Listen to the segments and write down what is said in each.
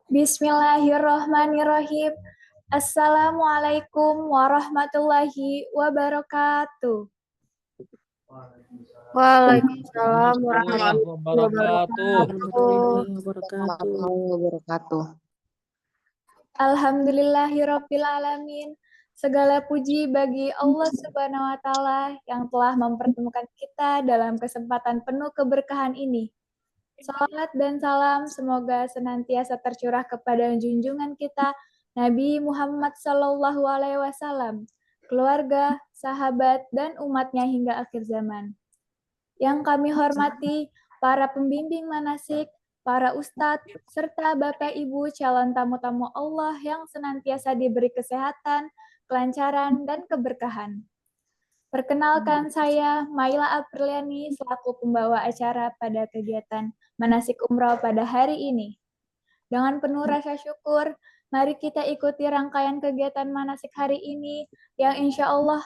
Bismillahirrahmanirrahim. Assalamualaikum warahmatullahi wabarakatuh. Waalaikumsalam Warahmatullahi warahmatullahi wabarakatuh. Alhamdulillahirabbil alamin. Segala puji bagi Allah Subhanahu wa taala yang telah mempertemukan kita dalam kesempatan penuh keberkahan ini. Salat dan salam semoga senantiasa tercurah kepada junjungan kita Nabi Muhammad SAW, keluarga, sahabat, dan umatnya hingga akhir zaman. Yang kami hormati para pembimbing manasik, para ustadz, serta Bapak Ibu calon tamu-tamu Allah yang senantiasa diberi kesehatan, kelancaran, dan keberkahan. Perkenalkan saya Maila Apriliani selaku pembawa acara pada kegiatan manasik umroh pada hari ini. Dengan penuh rasa syukur, mari kita ikuti rangkaian kegiatan manasik hari ini yang insya Allah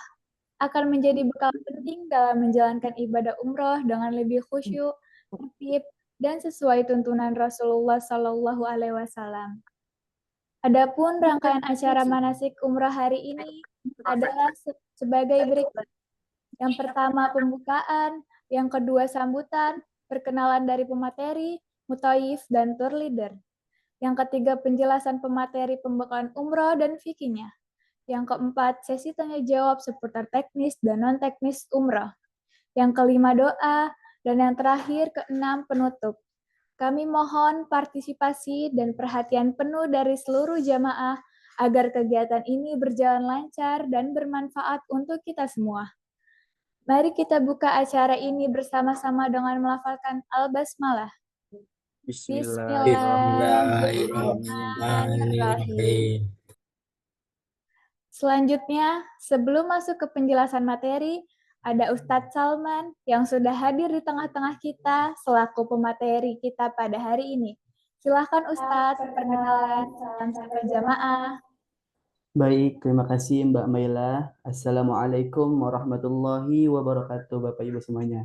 akan menjadi bekal penting dalam menjalankan ibadah umroh dengan lebih khusyuk, tertib, dan sesuai tuntunan Rasulullah Shallallahu Alaihi Wasallam. Adapun rangkaian acara manasik umroh hari ini adalah sebagai berikut. Yang pertama pembukaan, yang kedua sambutan, perkenalan dari pemateri, muthaif, dan tour leader. Yang ketiga penjelasan pemateri pembekalan umroh dan fikihnya. Yang keempat sesi tanya jawab seputar teknis dan non-teknis umroh. Yang kelima doa, dan yang terakhir keenam penutup. Kami mohon partisipasi dan perhatian penuh dari seluruh jamaah agar kegiatan ini berjalan lancar dan bermanfaat untuk kita semua. Mari kita buka acara ini bersama-sama dengan melafalkan Al-Basmalah. Bismillahirrahmanirrahim. Selanjutnya, sebelum masuk ke penjelasan materi, ada Ustadz Salman yang sudah hadir di tengah-tengah kita selaku pemateri kita pada hari ini. Silahkan Ustadz, perkenalan, salam sapa jamaah. Baik, terima kasih Mbak Maila. Assalamualaikum warahmatullahi wabarakatuh, Bapak Ibu semuanya.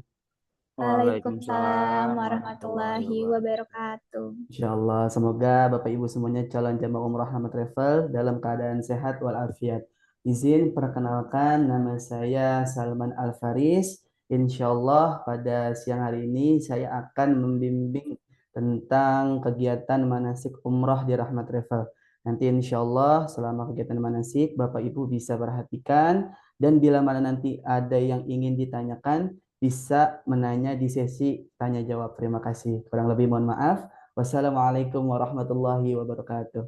Waalaikumsalam warahmatullahi wabarakatuh. Insyaallah, semoga Bapak Ibu semuanya calon jamaah umrah Rahmat Travel dalam keadaan sehat walafiat. Izin perkenalkan, nama saya Salman Al-Faris. Insyaallah pada siang hari ini saya akan membimbing tentang kegiatan manasik umrah di Rahmat Travel. Nanti insya Allah selama kegiatan manasik Bapak Ibu bisa perhatikan, dan bila mana nanti ada yang ingin ditanyakan bisa menanya di sesi tanya jawab. Terima kasih. Kurang lebih mohon maaf. Wassalamualaikum warahmatullahi wabarakatuh.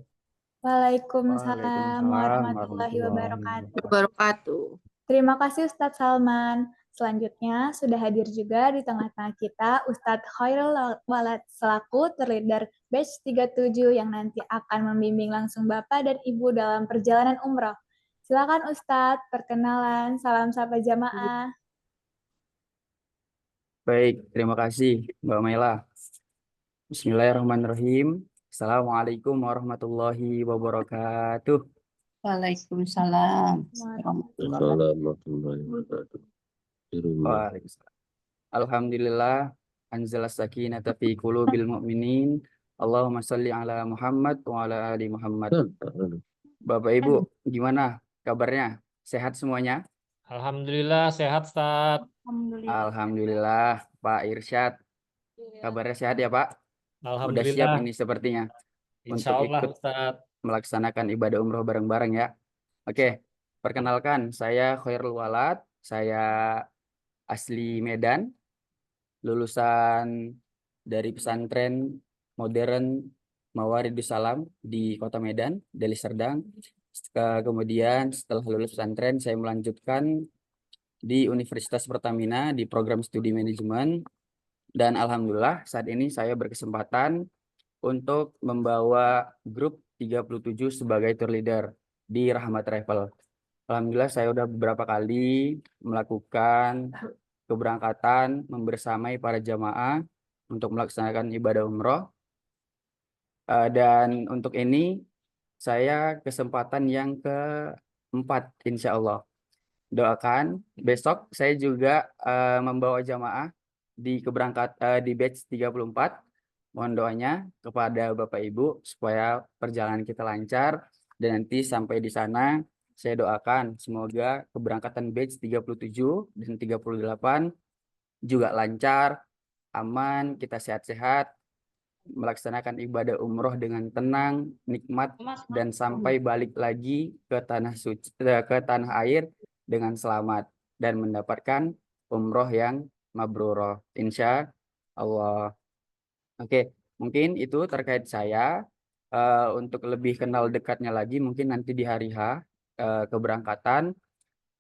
Waalaikumsalam warahmatullahi wabarakatuh. Terima kasih Ustadz Salman. Selanjutnya sudah hadir juga di tengah-tengah kita Ustadz Khairul Walad selaku terleader batch 37 yang nanti akan membimbing langsung Bapak dan Ibu dalam perjalanan umroh. Silakan Ustadz, perkenalan, salam sapa jamaah. Baik, terima kasih Mbak Maila. Bismillahirrahmanirrahim. Assalamualaikum warahmatullahi wabarakatuh. Waalaikumsalam warahmatullahi wabarakatuh. Waalaikumsalam. Alhamdulillah, anzalas sakinata fi qulubil mu'minin. Allahumma shalli ala Muhammad wa ala ali Muhammad. Bapak Ibu, gimana kabarnya? Sehat semuanya? Alhamdulillah sehat, Ustaz. Alhamdulillah, Pak Irsyad. Kabarnya sehat ya, Pak? Udah siap Alhamdulillah. ini sepertinya untuk Insyaallah, ikut Ustaz. melaksanakan ibadah umroh bareng-bareng ya. Oke, perkenalkan saya Khairul Walad. Saya asli Medan, lulusan dari pesantren modern Mawaridus Salam di Kota Medan, Deli Serdang. Kemudian setelah lulus pesantren, saya melanjutkan di Universitas Pertamina di program studi manajemen. Dan alhamdulillah saat ini saya berkesempatan untuk membawa grup 37 sebagai tour leader di Rahmat Travel. Alhamdulillah saya udah beberapa kali melakukan keberangkatan membersamai para jamaah untuk melaksanakan ibadah umroh. Dan untuk ini saya kesempatan yang keempat insya Allah. Doakan besok saya juga membawa jamaah di batch 34. Mohon doanya kepada Bapak Ibu supaya perjalanan kita lancar dan nanti sampai di sana saya doakan semoga keberangkatan batch 37 dan 38 juga lancar, aman, kita sehat-sehat, melaksanakan ibadah umroh dengan tenang, nikmat, dan sampai balik lagi ke tanah suci, ke tanah air dengan selamat dan mendapatkan umroh yang mabrurah. Insya Allah. Oke, mungkin itu terkait saya. Untuk lebih kenal dekatnya lagi, mungkin nanti di hari H keberangkatan.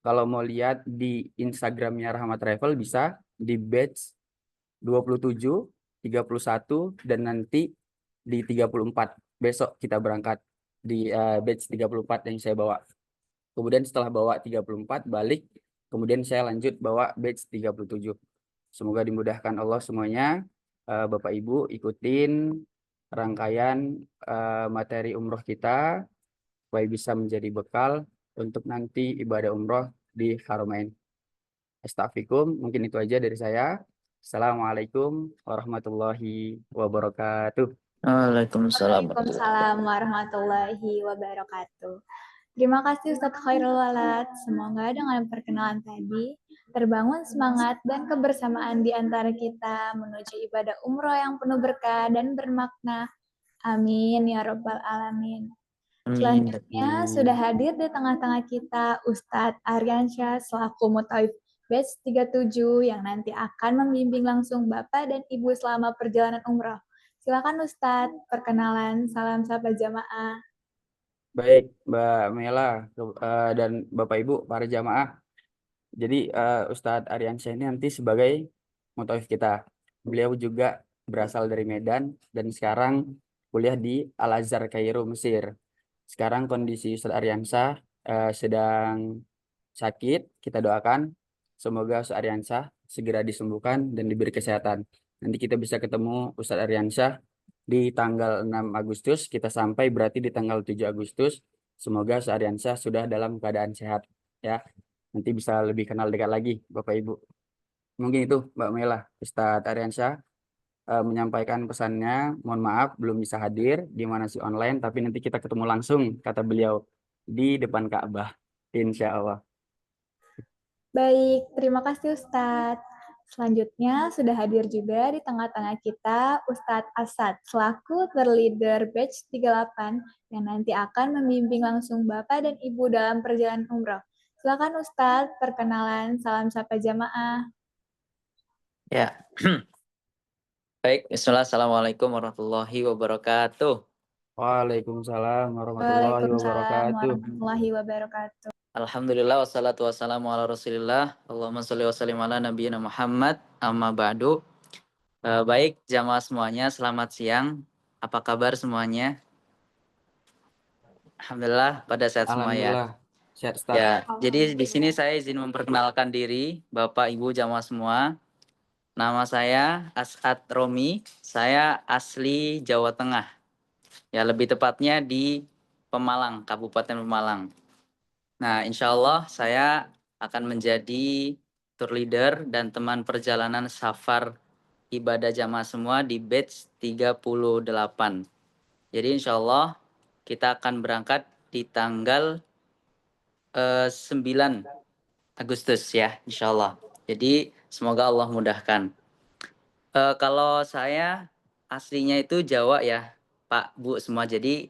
Kalau mau lihat di Instagramnya Rahmat Travel bisa di batch 27, 31, dan nanti di 34. Besok kita berangkat di batch 34 yang saya bawa. Kemudian setelah bawa 34 balik, kemudian saya lanjut bawa batch 37. Semoga dimudahkan Allah semuanya. Bapak Ibu ikutin rangkaian materi umroh kita supaya bisa menjadi bekal untuk nanti ibadah umroh di Haramain. Astaghfirullahaladzim, mungkin itu aja dari saya. Assalamualaikum warahmatullahi wabarakatuh. Waalaikumsalam. Waalaikumsalam warahmatullahi wabarakatuh. Terima kasih Ustadz Khairul Walad. Semoga dengan perkenalan tadi terbangun semangat dan kebersamaan di antara kita menuju ibadah umroh yang penuh berkah dan bermakna. Amin ya Rabbal Alamin. Selanjutnya sudah hadir di tengah-tengah kita Ustadz Aryansyah selaku Mutawif Batch 37 yang nanti akan membimbing langsung Bapak dan Ibu selama perjalanan umroh. Silakan Ustadz, perkenalan, salam sapa jamaah. Baik, Mbak Mela dan Bapak Ibu para jamaah. Jadi Ustadz Aryansyah ini nanti sebagai mutawif kita. Beliau juga berasal dari Medan dan sekarang kuliah di Al-Azhar Kairo, Mesir. Sekarang kondisi Ustadz Aryansyah sedang sakit. Kita doakan semoga Ustadz Aryansyah segera disembuhkan dan diberi kesehatan. Nanti kita bisa ketemu Ustadz Aryansyah di tanggal 6 Agustus. Kita sampai berarti di tanggal 7 Agustus. Semoga Ustadz Aryansyah sudah dalam keadaan sehat. Ya, nanti bisa lebih kenal dekat lagi Bapak Ibu. Mungkin itu Mbak Mela. Ustadz Aryansyah menyampaikan pesannya. Mohon maaf belum bisa hadir di Manasik online, tapi nanti kita ketemu langsung kata beliau di depan Ka'bah. Insya Allah. Baik, terima kasih Ustadz. Selanjutnya sudah hadir juga di tengah-tengah kita Ustadz Asad selaku terleader batch 38 yang nanti akan membimbing langsung Bapak dan Ibu dalam perjalanan umroh. Silakan Ustadz, perkenalan, salam sapa jamaah. Ya. Baik, bismillah, assalamualaikum warahmatullahi wabarakatuh. Waalaikumsalam warahmatullahi Waalaikumsalam wabarakatuh. warahmatullahi wabarakatuh. Alhamdulillah, wassalatu wassalamu ala rasulillah. Allahumma sholli wa sallim ala nabiyina Muhammad, amma ba'du. Baik, jamaah semuanya, selamat siang. Apa kabar semuanya? Alhamdulillah, pada sehat semua ya. Alhamdulillah, sehat Ustaz. Ya, jadi di sini saya izin memperkenalkan diri, Bapak Ibu jamaah semua. Nama saya As'ad Romi, saya asli Jawa Tengah. Ya, lebih tepatnya di Pemalang, Kabupaten Pemalang. Nah, insya Allah saya akan menjadi tour leader dan teman perjalanan safar ibadah jamaah semua di batch 38. Jadi insya Allah kita akan berangkat di tanggal 9 Agustus ya, insya Allah. Jadi semoga Allah mudahkan. Kalau saya aslinya itu Jawa ya, Pak, Bu semua. Jadi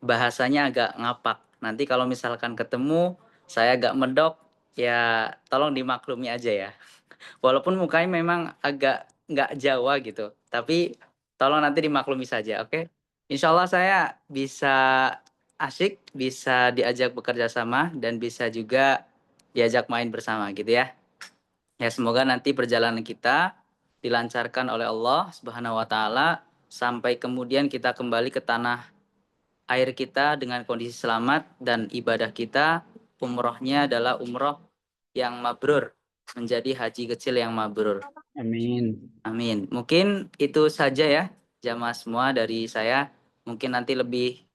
bahasanya agak ngapak. Nanti kalau misalkan ketemu saya agak medok, ya tolong dimaklumi aja ya. Walaupun mukanya memang agak nggak Jawa gitu, tapi tolong nanti dimaklumi saja, oke? Insya Allah saya bisa asik, bisa diajak bekerja sama, dan bisa juga diajak main bersama gitu ya. Ya semoga nanti perjalanan kita dilancarkan oleh Allah Subhanahu wa Ta'ala sampai kemudian kita kembali ke tanah air kita dengan kondisi selamat dan ibadah kita umrohnya adalah umroh yang mabrur, menjadi haji kecil yang mabrur. Amin. Amin. Mungkin itu saja ya jamaah semua dari saya. Mungkin nanti lebih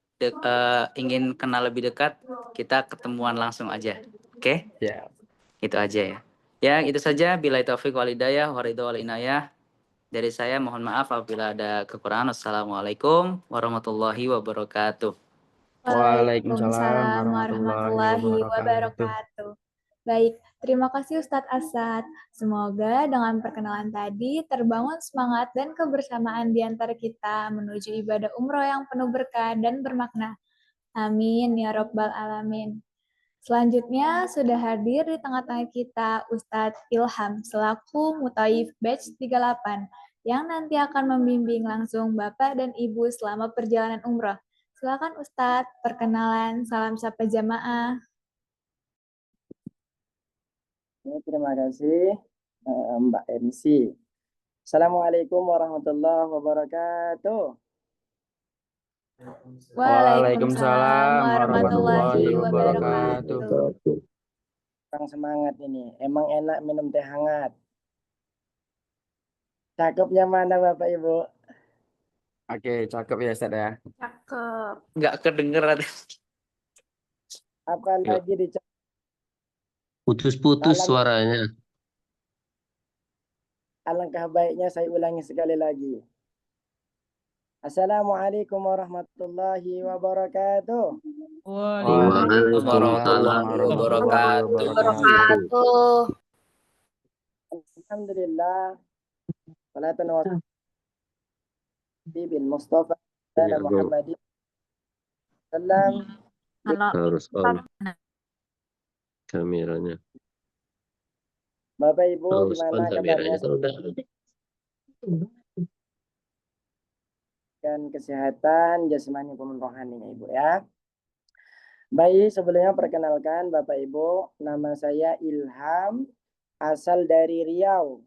ingin kenal lebih dekat, kita ketemuan langsung aja. Oke? Ya. Itu aja ya. Ya, itu saja. Billahi taufiq wal hidayah wa ridho wal inayah. Dari saya mohon maaf apabila ada kekurangan. Assalamualaikum warahmatullahi wabarakatuh. Waalaikumsalam warahmatullahi warahmatullahi wabarakatuh. wabarakatuh. Baik, terima kasih Ustadz Asad. Semoga dengan perkenalan tadi terbangun semangat dan kebersamaan di antara kita menuju ibadah umroh yang penuh berkah dan bermakna. Amin ya Rabbal Alamin. Selanjutnya sudah hadir di tengah-tengah kita Ustadz Ilham selaku Mutaif Batch 38 yang nanti akan membimbing langsung Bapak dan Ibu selama perjalanan umroh. Silakan Ustadz, perkenalan, salam sapa jamaah. Terima kasih Mbak MC. Assalamualaikum warahmatullahi wabarakatuh. Waalaikumsalam warahmatullahi wabarakatuh. Kurang semangat ini. Emang enak minum teh hangat. Cakepnya mana Bapak Ibu? Oke, cakep ya Ustaz ya. Cakep. Nggak kedengeran. Apalagi dicakep. Putus-putus suaranya. Alangkah baiknya saya ulangi sekali lagi. Assalamualaikum warahmatullahi wabarakatuh. Waalaikumsalam warahmatullahi wabarakatuh. Alhamdulillah. Salatan wa bin Mustafa dan Muhammadin sallam. Harus on kameranya. Bapak Ibu Harus on gimana kabarnya? kameranya. Dan kesehatan jasmani maupun rohaninya Ibu ya. Baik, sebelumnya perkenalkan Bapak Ibu, nama saya Ilham, asal dari Riau.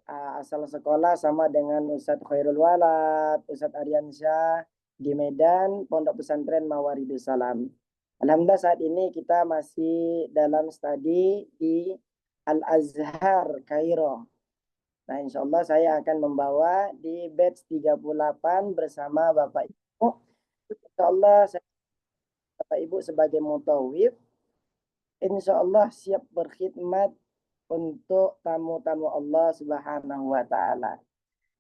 Asal sekolah sama dengan Ustadz Khairul Walad, Ustadz Aryansyah di Medan, Pondok Pesantren Mawaridus Salam. Alhamdulillah saat ini kita masih dalam studi di Al-Azhar, Kairo. Nah, insya Allah saya akan membawa di batch 38 bersama Bapak Ibu. Insya Allah saya, Bapak Ibu sebagai mutawif, insya Allah siap berkhidmat untuk tamu-tamu Allah Subhanahu wa Ta'ala.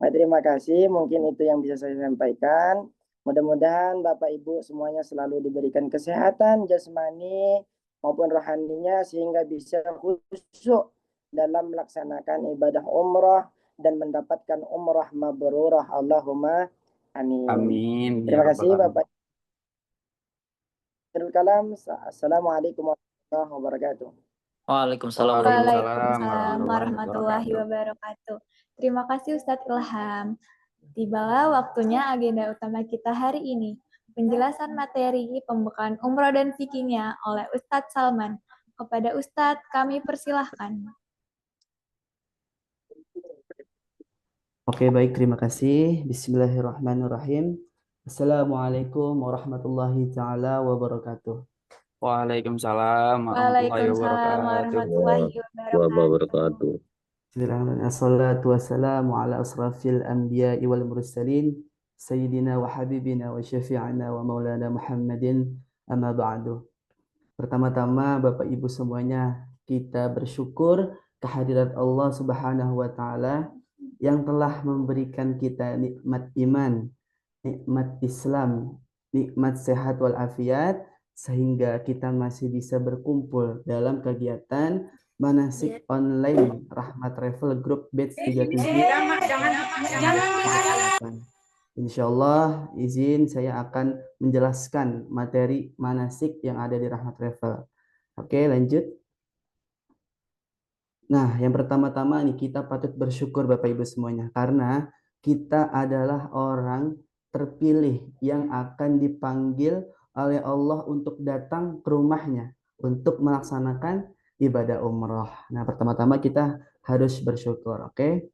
Nah, terima kasih. Mungkin itu yang bisa saya sampaikan. Mudah-mudahan Bapak Ibu semuanya selalu diberikan kesehatan jasmani maupun rohaninya sehingga bisa khusyuk dalam melaksanakan ibadah umrah dan mendapatkan umrah mabrurah. Allahumma amin. Amin. Terima kasih Bapak. Kalam. Assalamualaikum warahmatullahi wabarakatuh. Waalaikumsalam warahmatullahi wabarakatuh. Terima kasih Ustadz Ilham. Tibalah waktunya agenda utama kita hari ini. Penjelasan materi pembekalan umroh dan fikihnya oleh Ustadz Salman. Kepada Ustadz kami persilahkan. Oke, baik, terima kasih. Bismillahirrahmanirrahim. Assalamualaikum warahmatullahi taala wabarakatuh. Waalaikumsalam warahmatullahi Wabarakatuh. Bismillahirrahmanirrahim. Assalatu wassalamu ala asrafil anbiya'i wal mursalin sayyidina wa habibina wa syafi'ina wa maulana Muhammadin amma ba'du. Pertama-tama Bapak Ibu semuanya, kita bersyukur kehadirat Allah Subhanahu wa taala yang telah memberikan kita nikmat iman, nikmat Islam, nikmat sehat walafiat, sehingga kita masih bisa berkumpul dalam kegiatan manasik online Rahmat Travel Group Batch 37. Insya Allah izin saya akan menjelaskan materi manasik yang ada di Rahmat Travel. Oke, lanjut. Nah, yang pertama-tama nih kita patut bersyukur Bapak Ibu semuanya karena kita adalah orang terpilih yang akan dipanggil oleh Allah untuk datang ke rumahnya untuk melaksanakan ibadah umroh. Nah, pertama-tama kita harus bersyukur, oke?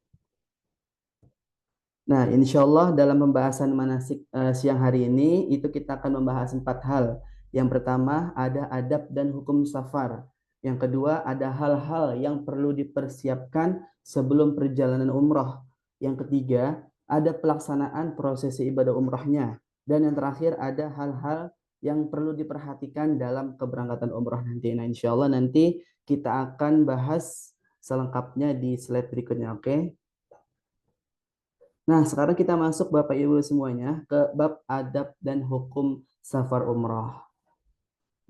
Nah, insya Allah dalam pembahasan manasik siang hari ini itu kita akan membahas 4 hal. Yang pertama ada adab dan hukum safar. Yang kedua ada hal-hal yang perlu dipersiapkan sebelum perjalanan umroh. Yang ketiga ada pelaksanaan prosesi ibadah umrohnya. Dan yang terakhir ada hal-hal yang perlu diperhatikan dalam keberangkatan umroh nanti. Nah, insya Allah nanti kita akan bahas selengkapnya di slide berikutnya, oke? Nah, sekarang kita masuk Bapak Ibu semuanya ke bab adab dan hukum safar umroh.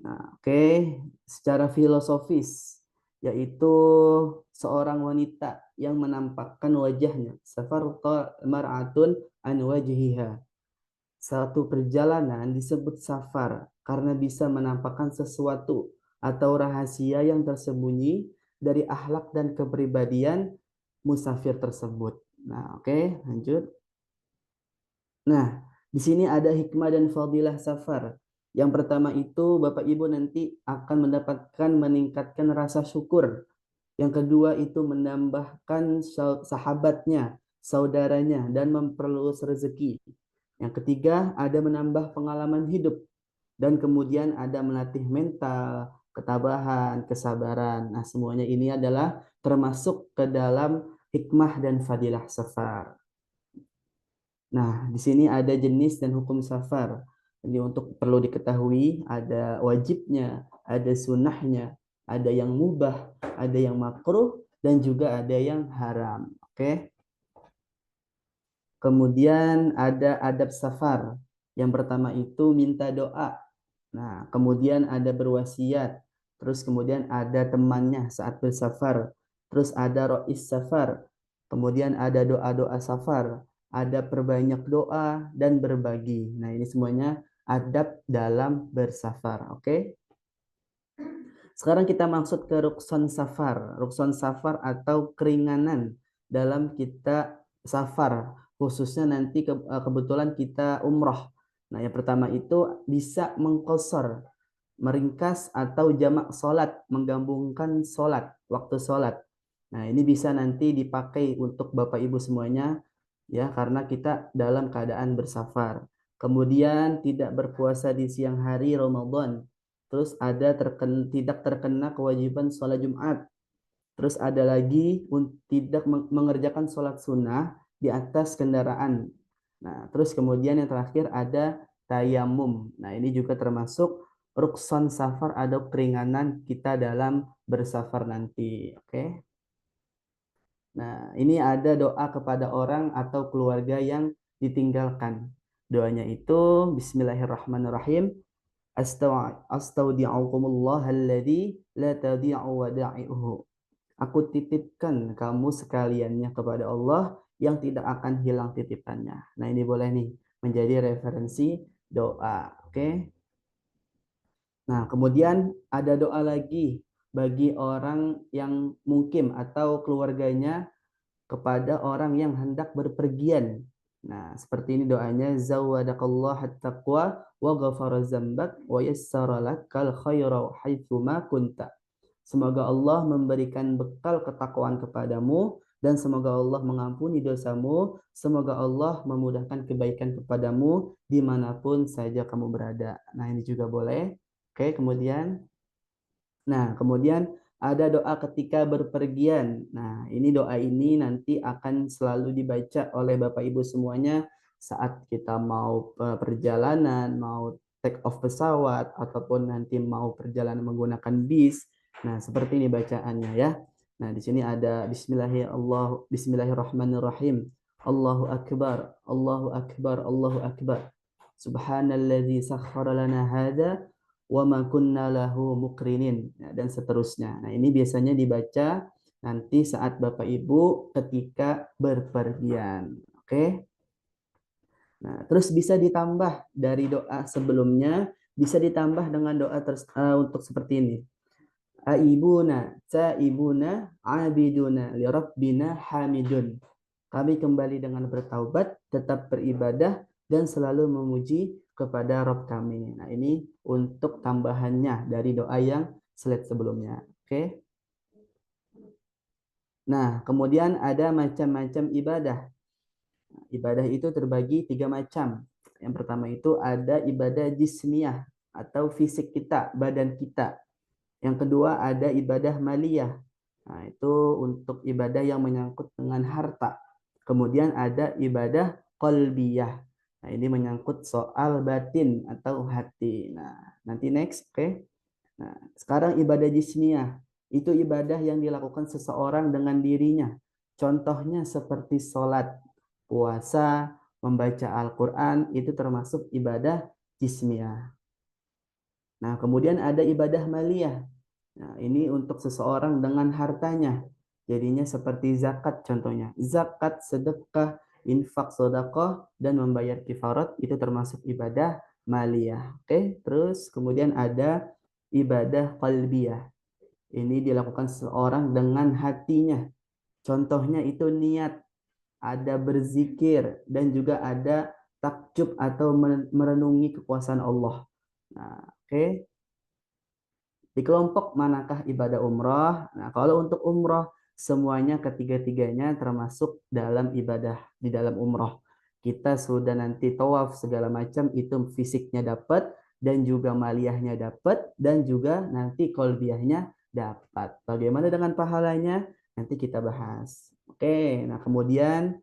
Nah, oke, secara filosofis, yaitu seorang wanita yang menampakkan wajahnya, safar mar'atun an wajhiha. Satu perjalanan disebut safar karena bisa menampakkan sesuatu atau rahasia yang tersembunyi dari akhlak dan kepribadian musafir tersebut. Nah, oke, lanjut. Nah, di sini ada hikmah dan fadilah safar. Yang pertama itu Bapak Ibu nanti akan mendapatkan meningkatkan rasa syukur. Yang kedua itu menambahkan sahabatnya, saudaranya, dan memperluas rezeki. Yang ketiga ada menambah pengalaman hidup. Dan kemudian ada melatih mental, ketabahan, kesabaran. Nah, semuanya ini adalah termasuk ke dalam hikmah dan fadilah safar. Nah, di sini ada jenis dan hukum safar. Jadi untuk perlu diketahui ada wajibnya, ada sunnahnya, ada yang mubah, ada yang makruh, dan juga ada yang haram. Oke. Kemudian ada adab safar. Yang pertama itu minta doa. Nah, kemudian ada berwasiat. Terus kemudian ada temannya saat bersafar. Terus ada rois safar. Kemudian ada doa-doa safar. Ada perbanyak doa dan berbagi. Nah, ini semuanya adab dalam bersafar. Oke. Sekarang kita maksud ke rukson safar. Rukson safar atau keringanan dalam kita safar. Khususnya nanti kebetulan kita umroh. Nah, yang pertama itu bisa mengqasar, meringkas atau jamak sholat, menggabungkan sholat, waktu sholat. Nah, ini bisa nanti dipakai untuk Bapak Ibu semuanya, ya, karena kita dalam keadaan bersafar. Kemudian tidak berpuasa di siang hari Ramadan. Terus ada tidak terkena kewajiban sholat Jumat. Terus ada lagi tidak mengerjakan sholat sunnah di atas kendaraan. Nah, terus kemudian yang terakhir ada tayamum. Nah, ini juga termasuk ruksan safar atau keringanan kita dalam bersafar nanti. Oke. Nah, ini ada doa kepada orang atau keluarga yang ditinggalkan. Doanya itu Bismillahirrahmanirrahim. Astaudi'ukumullah alladzi la tadi'u wada'i'uhu. Aku titipkan kamu sekaliannya kepada Allah yang tidak akan hilang titipannya. Nah, ini boleh nih menjadi referensi doa. Oke. Nah, kemudian ada doa lagi bagi orang yang mungkin atau keluarganya kepada orang yang hendak berpergian. Nah, seperti ini doanya, zawadakallah at-taqwa wa ghafara dzambak wa yassara lakal khaira haitsu ma kunta. Semoga Allah memberikan bekal ketakwaan kepadamu dan semoga Allah mengampuni dosamu. Semoga Allah memudahkan kebaikan kepadamu dimanapun saja kamu berada. Nah, ini juga boleh. Oke, kemudian ada doa ketika berpergian. Nah, ini doa ini nanti akan selalu dibaca oleh Bapak Ibu semuanya saat kita mau perjalanan, mau take off pesawat, ataupun nanti mau perjalanan menggunakan bis. Nah, seperti ini bacaannya ya. Nah, di sini ada Bismillahirrahmanirrahim. Allahu Akbar, Allahu Akbar, Allahu Akbar. Subhanalladzi sakhkhara lana hadza wa ma kunna lahu muqrinin, dan seterusnya. Nah, ini biasanya dibaca nanti saat Bapak Ibu ketika berpergian. Oke. Nah, terus bisa ditambah dari doa sebelumnya, bisa ditambah dengan doa untuk seperti ini. Aibuna, taibuna, abiduna, li rabbina hamidun. Kami kembali dengan bertaubat, tetap beribadah, dan selalu memuji kepada Rabb kami. Nah, ini untuk tambahannya dari doa yang slide sebelumnya. Oke. Nah, kemudian ada macam-macam ibadah. Ibadah itu terbagi 3 macam. Yang pertama itu ada ibadah jismiyah atau fisik kita, badan kita. Yang kedua ada ibadah maliyah. Nah, itu untuk ibadah yang menyangkut dengan harta. Kemudian ada ibadah qalbiyah. Nah, ini menyangkut soal batin atau hati. Nah, nanti next, oke. Nah, sekarang ibadah jismiyah. Itu ibadah yang dilakukan seseorang dengan dirinya. Contohnya seperti sholat, puasa, membaca Al-Quran, itu termasuk ibadah jismiyah. Nah, kemudian ada ibadah maliyah. Nah, ini untuk seseorang dengan hartanya. Jadinya seperti zakat contohnya. Zakat, sedekah, infak, sedekah, dan membayar kifarat itu termasuk ibadah maliyah. Oke, terus kemudian ada ibadah qalbiyah. Ini dilakukan seseorang dengan hatinya. Contohnya itu niat, ada berzikir, dan juga ada takjub atau merenungi kekuasaan Allah. Nah, oke. Di kelompok manakah ibadah umroh? Nah, kalau untuk umroh, semuanya ketiga-tiganya termasuk dalam ibadah di dalam umroh. Kita sudah nanti tawaf segala macam, itu fisiknya dapat, dan juga maliyahnya dapat, dan juga nanti kolbiahnya dapat. Bagaimana dengan pahalanya? Nanti kita bahas. Oke, nah kemudian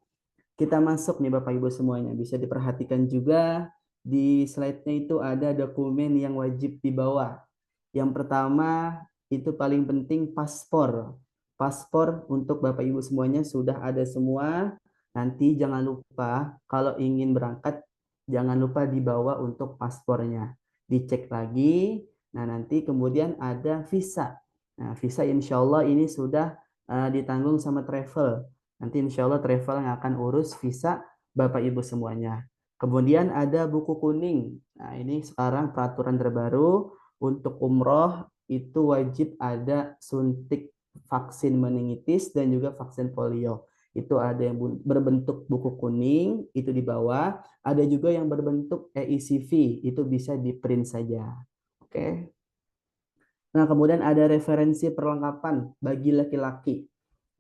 kita masuk nih Bapak Ibu semuanya. Bisa diperhatikan juga di slide-nya itu ada dokumen yang wajib dibawa. Yang pertama itu paling penting paspor. Paspor untuk Bapak Ibu semuanya sudah ada semua. Nanti jangan lupa kalau ingin berangkat jangan lupa dibawa untuk paspornya. Dicek lagi. Nah, nanti kemudian ada visa. Nah, visa insya Allah ini sudah ditanggung sama travel. Nanti insya Allah travel yang akan urus visa Bapak Ibu semuanya. Kemudian ada buku kuning. Nah, ini sekarang peraturan terbaru untuk umroh itu wajib ada suntik vaksin meningitis dan juga vaksin polio. Itu ada yang berbentuk buku kuning, itu di bawah. Ada juga yang berbentuk EICV, itu bisa di print saja. Oke. Nah, kemudian ada referensi perlengkapan bagi laki-laki.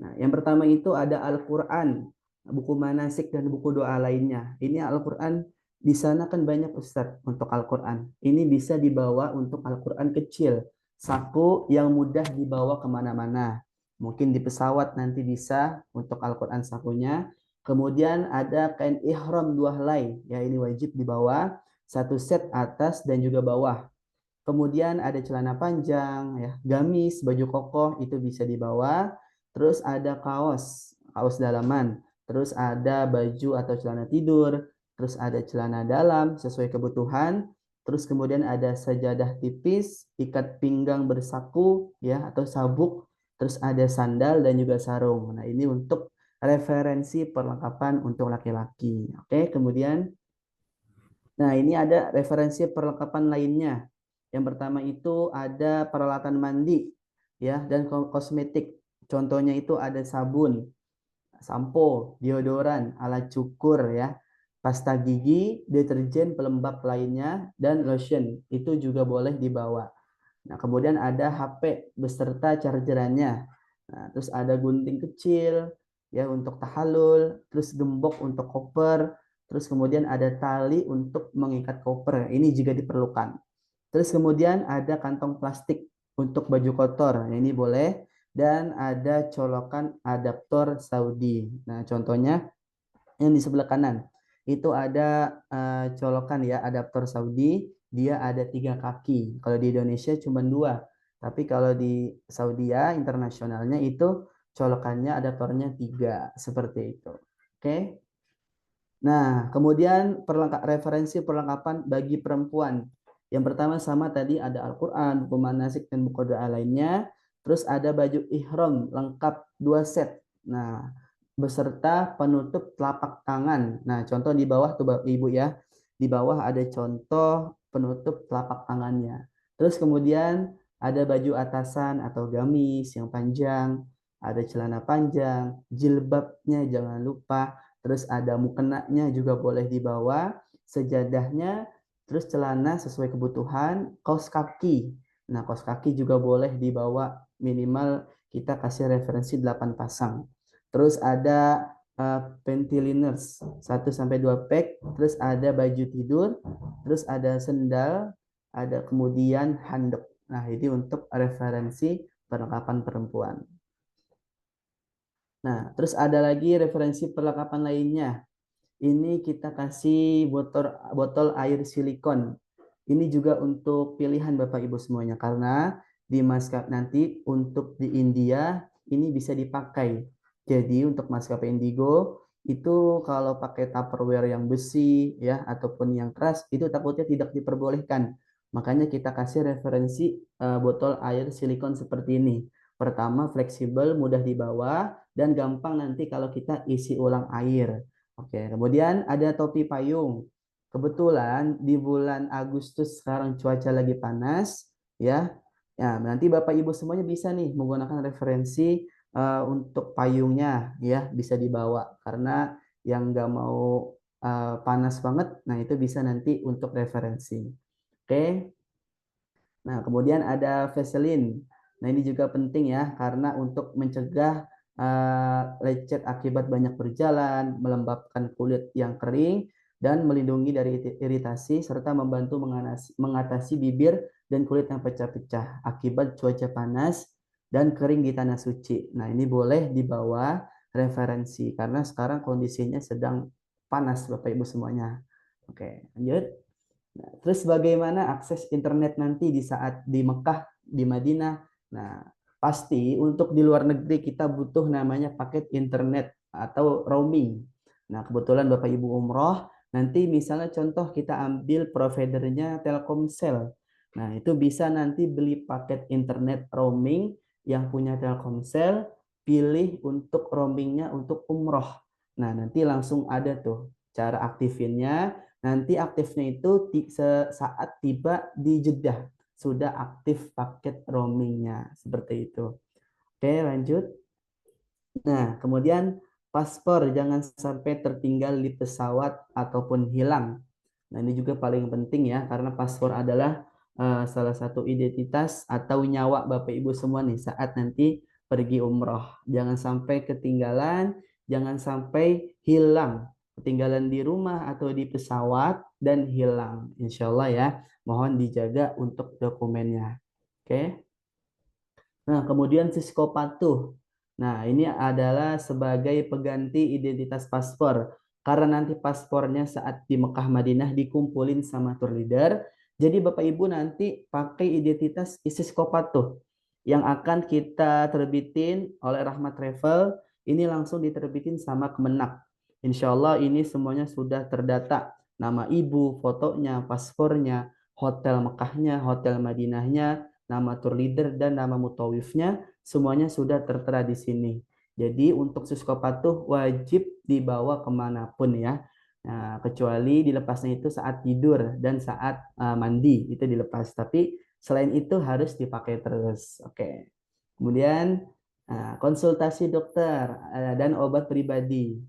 Nah, yang pertama itu ada Al-Quran, buku manasik dan buku doa lainnya. Ini Al-Quran, di sana kan banyak Ustadz untuk Al-Quran. Ini bisa dibawa untuk Al-Quran kecil, saku yang mudah dibawa kemana-mana. Mungkin di pesawat nanti bisa untuk Al-Quran sakunya. Kemudian ada kain ihram 2 helai, ya ini wajib dibawa, 1 set atas dan juga bawah. Kemudian ada celana panjang, ya, gamis, baju kokoh itu bisa dibawa. Terus ada kaos dalaman. Terus ada baju atau celana tidur. Terus ada celana dalam sesuai kebutuhan. Terus kemudian ada sajadah tipis, ikat pinggang bersaku, ya, atau sabuk. Terus ada sandal dan juga sarung. Nah, ini untuk referensi perlengkapan untuk laki-laki. Oke, kemudian, nah ini ada referensi perlengkapan lainnya. Yang pertama itu ada peralatan mandi, ya, dan kosmetik. Contohnya itu ada sabun, sampo, deodoran, alat cukur, ya, pasta gigi, deterjen pelembab lainnya, dan lotion. Itu juga boleh dibawa. Nah, kemudian ada HP beserta chargerannya. Nah, terus ada gunting kecil, ya, untuk tahalul, terus gembok untuk koper, terus kemudian ada tali untuk mengikat koper. Ini juga diperlukan. Terus kemudian ada kantong plastik untuk baju kotor. Nah, ini boleh. Dan ada colokan adaptor Saudi. Nah, contohnya yang di sebelah kanan. Itu ada colokan, ya, adaptor Saudi. Dia ada 3 kaki. Kalau di Indonesia cuma 2. Tapi kalau di Saudi, ya, internasionalnya itu colokannya adaptornya 3. Seperti itu. Oke. Nah, kemudian referensi perlengkapan bagi perempuan. Yang pertama sama tadi ada Al-Quran, buku manasik, dan buku doa lainnya. Terus ada baju ihram lengkap 2 set. Nah, beserta penutup telapak tangan. Nah, contoh di bawah tuh Ibu, ya. Di bawah ada contoh penutup telapak tangannya. Terus kemudian ada baju atasan atau gamis yang panjang. Ada celana panjang, jilbabnya jangan lupa. Terus ada mukenanya juga boleh dibawa, sejadahnya, terus celana sesuai kebutuhan, kaos kaki. Nah, kaos kaki juga boleh dibawa, minimal kita kasih referensi 8 pasang. Terus ada panty liners 1-2 pack, terus ada baju tidur, terus ada sendal, ada kemudian handuk. Nah, ini untuk referensi perlengkapan perempuan. Nah, terus ada lagi referensi perlengkapan lainnya. Ini kita kasih botol air silikon. Ini juga untuk pilihan Bapak Ibu semuanya, karena di maskapai nanti untuk di India ini bisa dipakai. Jadi untuk maskapai Indigo itu kalau pakai Tupperware yang besi ya ataupun yang keras itu takutnya tidak diperbolehkan. Makanya kita kasih referensi botol air silikon seperti ini. Pertama, fleksibel, mudah dibawa, dan gampang nanti kalau kita isi ulang air. Oke, kemudian ada topi payung. Kebetulan di bulan Agustus sekarang cuaca lagi panas, ya. Ya, nanti Bapak Ibu semuanya bisa nih menggunakan referensi untuk payungnya, ya bisa dibawa. Karena yang nggak mau panas banget, nah itu bisa nanti untuk referensi. Oke. Nah, kemudian ada Vaseline. Nah, ini juga penting ya, karena untuk mencegah lecet akibat banyak berjalan, melembabkan kulit yang kering, dan melindungi dari iritasi, serta membantu mengatasi bibir dan kulit yang pecah-pecah akibat cuaca panas dan kering di tanah suci. Nah, ini boleh dibawa referensi, karena sekarang kondisinya sedang panas, Bapak Ibu semuanya. Oke, lanjut. Nah, terus bagaimana akses internet nanti di saat di Mekah, di Madinah? Nah, pasti untuk di luar negeri kita butuh namanya paket internet atau roaming. Nah, kebetulan Bapak Ibu umroh, nanti misalnya contoh kita ambil providernya Telkomsel. Nah, itu bisa nanti beli paket internet roaming yang punya Telkomsel, pilih untuk roamingnya untuk umroh. Nah, nanti langsung ada tuh cara aktifinnya. Nanti aktifnya itu saat tiba di Jeddah. Sudah aktif paket roamingnya. Seperti itu. Oke, lanjut. Nah, kemudian paspor jangan sampai tertinggal di pesawat ataupun hilang. Nah, ini juga paling penting ya, karena paspor adalah salah satu identitas atau nyawa Bapak Ibu semua nih saat nanti pergi umroh. Jangan sampai ketinggalan, jangan sampai hilang. Ketinggalan di rumah atau di pesawat dan hilang. Insya Allah ya, mohon dijaga untuk dokumennya. Oke. Nah, kemudian psikopatuh. Nah, ini adalah sebagai pengganti identitas paspor. Karena nanti paspornya saat di Mekah Madinah dikumpulin sama tour leader. Jadi Bapak Ibu nanti pakai identitas psikopatuh yang akan kita terbitin oleh Rahmat Travel. Ini langsung diterbitin sama Kemenak. Insya Allah ini semuanya sudah terdata. Nama ibu, fotonya, paspornya, hotel Mekahnya, hotel Madinahnya, nama tour leader dan nama mutawifnya semuanya sudah tertera di sini. Jadi untuk psikopatuh wajib dibawa kemanapun ya. Nah, kecuali dilepasnya itu saat tidur dan saat mandi itu dilepas. Tapi selain itu harus dipakai terus. Oke. Kemudian konsultasi dokter dan obat pribadi.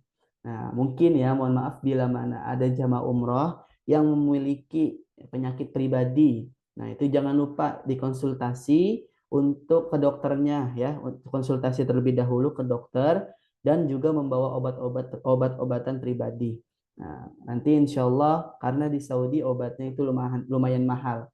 Nah, mungkin ya mohon maaf bila mana ada jamaah umroh yang memiliki penyakit pribadi. Nah, itu jangan lupa dikonsultasi untuk ke dokternya ya, untuk konsultasi terlebih dahulu ke dokter dan juga membawa obat-obatan pribadi. Nah, nanti insya Allah karena di Saudi obatnya itu lumayan mahal.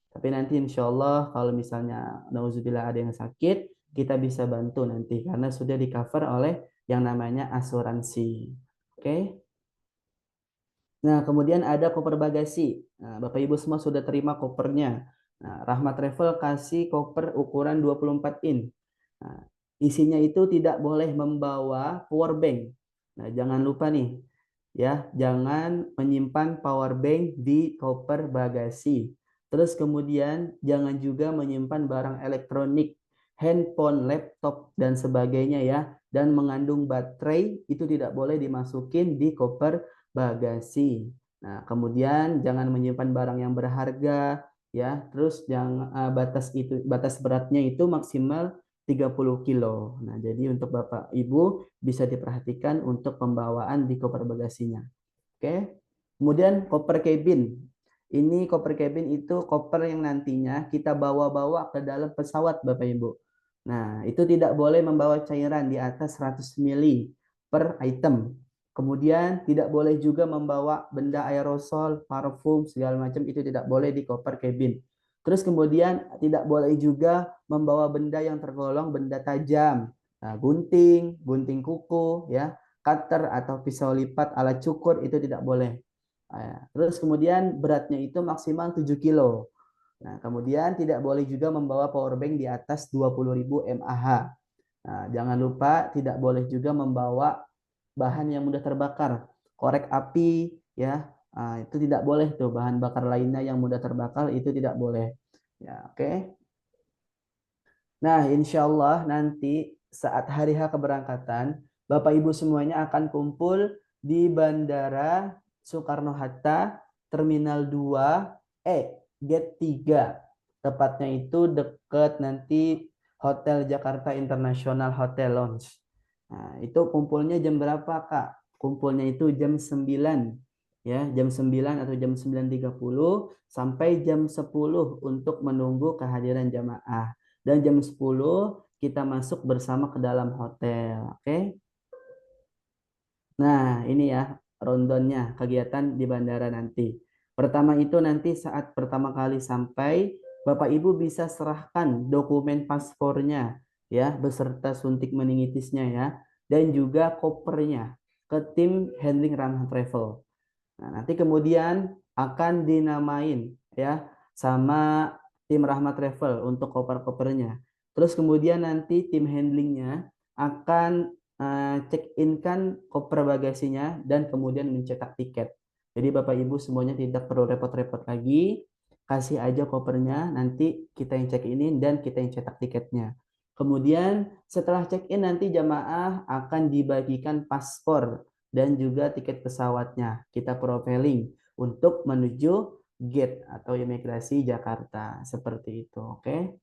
Tapi nanti insya Allah kalau misalnya nauzubillah ada yang sakit, kita bisa bantu nanti karena sudah di cover oleh yang namanya asuransi. Oke? Nah, kemudian ada koper bagasi. Nah, Bapak Ibu semua sudah terima kopernya. Nah, Rahmat Travel kasih koper ukuran 24 in. Nah, isinya itu tidak boleh membawa power bank. Nah, jangan lupa nih, ya, jangan menyimpan power bank di koper bagasi. Terus kemudian jangan juga menyimpan barang elektronik, handphone, laptop, dan sebagainya ya. Dan mengandung baterai itu tidak boleh dimasukin di koper bagasi. Nah, kemudian jangan menyimpan barang yang berharga ya. Terus jangan batas beratnya itu maksimal 30 kilo. Nah, jadi untuk Bapak Ibu bisa diperhatikan untuk pembawaan di koper bagasinya. Oke. Kemudian koper cabin. Ini koper cabin itu koper yang nantinya kita bawa-bawa ke dalam pesawat Bapak Ibu. Nah, itu tidak boleh membawa cairan di atas 100 ml per item. Kemudian tidak boleh juga membawa benda aerosol, parfum, segala macam itu tidak boleh di koper cabin. Terus kemudian tidak boleh juga membawa benda yang tergolong benda tajam, nah, gunting kuku, ya, cutter atau pisau lipat, alat cukur itu tidak boleh. Nah, terus kemudian beratnya itu maksimal 7 kilo. Nah, kemudian tidak boleh juga membawa power bank di atas 20.000 mAh. Nah, jangan lupa tidak boleh juga membawa bahan yang mudah terbakar, korek api ya. Itu tidak boleh tuh, bahan bakar lainnya yang mudah terbakar itu tidak boleh. Ya, oke. Nah, insya Allah nanti saat hari H keberangkatan, Bapak Ibu semuanya akan kumpul di Bandara Soekarno-Hatta, Terminal 2, Gate 3. Tepatnya itu dekat nanti Hotel Jakarta International Hotel Lounge. Nah, itu kumpulnya jam berapa, Kak? Kumpulnya itu jam 9. Ya, jam 9 atau jam 9.30 sampai jam 10 untuk menunggu kehadiran jamaah. Dan jam 10 kita masuk bersama ke dalam hotel. Oke. Nah, ini ya rundownnya kegiatan di bandara nanti. Pertama itu nanti saat pertama kali sampai, Bapak Ibu bisa serahkan dokumen paspornya ya beserta suntik meningitisnya ya, dan juga kopernya ke tim handling Ramah Travel. Nah, nanti kemudian akan dinamain ya sama tim Rahmat Travel untuk koper-kopernya. Terus kemudian nanti tim handlingnya akan check-in kan koper bagasinya dan kemudian mencetak tiket. Jadi Bapak Ibu semuanya tidak perlu repot-repot lagi, kasih aja kopernya, nanti kita yang check-in dan kita yang cetak tiketnya. Kemudian setelah check-in nanti jamaah akan dibagikan paspor dan juga tiket pesawatnya. Kita profiling untuk menuju gate atau imigrasi Jakarta. Seperti itu, oke?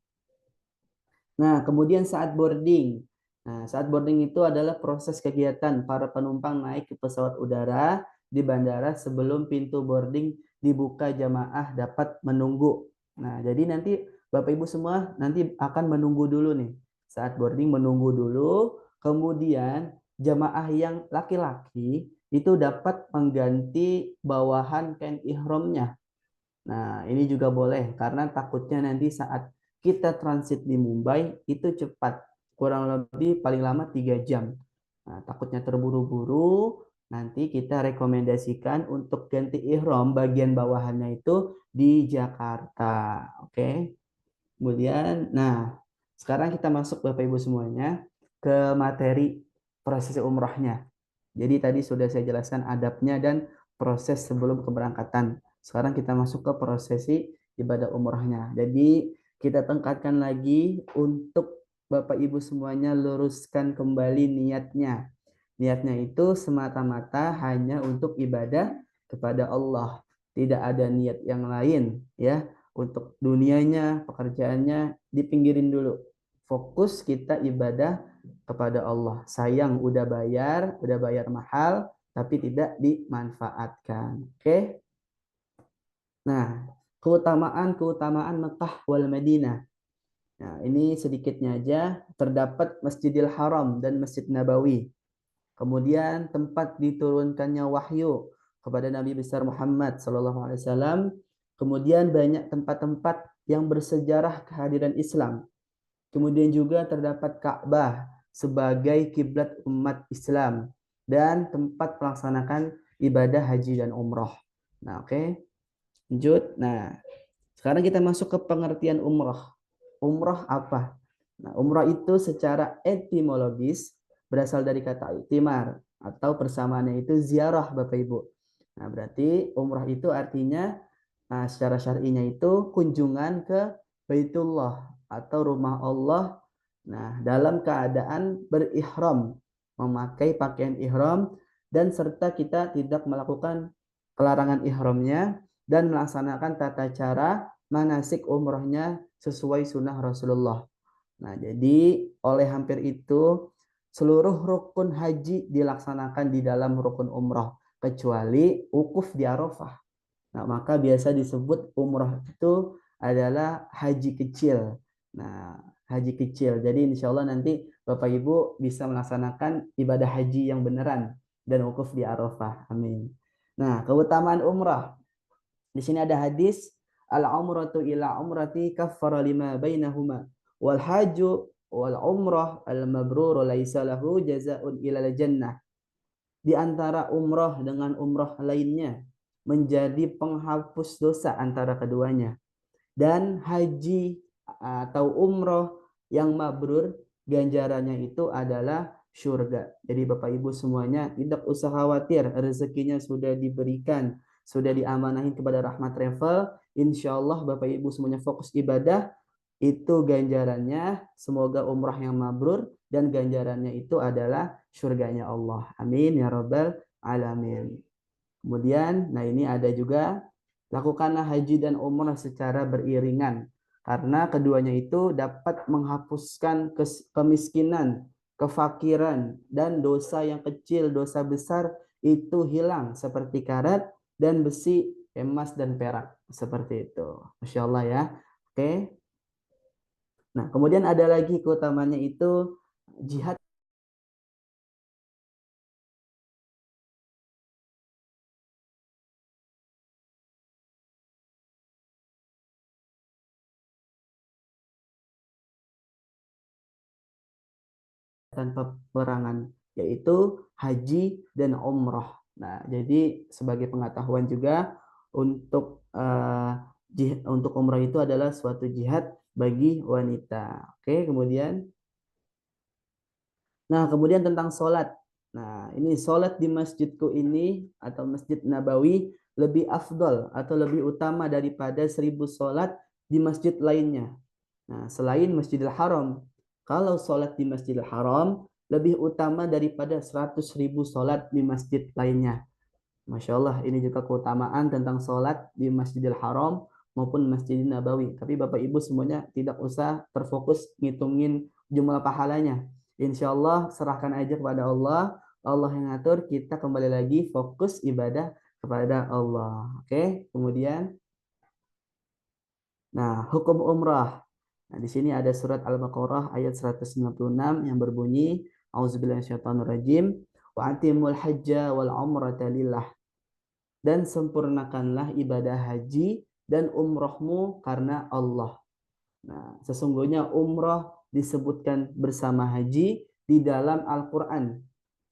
Nah, kemudian saat boarding. Nah, saat boarding itu adalah proses kegiatan para penumpang naik ke pesawat udara di bandara sebelum pintu boarding dibuka, jamaah dapat menunggu. Nah, jadi nanti Bapak Ibu semua nanti akan menunggu dulu nih. Saat boarding menunggu dulu, kemudian jamaah yang laki-laki itu dapat mengganti bawahan kain ihramnya. Nah, ini juga boleh karena takutnya nanti saat kita transit di Mumbai itu cepat, kurang lebih paling lama 3 jam. Nah, takutnya terburu-buru, nanti kita rekomendasikan untuk ganti ihram bagian bawahannya itu di Jakarta. Oke. Kemudian, nah, sekarang kita masuk Bapak Ibu semuanya ke materi prosesi umrohnya. Jadi tadi sudah saya jelaskan adabnya dan proses sebelum keberangkatan. Sekarang kita masuk ke prosesi ibadah umrohnya. Jadi kita tingkatkan lagi untuk Bapak Ibu semuanya luruskan kembali niatnya. Niatnya itu semata-mata hanya untuk ibadah kepada Allah. Tidak ada niat yang lain ya. Untuk dunianya, pekerjaannya dipinggirin dulu. Fokus kita ibadah kepada Allah. Sayang udah bayar mahal, tapi tidak dimanfaatkan. Oke? Nah, keutamaan Mekah wal Madinah. Nah, ini sedikitnya aja. Terdapat Masjidil Haram dan Masjid Nabawi. Kemudian tempat diturunkannya wahyu kepada Nabi besar Muhammad SAW. Kemudian banyak tempat-tempat yang bersejarah kehadiran Islam. Kemudian juga terdapat Ka'bah sebagai kiblat umat Islam dan tempat melaksanakan ibadah haji dan umroh. Nah, oke. Lanjut. Nah, sekarang kita masuk ke pengertian umroh. Umroh apa? Nah, umroh itu secara etimologis berasal dari kata iktimar atau persamaannya itu ziarah Bapak Ibu. Nah, berarti umroh itu artinya secara syar'inya itu kunjungan ke Baitullah atau rumah Allah. Nah, dalam keadaan berihram, memakai pakaian ihram dan serta kita tidak melakukan kelarangan ihramnya dan melaksanakan tata cara manasik umrohnya sesuai sunnah Rasulullah. Nah, jadi oleh hampir itu seluruh rukun haji dilaksanakan di dalam rukun umroh kecuali wukuf di Arafah. Nah, maka biasa disebut umroh itu adalah haji kecil. Nah, haji kecil. Jadi insya Allah nanti Bapak Ibu bisa melaksanakan ibadah haji yang beneran dan wukuf di Arafah. Amin. Nah, keutamaan umrah. Di sini ada hadis al-umratu ila umrati kaffara lima bainahuma wal haju wal umrah al-mabrur laisa lahu jazaa'un ilal jannah. Di antara umrah dengan umrah lainnya menjadi penghapus dosa antara keduanya. Dan haji atau umrah yang mabrur ganjarannya itu adalah surga. Jadi Bapak Ibu semuanya tidak usah khawatir, rezekinya sudah diberikan, sudah diamanahin kepada Rahmat Travel. Insya Allah Bapak Ibu semuanya fokus ibadah, itu ganjarannya semoga umrah yang mabrur, dan ganjarannya itu adalah surganya Allah. Amin ya rabbal alamin. Kemudian, nah ini ada juga, lakukanlah haji dan umrah secara beriringan. Karena keduanya itu dapat menghapuskan kemiskinan, kefakiran, dan dosa yang kecil, dosa besar itu hilang. Seperti karat dan besi, emas dan perak. Seperti itu. Masya Allah ya. Oke. Nah, kemudian ada lagi keutamanya itu jihad tanpa peperangan, yaitu haji dan umroh. Nah, jadi sebagai pengetahuan juga untuk untuk umroh itu adalah suatu jihad bagi wanita. Oke, kemudian, nah kemudian tentang sholat. Nah, ini sholat di masjidku ini atau Masjid Nabawi lebih afdol atau lebih utama daripada 1000 sholat di masjid lainnya. Nah, selain Masjidil Haram, kalau sholat di Masjidil Haram lebih utama daripada 100.000 sholat di masjid lainnya. Masya Allah, ini juga keutamaan tentang sholat di Masjidil Haram maupun Masjidil Nabawi. Tapi Bapak Ibu semuanya tidak usah terfokus ngitungin jumlah pahalanya. Insya Allah serahkan aja kepada Allah. Allah yang ngatur, kita kembali lagi fokus ibadah kepada Allah. Oke, kemudian, nah hukum umrah. Nah, di sini ada surat Al-Baqarah ayat 196 yang berbunyi, A'udzubillahiminasyaitonirrajim, wa atimul hajja wal umrata lillah. Dan sempurnakanlah ibadah haji dan umrohmu karena Allah. Nah, sesungguhnya umroh disebutkan bersama haji di dalam Al-Quran.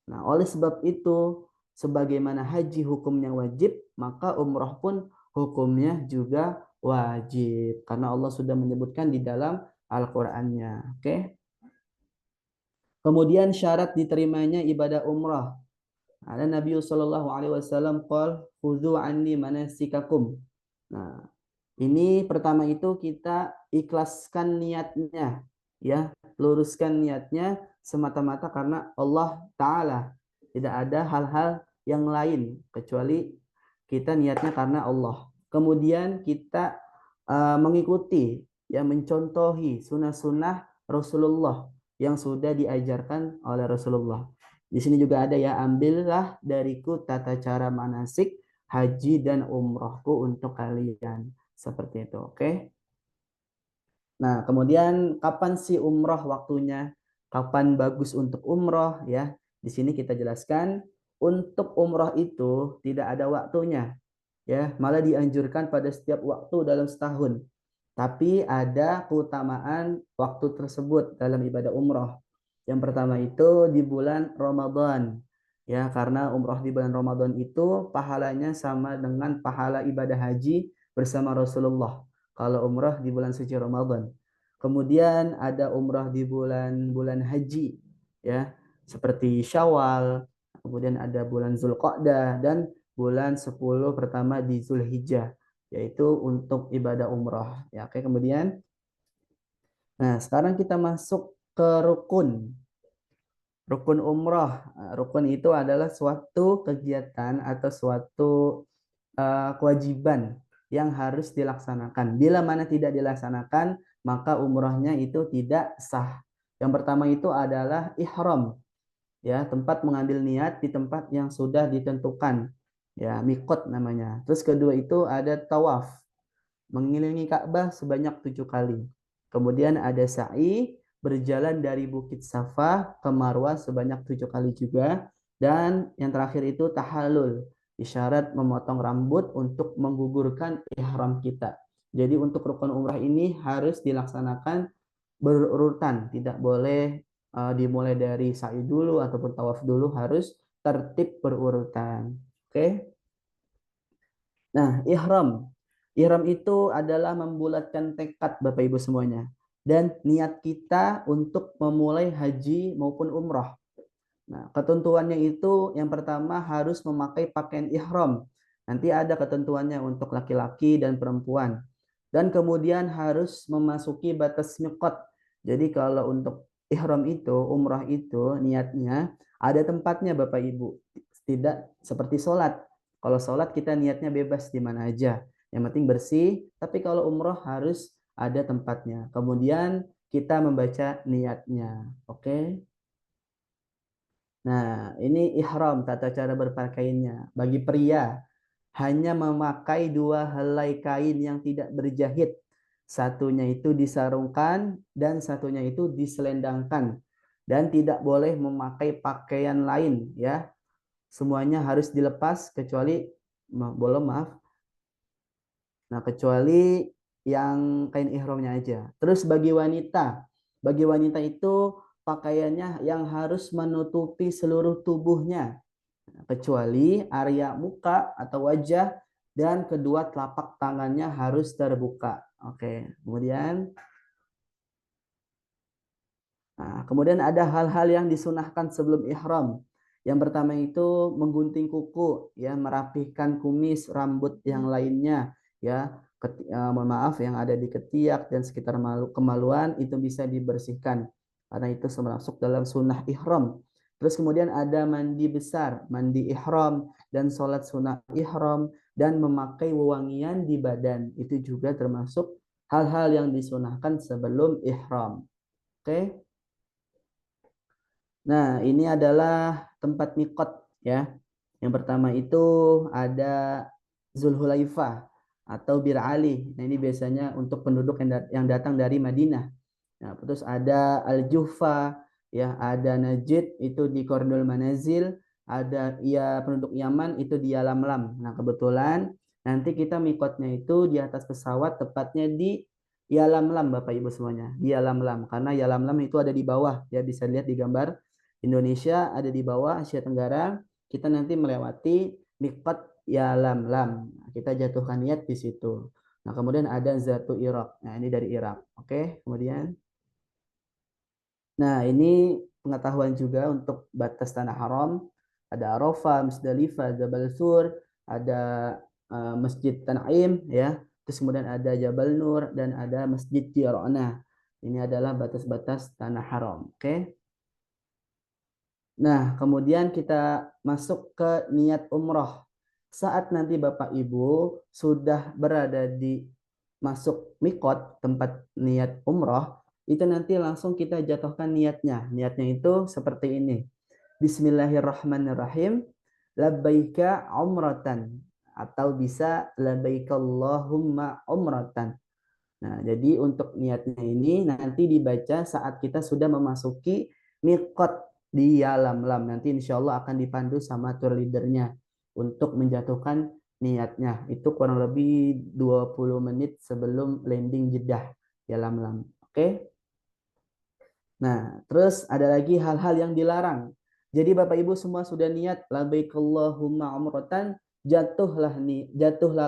Nah, oleh sebab itu, sebagaimana haji hukumnya wajib, maka umroh pun hukumnya juga wajib. Karena Allah sudah menyebutkan di dalam Al-Qur'annya. Oke. Kemudian syarat diterimanya ibadah umrah. Ada Nabi Shallallahu Alaihi Wasallam qol khudhu anni manasikakum. Nah, ini pertama itu kita ikhlaskan niatnya, ya, luruskan niatnya semata-mata karena Allah Ta'ala. Tidak ada hal-hal yang lain kecuali kita niatnya karena Allah. Kemudian kita mengikuti, ya, mencontohi sunnah-sunnah Rasulullah yang sudah diajarkan oleh Rasulullah. Di sini juga ada, ya, ambillah dariku tata cara manasik haji dan umrohku untuk kalian. Seperti itu, oke? Nah, kemudian kapan sih umroh waktunya? Kapan bagus untuk umroh, ya? Di sini kita jelaskan, untuk umroh itu tidak ada waktunya, ya, malah dianjurkan pada setiap waktu dalam setahun. Tapi ada keutamaan waktu tersebut dalam ibadah umroh. Yang pertama itu di bulan Ramadan, ya, karena umroh di bulan Ramadan itu pahalanya sama dengan pahala ibadah haji bersama Rasulullah kalau umroh di bulan suci Ramadan. Kemudian ada umroh di bulan haji, ya, seperti Syawal. Kemudian ada bulan Zulqa'dah dan bulan 10 pertama di Zulhijjah, yaitu untuk ibadah umroh. Ya, oke, kemudian, nah sekarang kita masuk ke rukun. Rukun umroh. Rukun itu adalah suatu kegiatan atau suatu kewajiban yang harus dilaksanakan. Bila mana tidak dilaksanakan, maka umrohnya itu tidak sah. Yang pertama itu adalah ihram, ya, tempat mengambil niat di tempat yang sudah ditentukan, ya, miqat namanya. Terus kedua itu ada tawaf, mengelilingi Ka'bah sebanyak 7 kali. Kemudian ada sa'i, berjalan dari Bukit Safa ke Marwah sebanyak 7 kali juga. Dan yang terakhir itu tahallul, isyarat memotong rambut untuk menggugurkan ihram kita. Jadi untuk rukun umrah ini harus dilaksanakan berurutan, tidak boleh dimulai dari sa'i dulu ataupun tawaf dulu, harus tertib berurutan. Oke. Nah, ihram. Ihram itu adalah membulatkan tekad Bapak Ibu semuanya dan niat kita untuk memulai haji maupun umrah. Nah, ketentuannya itu yang pertama harus memakai pakaian ihram. Nanti ada ketentuannya untuk laki-laki dan perempuan. Dan kemudian harus memasuki batas miqat. Jadi kalau untuk ihram itu, umrah itu niatnya ada tempatnya Bapak Ibu. Tidak seperti sholat. Kalau sholat kita niatnya bebas di mana aja. Yang penting bersih. Tapi kalau umrah harus ada tempatnya. Kemudian kita membaca niatnya. Oke. Nah, ini ihram, tata cara berpakaiannya. Bagi pria, hanya memakai 2 helai kain yang tidak berjahit. Satunya itu disarungkan dan satunya itu diselendangkan. Dan tidak boleh memakai pakaian lain, ya. Semuanya harus dilepas kecuali, maaf. Nah, kecuali yang kain ihramnya aja. Terus bagi wanita itu pakaiannya yang harus menutupi seluruh tubuhnya, kecuali area muka atau wajah dan kedua telapak tangannya harus terbuka. Oke, kemudian ada hal-hal yang disunahkan sebelum ihram. Yang pertama itu menggunting kuku, ya, merapihkan kumis, rambut yang lainnya, ya. Mohon maaf yang ada di ketiak dan sekitar kemaluan itu bisa dibersihkan karena itu termasuk dalam sunnah ihram. Terus kemudian ada mandi besar, mandi ihram dan sholat sunnah ihram dan memakai wewangian di badan. Itu juga termasuk hal-hal yang disunahkan sebelum ihram. Oke. Nah, ini adalah tempat miqat, ya. Yang pertama itu ada Zulhulaifah atau Bir Ali. Nah, ini biasanya untuk penduduk yang datang dari Madinah. Nah, terus ada Al-Juhfa, ya, ada Najd itu di Kordul Manazil, ada penduduk Yaman itu di Yalamlam. Nah, kebetulan nanti kita miqatnya itu di atas pesawat, tepatnya di Yalamlam Bapak Ibu semuanya. Di Yalamlam karena Yalamlam itu ada di bawah, ya, bisa lihat di gambar. Indonesia ada di bawah, Asia Tenggara. Kita nanti melewati miqat Yalamlam. Kita jatuhkan niat di situ. Nah, kemudian ada Zatu Irak. Nah, ini dari Irak. Oke, kemudian. Nah, ini pengetahuan juga untuk batas tanah haram. Ada Arafah, Musdalifah, Jabal Sur, ada Masjid Tan'im, ya. Terus kemudian ada Jabal Nur dan ada Masjid Jirana. Ini adalah batas-batas tanah haram. Oke. Nah, kemudian kita masuk ke niat umroh. Saat nanti Bapak Ibu sudah berada di masuk mikot, tempat niat umroh, itu nanti langsung kita jatuhkan niatnya. Niatnya itu seperti ini. Bismillahirrahmanirrahim. Labbaika umratan. Atau bisa labbaika Allahumma umratan. Nah, jadi untuk niatnya ini nanti dibaca saat kita sudah memasuki mikot di Yalamlam. Nanti insya Allah akan dipandu sama tour leadernya untuk menjatuhkan niatnya. Itu kurang lebih 20 menit sebelum landing Jeddah Yalamlam. Oke? Nah, terus ada lagi hal-hal yang dilarang. Jadi Bapak Ibu semua sudah niat labbaik Allahumma umratan, jatuhlah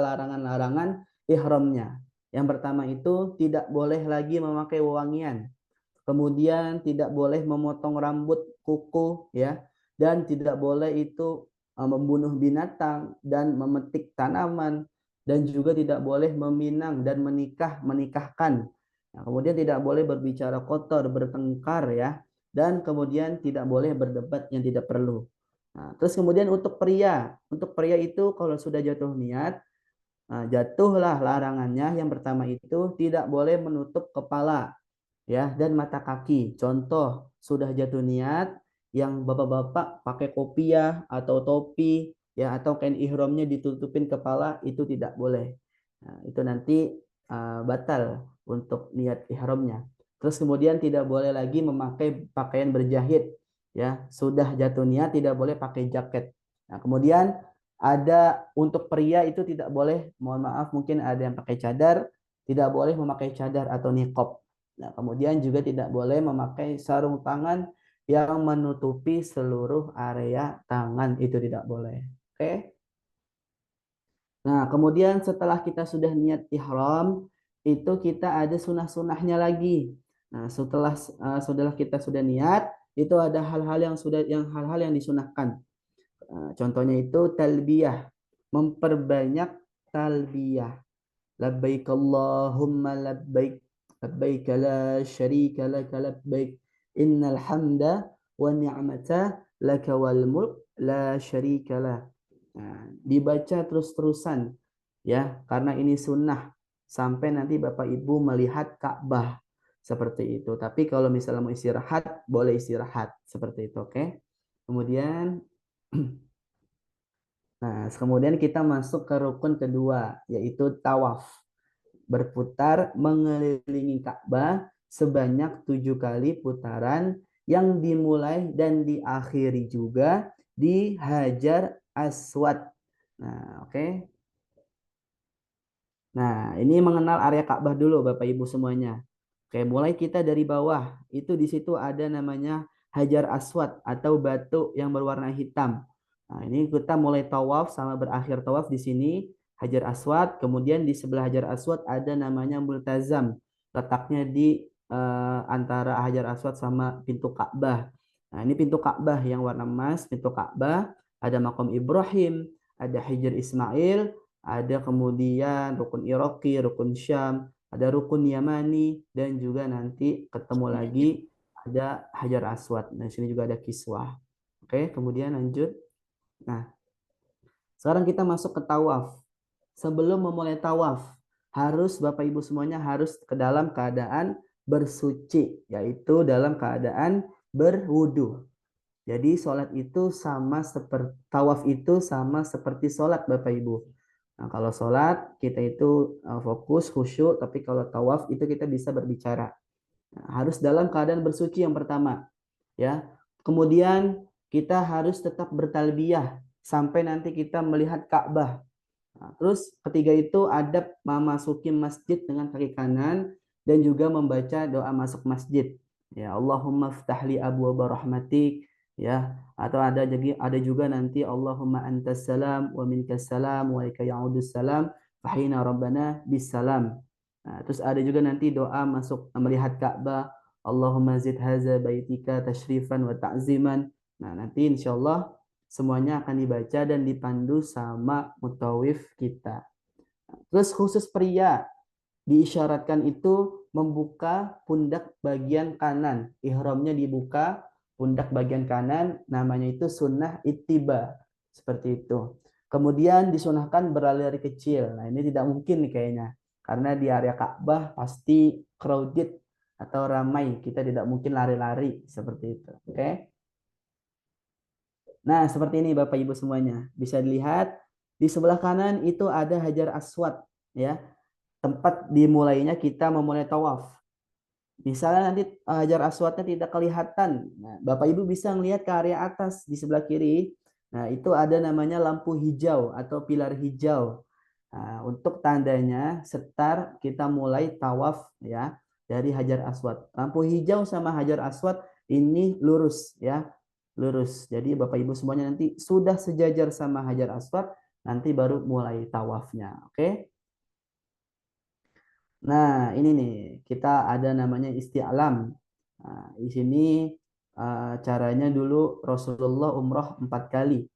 larangan-larangan ihramnya. Yang pertama itu tidak boleh lagi memakai wewangian. Kemudian tidak boleh memotong rambut, kuku, ya, dan tidak boleh itu membunuh binatang dan memetik tanaman, dan juga tidak boleh meminang dan menikahkan. Nah, kemudian tidak boleh berbicara kotor, bertengkar, ya, dan kemudian tidak boleh berdebat yang tidak perlu. Nah, terus kemudian untuk pria itu kalau sudah jatuh niat, jatuhlah larangannya. Yang pertama itu tidak boleh menutup kepala, ya, dan mata kaki. Contoh, sudah jatuh niat, yang bapak-bapak pakai kopiah atau topi, ya, atau kain ihramnya ditutupin kepala, itu tidak boleh. Nah, itu nanti batal untuk niat ihramnya. Terus kemudian tidak boleh lagi memakai pakaian berjahit, ya. Sudah jatuh niat tidak boleh pakai jaket. Nah, kemudian ada untuk pria itu tidak boleh, mohon maaf mungkin ada yang pakai cadar, tidak boleh memakai cadar atau niqab. Nah, kemudian juga tidak boleh memakai sarung tangan yang menutupi seluruh area tangan, itu tidak boleh. Oke. Nah, kemudian setelah kita sudah niat ihram, itu kita ada sunah-sunahnya lagi. Nah, setelah kita sudah niat, itu ada hal-hal yang disunahkan. Contohnya itu talbiyah, memperbanyak talbiyah. Labbaik Allahumma labbaik, labbaik la syarika laka labbaik, innal hamda wa ni'mata laka wal mulk la syarika lah. Dibaca terus-terusan ya, karena ini sunnah sampai nanti Bapak Ibu melihat Ka'bah seperti itu. Tapi kalau misalnya mau istirahat, boleh istirahat seperti itu, oke? Kemudian kemudian kita masuk ke rukun kedua, yaitu tawaf. Berputar mengelilingi Ka'bah sebanyak 7 kali putaran yang dimulai dan diakhiri juga di Hajar Aswad. Nah, oke. Nah, ini mengenal area Ka'bah dulu Bapak Ibu semuanya. Oke, mulai kita dari bawah. Itu di situ ada namanya Hajar Aswad atau batu yang berwarna hitam. Nah, ini kita mulai tawaf sama berakhir tawaf di sini Hajar Aswad. Kemudian di sebelah Hajar Aswad ada namanya Multazam. Letaknya di antara Hajar Aswad sama pintu Ka'bah. Nah, ini pintu Ka'bah yang warna emas, pintu Ka'bah. Ada makam Ibrahim, ada Hijr Ismail, ada kemudian rukun Iraqi, rukun Syam, ada rukun Yamani, dan juga nanti ketemu lagi ada Hajar Aswad. Nah, di sini juga ada Kiswah. Oke, kemudian lanjut. Nah, sekarang kita masuk ke tawaf. Sebelum memulai tawaf, harus Bapak Ibu semuanya harus ke dalam keadaan bersuci, yaitu dalam keadaan berwudu. Jadi sholat itu sama seperti tawaf itu sama seperti sholat Bapak Ibu. Nah, kalau sholat kita itu fokus, khusyuk, tapi kalau tawaf itu kita bisa berbicara. Nah, harus dalam keadaan bersuci yang pertama, ya. Kemudian kita harus tetap bertalbiyah sampai nanti kita melihat Ka'bah. Nah, terus ketiga itu adab memasuki masjid dengan kaki kanan dan juga membaca doa masuk masjid. Ya, Allahumma ftahli abwaaba rahmatik, ya, atau ada juga nanti Allahumma antas salam wa minkas salam wa ilaika ya'udus salam fahina rabbana bisalam. Nah, terus ada juga nanti doa masuk melihat Ka'bah, Allahumma zid haza baitika tashrifan wa ta'ziman. Nah, nanti insyaallah semuanya akan dibaca dan dipandu sama mutawif kita. Terus khusus pria diisyaratkan itu membuka pundak bagian kanan. Ihramnya dibuka pundak bagian kanan, namanya itu sunnah ittiba. Seperti itu. Kemudian disunahkan berlari-lari kecil. Nah, ini tidak mungkin nih kayaknya. Karena di area Ka'bah pasti crowded atau ramai. Kita tidak mungkin lari-lari seperti itu. Oke? Nah, seperti ini Bapak Ibu semuanya. Bisa dilihat di sebelah kanan itu ada Hajar Aswad, ya. Tempat dimulainya kita memulai tawaf. Misalnya nanti Hajar Aswadnya tidak kelihatan. Nah, Bapak Ibu bisa melihat ke area atas di sebelah kiri. Nah, itu ada namanya lampu hijau atau pilar hijau. Nah, untuk tandanya setar kita mulai tawaf ya dari Hajar Aswad. Lampu hijau sama Hajar Aswad ini lurus ya. Lurus. Jadi Bapak Ibu semuanya nanti sudah sejajar sama Hajar Aswad, nanti baru mulai tawafnya. Oke? Nah, ini nih, kita ada namanya isti'lam. Nah, di sini caranya dulu Rasulullah umrah 4 kali.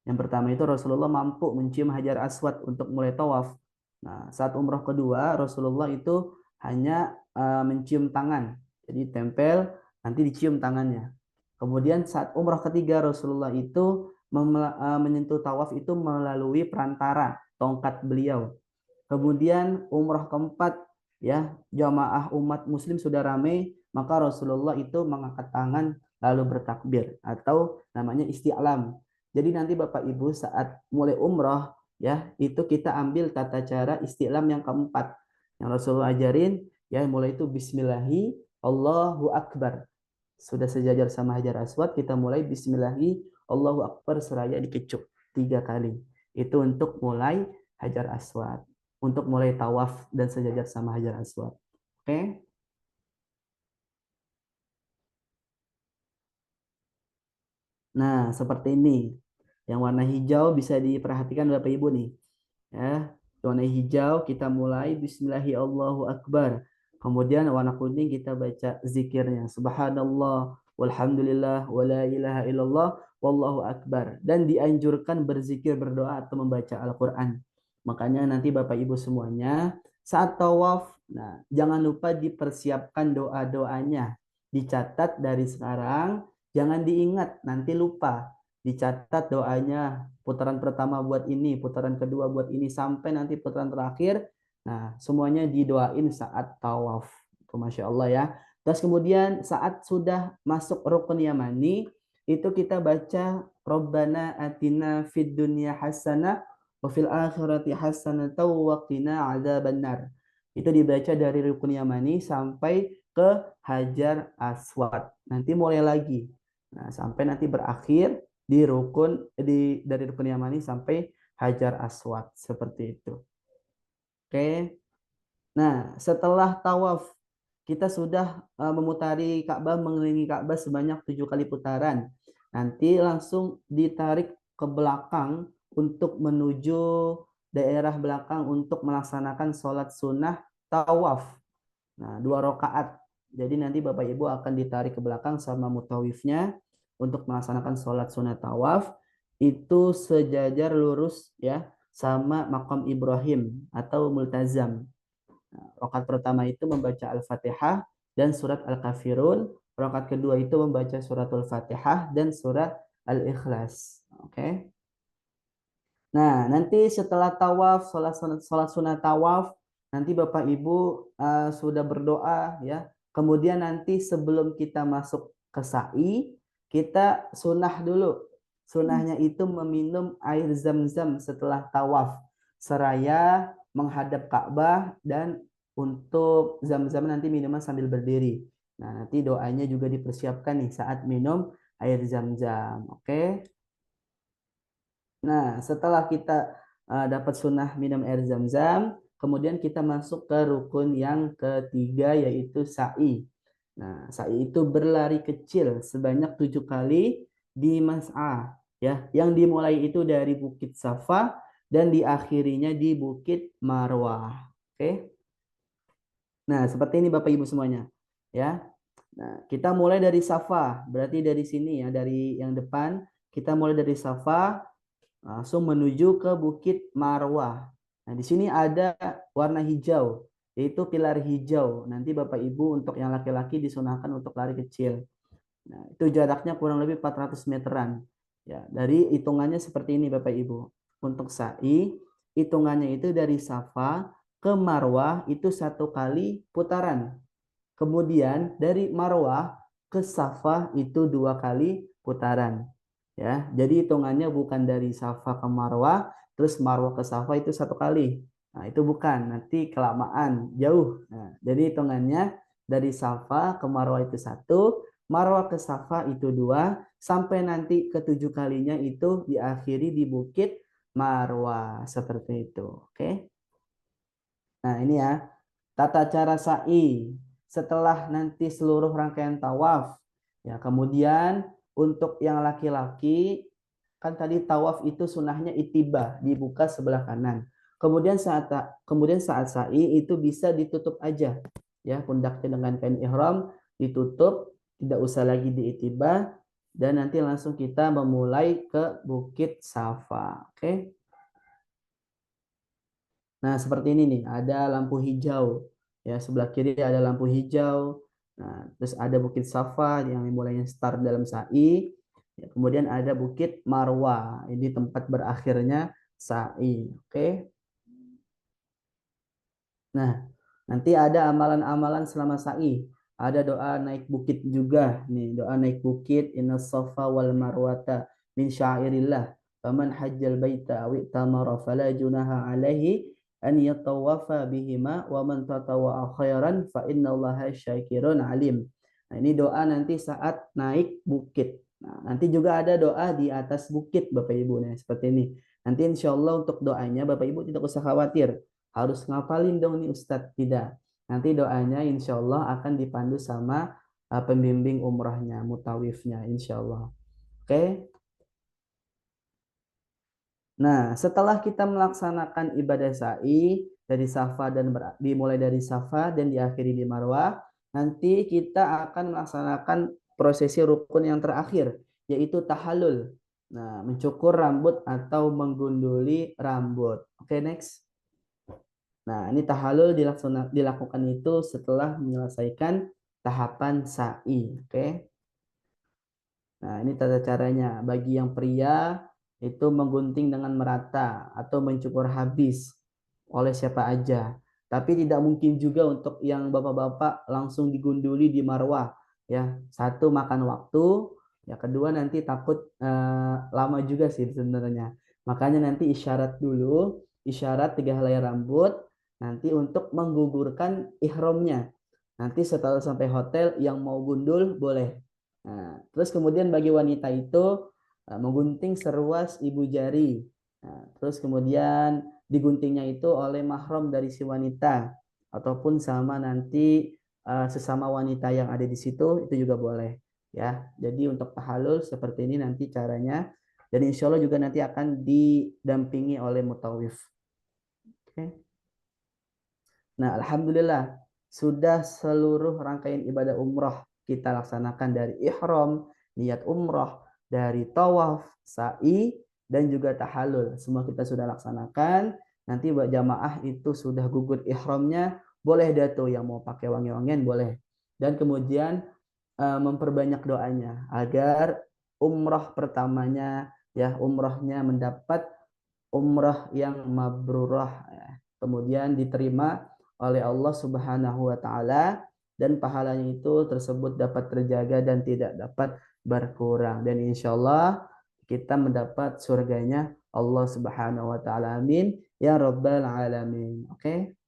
Yang pertama itu Rasulullah mampu mencium Hajar Aswad untuk mulai tawaf. Nah, saat umrah kedua Rasulullah itu hanya mencium tangan. Jadi tempel, nanti dicium tangannya. Kemudian saat umrah ketiga Rasulullah itu menyentuh tawaf itu melalui perantara tongkat beliau. Kemudian umrah keempat ya, jamaah umat muslim sudah ramai, maka Rasulullah itu mengangkat tangan lalu bertakbir atau namanya isti'lam. Jadi nanti Bapak Ibu saat mulai umrah ya, itu kita ambil tata cara isti'lam yang keempat. Yang Rasulullah ajarin ya, mulai itu bismillahi Allahu akbar. Sudah sejajar sama Hajar Aswad, kita mulai bismillahi Allahu akbar seraya dikecup 3 kali. Itu untuk mulai Hajar Aswad. Untuk mulai tawaf dan sejajar sama Hajar Aswad. Oke? Nah, seperti ini. Yang warna hijau bisa diperhatikan Bapak Ibu nih. Ya, warna hijau kita mulai bismillahirrahmanirrahim Allahu akbar. Kemudian warna kuning kita baca zikirnya subhanallah walhamdulillah, wala ilaha illallah, wallahu akbar. Dan dianjurkan berzikir, berdoa atau membaca Al-Quran. Makanya nanti Bapak Ibu semuanya saat tawaf, nah jangan lupa dipersiapkan doa-doanya. Dicatat dari sekarang, jangan diingat, nanti lupa. Dicatat doanya, putaran pertama buat ini, putaran kedua buat ini, sampai nanti putaran terakhir. Nah, semuanya didoain saat tawaf. Masya Allah ya. Terus kemudian saat sudah masuk rukun yamani, itu kita baca Rabbana atina fid dunya hasanah wa fil akhirati hasanah wa qina adzabannar. Itu dibaca dari rukun yamani sampai ke Hajar Aswad. Nanti mulai lagi. Nah, sampai nanti berakhir di dari rukun yamani sampai Hajar Aswad seperti itu. Oke. Nah, setelah tawaf kita sudah memutari Ka'bah, mengelilingi Ka'bah sebanyak 7 kali putaran. Nanti langsung ditarik ke belakang untuk menuju daerah belakang untuk melaksanakan sholat sunnah tawaf. Nah, 2 rakaat. Jadi nanti Bapak Ibu akan ditarik ke belakang sama mutawifnya untuk melaksanakan sholat sunnah tawaf. Itu sejajar lurus ya sama makam Ibrahim atau multazam. Rakaat pertama itu membaca Al-Fatihah dan surat Al-Kafirun. Rakaat kedua itu membaca suratul Fatihah dan surat Al-Ikhlas. Oke. Nah, nanti setelah tawaf, sholat sunat tawaf, nanti Bapak Ibu sudah berdoa ya. Kemudian nanti sebelum kita masuk ke sa'i, kita sunnah dulu. Sunnahnya itu meminum air zam-zam setelah tawaf. Seraya menghadap Ka'bah dan untuk zam-zam nanti minuman sambil berdiri. Nah, nanti doanya juga dipersiapkan nih saat minum air zam-zam. Oke. Nah, setelah kita dapat sunnah minum air zam-zam, kemudian kita masuk ke rukun yang ketiga yaitu sa'i. Nah, sa'i itu berlari kecil sebanyak 7 kali di mas'ah. Ya, yang dimulai itu dari Bukit Safa dan diakhirinya di Bukit Marwah. Oke. Nah, seperti ini Bapak Ibu semuanya. Ya. Nah, kita mulai dari Safa. Berarti dari sini ya, dari yang depan kita mulai dari Safa langsung menuju ke Bukit Marwah. Nah, di sini ada warna hijau, yaitu pilar hijau. Nanti Bapak Ibu untuk yang laki-laki disunahkan untuk lari kecil. Nah, itu jaraknya kurang lebih 400 meteran. Ya, dari hitungannya seperti ini Bapak Ibu. Untuk sa'i, hitungannya itu dari Safa ke Marwah itu 1 kali putaran. Kemudian dari Marwah ke Safa itu 2 kali putaran. Ya, jadi hitungannya bukan dari Safa ke Marwah, terus Marwah ke Safa itu 1 kali. Nah, itu bukan, nanti kelamaan, jauh. Nah, jadi hitungannya dari Safa ke Marwah itu 1, Marwah ke Safa itu 2, sampai nanti ke-7 kalinya itu diakhiri di Bukit Marwah, seperti itu. Oke. Nah, ini ya, tata cara sa'i. Setelah nanti seluruh rangkaian tawaf, ya, kemudian untuk yang laki-laki, kan tadi tawaf itu sunahnya itibah, dibuka sebelah kanan. Kemudian saat sa'i itu bisa ditutup aja, ya, pundaknya dengan kain ihram ditutup, tidak usah lagi diitibah, dan nanti langsung kita memulai ke Bukit Safa. Oke. Nah, seperti ini nih, ada lampu hijau. Ya, sebelah kiri ada lampu hijau. Nah, terus ada Bukit Safa yang mulai start dalam sa'i. Ya, kemudian ada Bukit Marwah. Ini tempat berakhirnya sa'i. Oke. Nah, nanti ada amalan-amalan selama sa'i. Ada doa naik bukit juga. Nih, doa naik bukit. Innas safa wal marwata min syairillah. Faman hajjal baita aw itamara fala junaha alaihi an yatawafa bihima wa man tatawwa'a khairan fa innallaha syakirun alim. Nah, ini doa nanti saat naik bukit. Nah, nanti juga ada doa di atas bukit Bapak Ibu. Nah, seperti ini. Nanti insya Allah untuk doanya Bapak Ibu tidak usah khawatir. Harus ngapalin dong nih Ustadz. Tidak. Nanti doanya insya Allah akan dipandu sama pembimbing umrahnya, mutawifnya insya Allah. Oke. Nah, setelah kita melaksanakan ibadah sa'i dari Safa dan dimulai dari Safa dan diakhiri di Marwah, nanti kita akan melaksanakan prosesi rukun yang terakhir, yaitu tahallul. Nah, mencukur rambut atau menggunduli rambut. Oke, next. Nah, ini tahallul dilakukan itu setelah menyelesaikan tahapan sa'i. Oke. Nah, ini tata caranya. Bagi yang pria itu menggunting dengan merata atau mencukur habis oleh siapa aja. Tapi tidak mungkin juga untuk yang bapak-bapak langsung digunduli di marwah. Ya, satu makan waktu, ya kedua nanti takut lama juga sih sebenarnya. Makanya nanti isyarat dulu, isyarat 3 helai rambut, nanti untuk menggugurkan ihramnya. Nanti setelah sampai hotel yang mau gundul boleh. Nah, terus kemudian bagi wanita itu menggunting seruas ibu jari. Nah, terus kemudian diguntingnya itu oleh mahram dari si wanita ataupun sama nanti sesama wanita yang ada di situ itu juga boleh ya. Jadi untuk tahallul seperti ini nanti caranya, dan insya Allah juga nanti akan didampingi oleh mutawif. Oke. Nah, alhamdulillah sudah seluruh rangkaian ibadah umroh kita laksanakan dari ihram, niat umroh, dari tawaf, sa'i, dan juga tahallul. Semua kita sudah laksanakan. Nanti buat jamaah itu sudah gugur ihramnya, boleh dah tuh yang mau pakai wangi-wangian boleh. Dan kemudian memperbanyak doanya agar umroh pertamanya ya umrohnya mendapat umroh yang mabrurah, kemudian diterima oleh Allah Subhanahu wa taala, dan pahalanya itu tersebut dapat terjaga dan tidak dapat berkurang, dan insya Allah kita mendapat surganya Allah Subhanahu wa taala. Amin ya rabbal alamin. Oke.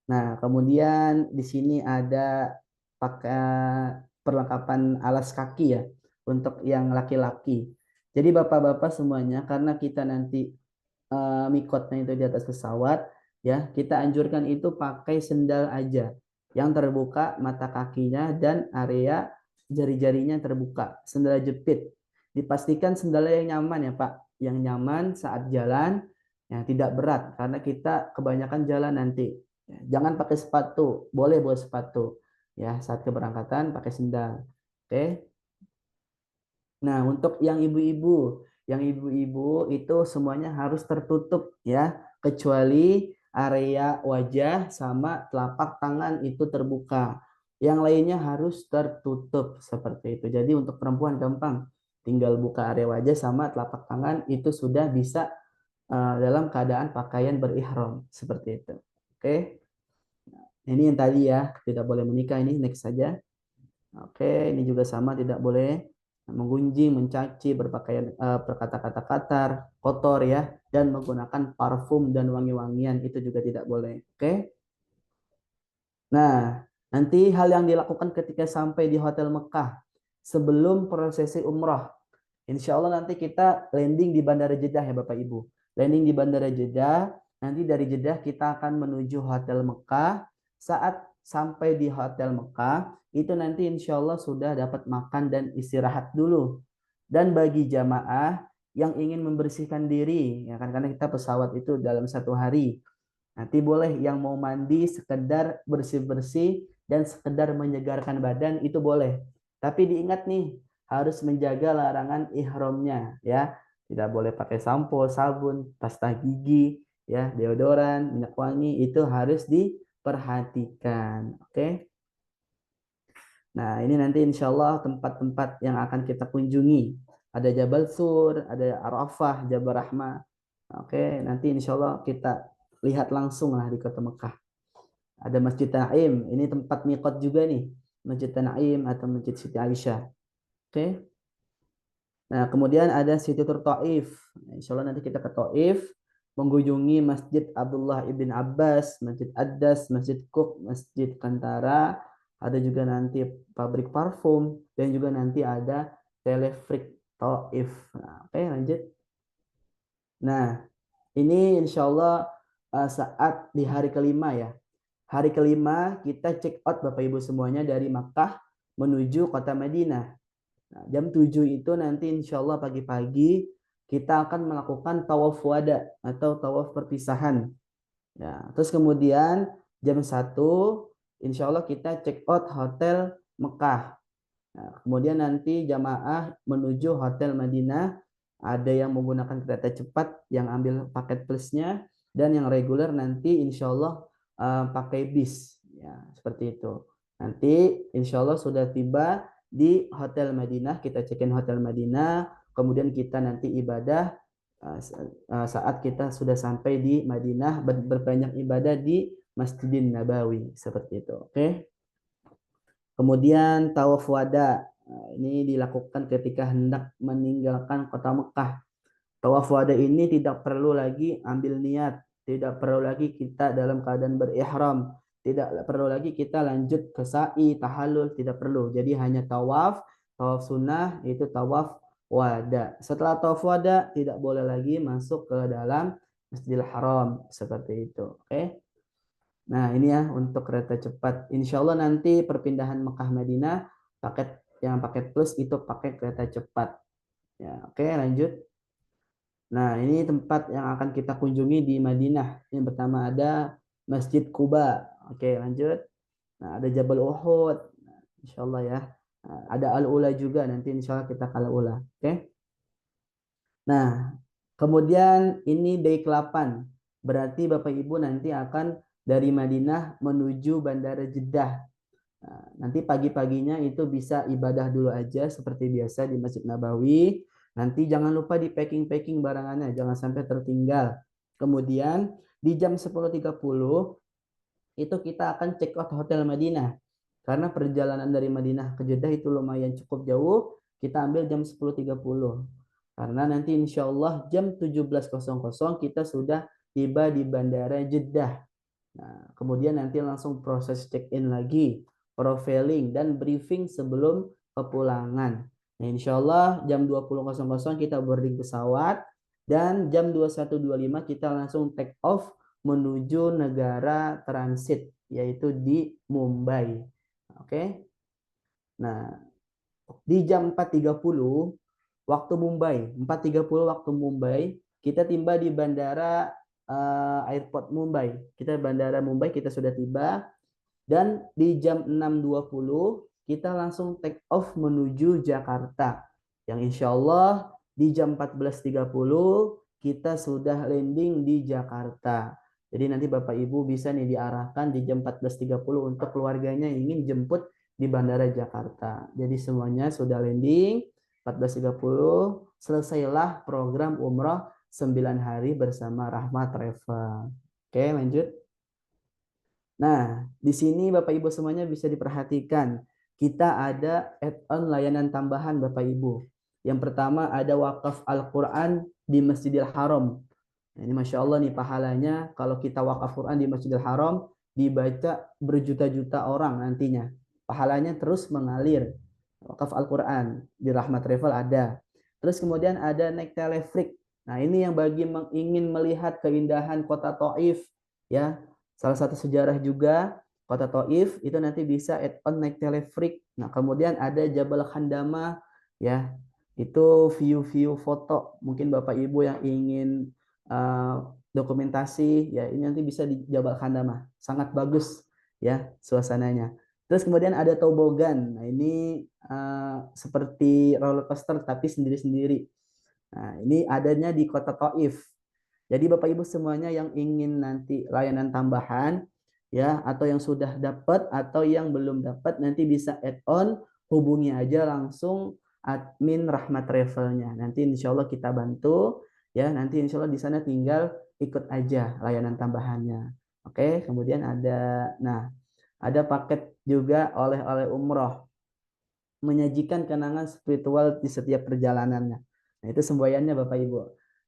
Nah, kemudian di sini ada pakai perlengkapan alas kaki ya untuk yang laki-laki. Jadi bapak-bapak semuanya, karena kita nanti mikotnya itu di atas pesawat, ya kita anjurkan itu pakai sendal aja yang terbuka mata kakinya dan area jari-jarinya terbuka, sendal jepit. Dipastikan sendalnya yang nyaman ya Pak, yang nyaman saat jalan, ya tidak berat karena kita kebanyakan jalan nanti. Jangan pakai sepatu, boleh bawa sepatu ya saat keberangkatan pakai sendal. Oke. Nah, untuk yang ibu-ibu itu semuanya harus tertutup ya, kecuali area wajah sama telapak tangan itu terbuka. Yang lainnya harus tertutup seperti itu. Jadi untuk perempuan gampang, tinggal buka area wajah sama telapak tangan itu sudah bisa dalam keadaan pakaian berihram seperti itu. Oke. Ini yang tadi ya, tidak boleh menikah, ini next saja. Oke, ini juga sama, tidak boleh menggunjing, mencaci, berpakaian berkata-kata kasar, kotor ya, dan menggunakan parfum dan wangi-wangian itu juga tidak boleh. Oke. Nah, nanti hal yang dilakukan ketika sampai di Hotel Mekah sebelum prosesi umrah. Insya Allah nanti kita landing di Bandara Jeddah ya Bapak Ibu. Landing di Bandara Jeddah, nanti dari Jeddah kita akan menuju Hotel Mekah. Saat sampai di Hotel Mekah, itu nanti insya Allah sudah dapat makan dan istirahat dulu. Dan bagi jamaah yang ingin membersihkan diri, ya kan, karena kita pesawat itu dalam 1 hari, nanti boleh yang mau mandi sekedar bersih-bersih dan sekedar menyegarkan badan itu boleh. Tapi diingat nih, harus menjaga larangan ihramnya ya. Tidak boleh pakai sampo, sabun, pasta gigi, ya, deodoran, minyak wangi, itu harus diperhatikan. Oke. Nah, ini nanti insya Allah tempat-tempat yang akan kita kunjungi. Ada Jabal Sur, ada Arafah, Jabal Rahmah. Oke, nanti insya Allah kita lihat langsung lah di kota Mekah. Ada Masjid Naim, ini tempat miqat juga nih. Masjid Naim atau Masjid Siti Aisyah. Oke. Nah, kemudian ada Siti Taif. Insya Allah nanti kita ke Taif, mengunjungi Masjid Abdullah ibn Abbas, Masjid Addas, Masjid Qub, Masjid Kantara, ada juga nanti pabrik parfum, dan juga nanti ada telefrik Taif. Nah, oke, lanjut. Nah, ini insya Allah saat di hari kelima ya. Hari kelima kita check out Bapak Ibu semuanya dari Makkah menuju kota Madinah. Nah, jam 7 itu nanti insya Allah pagi-pagi kita akan melakukan tawaf wada atau tawaf perpisahan. Ya, terus kemudian jam 1 insya Allah kita check out hotel Mekah. Nah, kemudian nanti jamaah menuju Hotel Madinah, ada yang menggunakan kereta cepat yang ambil paket plusnya, dan yang reguler nanti insya Allah pakai bis, ya seperti itu. Nanti insya Allah sudah tiba di Hotel Madinah, kita check-in Hotel Madinah, kemudian kita nanti ibadah saat kita sudah sampai di Madinah, berbanyak ibadah di Masjidin Nabawi, seperti itu. Oke. Kemudian tawaf wada. Nah, ini dilakukan ketika hendak meninggalkan kota Mekah. Tawaf wada ini tidak perlu lagi ambil niat, tidak perlu lagi kita dalam keadaan berihram, tidak perlu lagi kita lanjut ke sa'i, tahallul, tidak perlu. Jadi hanya tawaf sunnah itu tawaf wada. Setelah tawaf wada tidak boleh lagi masuk ke dalam Masjidil Haram, seperti itu. Oke. Nah, ini ya untuk kereta cepat. Insya Allah nanti perpindahan Mekah Madinah paket plus itu pakai kereta cepat. Ya, oke, lanjut. Nah, ini tempat yang akan kita kunjungi di Madinah. Yang pertama ada Masjid Quba. Oke, lanjut. Nah, ada Jabal Uhud. Nah, insya Allah ya. Nah, ada Al-Ula juga. Nanti insya Allah kita ke Al-Ula. Oke. Nah, kemudian ini day ke-8. Berarti Bapak Ibu nanti akan dari Madinah menuju Bandara Jeddah. Nah, nanti pagi-paginya itu bisa ibadah dulu aja seperti biasa di Masjid Nabawi. Nanti jangan lupa di packing barangannya, jangan sampai tertinggal. Kemudian di jam 10.30 itu kita akan check out Hotel Madinah. Karena perjalanan dari Madinah ke Jeddah itu lumayan cukup jauh, kita ambil jam 10.30. Karena nanti insya Allah jam 17.00 kita sudah tiba di Bandara Jeddah. Nah, kemudian nanti langsung proses check-in lagi, profiling, dan briefing sebelum kepulangan. Nah, insya Allah jam 20.00 kita boarding pesawat, dan jam 21.25 kita langsung take off menuju negara transit, yaitu di Mumbai. Oke. Nah, di jam 4.30 waktu Mumbai, 4.30 waktu Mumbai, kita tiba di bandara airport Mumbai. Kita bandara Mumbai kita sudah tiba, dan di jam 6.20 kita langsung take off menuju Jakarta. Yang insya Allah di jam 14.30 kita sudah landing di Jakarta. Jadi nanti Bapak Ibu bisa nih diarahkan di jam 14.30 untuk keluarganya yang ingin jemput di Bandara Jakarta. Jadi semuanya sudah landing 14.30, selesailah program umroh 9 hari bersama Rahmat Travel. Oke, lanjut. Nah, di sini Bapak Ibu semuanya bisa diperhatikan. Kita ada add-on layanan tambahan Bapak Ibu. Yang pertama ada wakaf Al-Quran di Masjidil Haram. Nah, ini Masya Allah nih pahalanya kalau kita wakaf Quran di Masjidil Haram dibaca berjuta-juta orang nantinya. Pahalanya terus mengalir. Wakaf Al-Quran di Rahmat Travel ada. Terus kemudian ada naik telefrik. Nah, ini yang bagi ingin melihat keindahan kota Taif ya. Salah satu sejarah juga kota Taif itu nanti bisa add-on naik telefrik. Nah, kemudian ada Jabal Khandama ya. Itu view-view foto. Mungkin Bapak Ibu yang ingin dokumentasi ya, ini nanti bisa di Jabal Khandama. Sangat bagus ya suasananya. Terus kemudian ada tobogan. Nah, ini seperti roller coaster tapi sendiri-sendiri. Nah, ini adanya di kota Taif. Jadi Bapak Ibu semuanya yang ingin nanti layanan tambahan ya, atau yang sudah dapat atau yang belum dapat, nanti bisa add-on, hubungi aja langsung admin Rahmat Travelnya. Nanti insya Allah kita bantu ya. Nanti insya Allah di sana tinggal ikut aja layanan tambahannya. Oke, kemudian ada paket juga oleh-oleh umroh, menyajikan kenangan spiritual di setiap perjalanannya. Nah, itu semboyannya Bapak Ibu.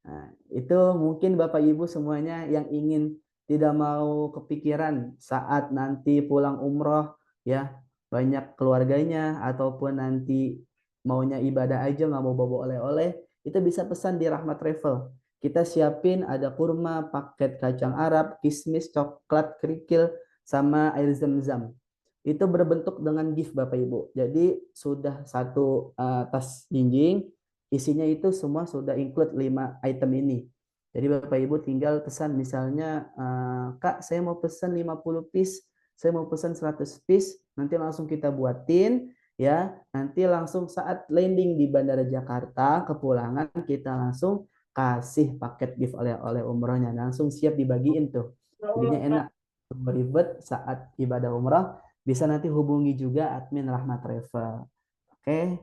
Nah, itu mungkin Bapak Ibu semuanya yang ingin tidak mau kepikiran saat nanti pulang umroh ya, banyak keluarganya ataupun nanti maunya ibadah aja nggak mau bawa oleh-oleh, itu bisa pesan di Rahmat Travel. Kita siapin ada kurma, paket kacang Arab, kismis, coklat, kerikil, sama air zam-zam. Itu berbentuk dengan gift Bapak Ibu. Jadi sudah satu tas jinjing, isinya itu semua sudah include 5 item ini. Jadi Bapak Ibu tinggal pesan misalnya, Kak saya mau pesan 50 piece, saya mau pesan 100 piece, nanti langsung kita buatin ya. Nanti langsung saat landing di Bandara Jakarta, kepulangan kita langsung kasih paket gift oleh umrohnya, langsung siap dibagiin tuh. Jadinya enak, ribet saat ibadah umroh. Bisa nanti hubungi juga admin Rahmat Travel. Oke.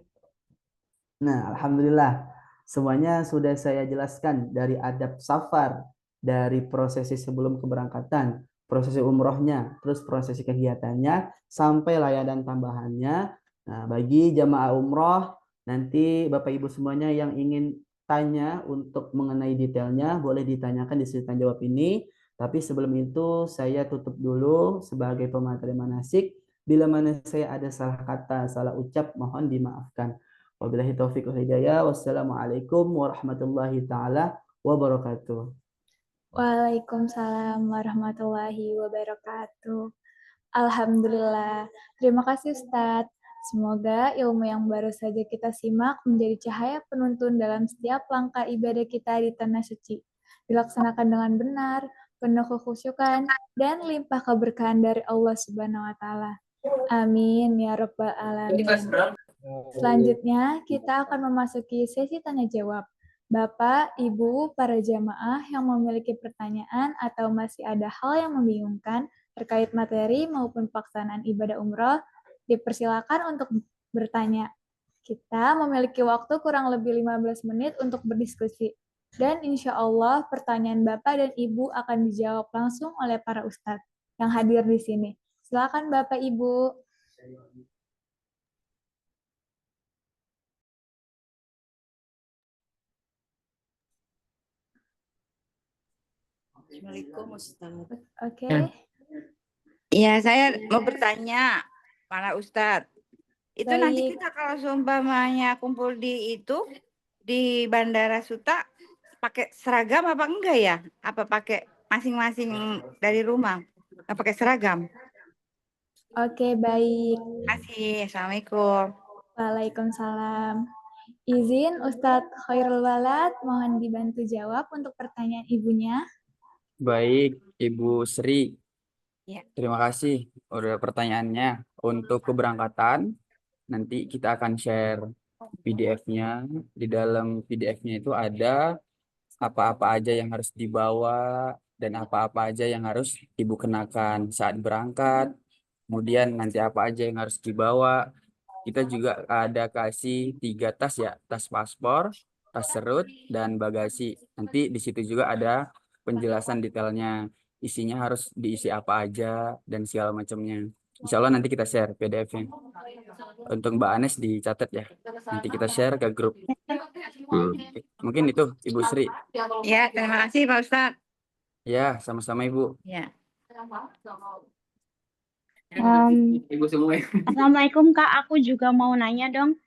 Nah, alhamdulillah semuanya sudah saya jelaskan dari adab safar, dari prosesi sebelum keberangkatan, prosesi umrohnya, terus prosesi kegiatannya, sampai layanan tambahannya. Nah, bagi jamaah umroh, nanti Bapak Ibu semuanya yang ingin tanya untuk mengenai detailnya, boleh ditanyakan di sesi tanya jawab ini. Tapi sebelum itu, saya tutup dulu sebagai pemateri manasik. Bila mana saya ada salah kata, salah ucap, mohon dimaafkan. Wabillahi taufiq wal hidayah. Wassalamualaikum warahmatullahi taala wabarakatuh. Waalaikumsalam warahmatullahi wabarakatuh. Alhamdulillah. Terima kasih Ustadz. Semoga ilmu yang baru saja kita simak menjadi cahaya penuntun dalam setiap langkah ibadah kita di tanah suci. Dilaksanakan dengan benar, penuh kekhusyukan, dan limpah keberkahan dari Allah Subhanahu wa Ta'ala. Amin ya Rabbal Alamin. Selanjutnya, kita akan memasuki sesi tanya jawab. Bapak, Ibu, para jamaah yang memiliki pertanyaan atau masih ada hal yang membingungkan terkait materi maupun pelaksanaan ibadah umroh, dipersilakan untuk bertanya. Kita memiliki waktu kurang lebih 15 menit untuk berdiskusi. Dan insya Allah pertanyaan Bapak dan Ibu akan dijawab langsung oleh para ustadz yang hadir di sini. Silakan Bapak Ibu. Assalamualaikum Ustaz. Oke. Ya, saya mau bertanya, para Ustadz. Itu nanti Baik. kita kalau seumpamanya kumpul di Bandara Suta, pakai seragam apa enggak ya? Apa pakai masing-masing dari rumah? Nggak pakai seragam? Oke, baik. Terima kasih. Assalamualaikum. Waalaikumsalam. Izin Ustadz Khairul Walad, mohon dibantu jawab untuk pertanyaan ibunya. Baik, Ibu Sri. Ya. Terima kasih udah pertanyaannya. Untuk keberangkatan, nanti kita akan share PDF-nya. Di dalam PDF-nya itu ada apa-apa aja yang harus dibawa dan apa-apa aja yang harus Ibu kenakan saat berangkat. Kemudian nanti apa aja yang harus dibawa. Kita juga ada kasih 3 tas ya, tas paspor, tas serut, dan bagasi. Nanti di situ juga ada penjelasan detailnya. Isinya harus diisi apa aja dan segala macamnya. Insya Allah nanti kita share PDF-nya. Untuk Mbak Anes dicatat ya. Nanti kita share ke grup. Mungkin itu Ibu Sri. Ya, terima kasih Pak Ustadz. Ya, sama-sama Ibu. Ya. Ibu semua. Assalamualaikum Kak, aku juga mau nanya dong.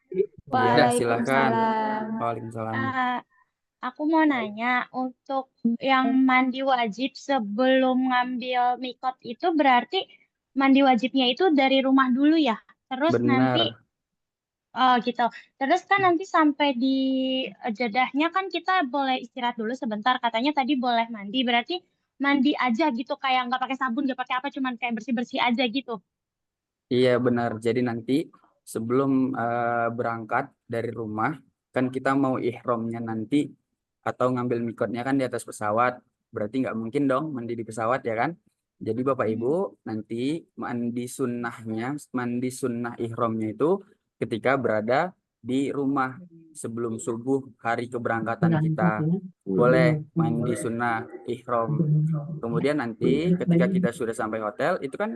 Ya, silakan. Waalaikumsalam. Waalaikumsalam. Aku mau nanya, untuk yang mandi wajib sebelum ngambil mikot itu berarti mandi wajibnya itu dari rumah dulu ya? Terus nanti, Benar. gitu. Terus kan nanti sampai di jedahnya kan kita boleh istirahat dulu sebentar. Katanya tadi boleh mandi, berarti mandi aja gitu, kayak nggak pakai sabun, nggak pakai apa, cuman kayak bersih-bersih aja gitu. Iya benar. Jadi nanti sebelum berangkat dari rumah, kan kita mau ihramnya nanti atau ngambil mikotnya kan di atas pesawat. Berarti nggak mungkin dong mandi di pesawat ya kan? Jadi Bapak Ibu nanti mandi sunnah ihramnya itu ketika berada di rumah sebelum subuh hari keberangkatan kita. Boleh mandi sunnah ihram. Kemudian nanti ketika kita sudah sampai hotel itu kan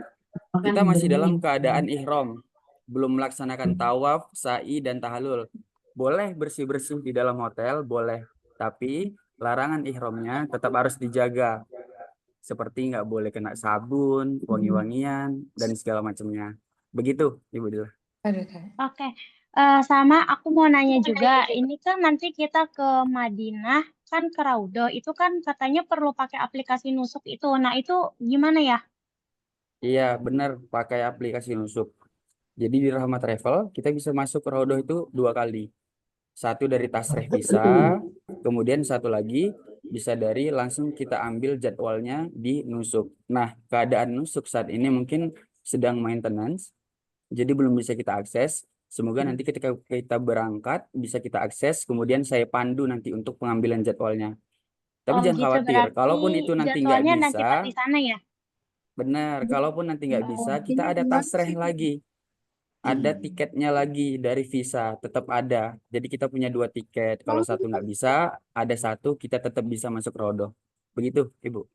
kita masih dalam keadaan ihram, belum melaksanakan tawaf, sa'i, dan tahalul. Boleh bersih-bersih di dalam hotel, boleh. Tapi larangan ihramnya tetap harus dijaga. Seperti nggak boleh kena sabun, wangi-wangian, dan segala macamnya. Begitu, Ibu Dila. Oke. Sama aku mau nanya juga, ini kan nanti kita ke Madinah, kan ke Raudo, itu kan katanya perlu pakai aplikasi nusuk itu. Nah, itu gimana ya? Iya, benar, pakai aplikasi nusuk. Jadi di Rahmat Travel, kita bisa masuk ke Raudoh itu 2 kali. Satu dari Tasreh bisa, kemudian satu lagi bisa dari langsung kita ambil jadwalnya di nusuk. Nah, keadaan nusuk saat ini mungkin sedang maintenance, jadi belum bisa kita akses. Semoga nanti ketika kita berangkat bisa kita akses, kemudian saya pandu nanti untuk pengambilan jadwalnya. Tapi Oh jangan gitu, khawatir, berarti kalaupun itu nanti nggak jadwalnya nanti bisa, pas di sana ya? benar, kalaupun nanti nggak bisa, kita ada tasreh lagi. Ada tiketnya lagi dari visa, tetap ada. Jadi kita punya 2 tiket. Kalau satu nggak bisa, ada satu kita tetap bisa masuk rodoh. Begitu, Ibu.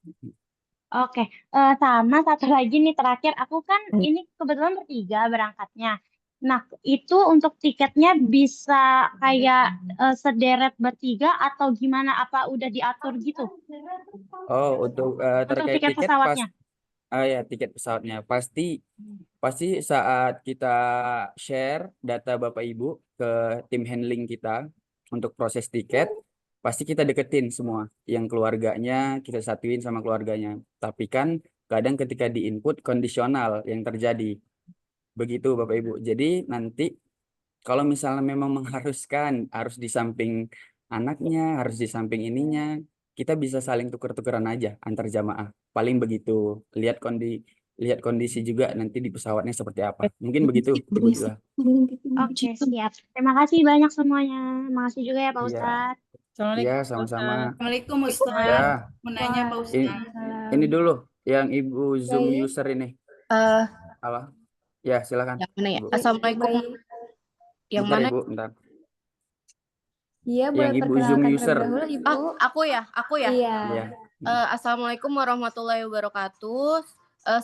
Oke, sama satu lagi nih terakhir, aku kan ini kebetulan bertiga berangkatnya. Nah, itu untuk tiketnya bisa kayak sederet bertiga atau gimana? Apa udah diatur gitu Oh, untuk untuk terkait tiket tiket pas, pesawatnya? ya tiket pesawatnya pasti saat kita share data Bapak Ibu ke tim handling kita untuk proses tiket, pasti kita deketin semua. Yang keluarganya kita satuin sama keluarganya. Tapi kan kadang ketika di input kondisional yang terjadi. Begitu Bapak Ibu. Jadi nanti kalau misalnya memang mengharuskan harus di samping anaknya, harus di samping ininya, kita bisa saling tuker-tukeran aja antar jamaah. Paling begitu. Lihat kondisi juga nanti di pesawatnya seperti apa. Mungkin begitu, Ibu Ila. Oke, siap. Terima kasih banyak semuanya. Makasih juga ya Pak Iya, Ustadz. iya sama-sama. Assalamualaikum Ustaz. Ya, Mau nanya Pak ini, Ustaz. ini dulu yang Ibu Zoom Baik. user ini. Eh, Apa? Ya, silakan. yang mana ya? Ibu. Assalamualaikum. Baik. Yang Bentar, mana? Ibu, bentar. Iya, Yang boleh Ibu Zoom perkenalkan user. terlebih dahulu, Ibu. Aku ya. Iya. Iya. Assalamualaikum warahmatullahi wabarakatuh.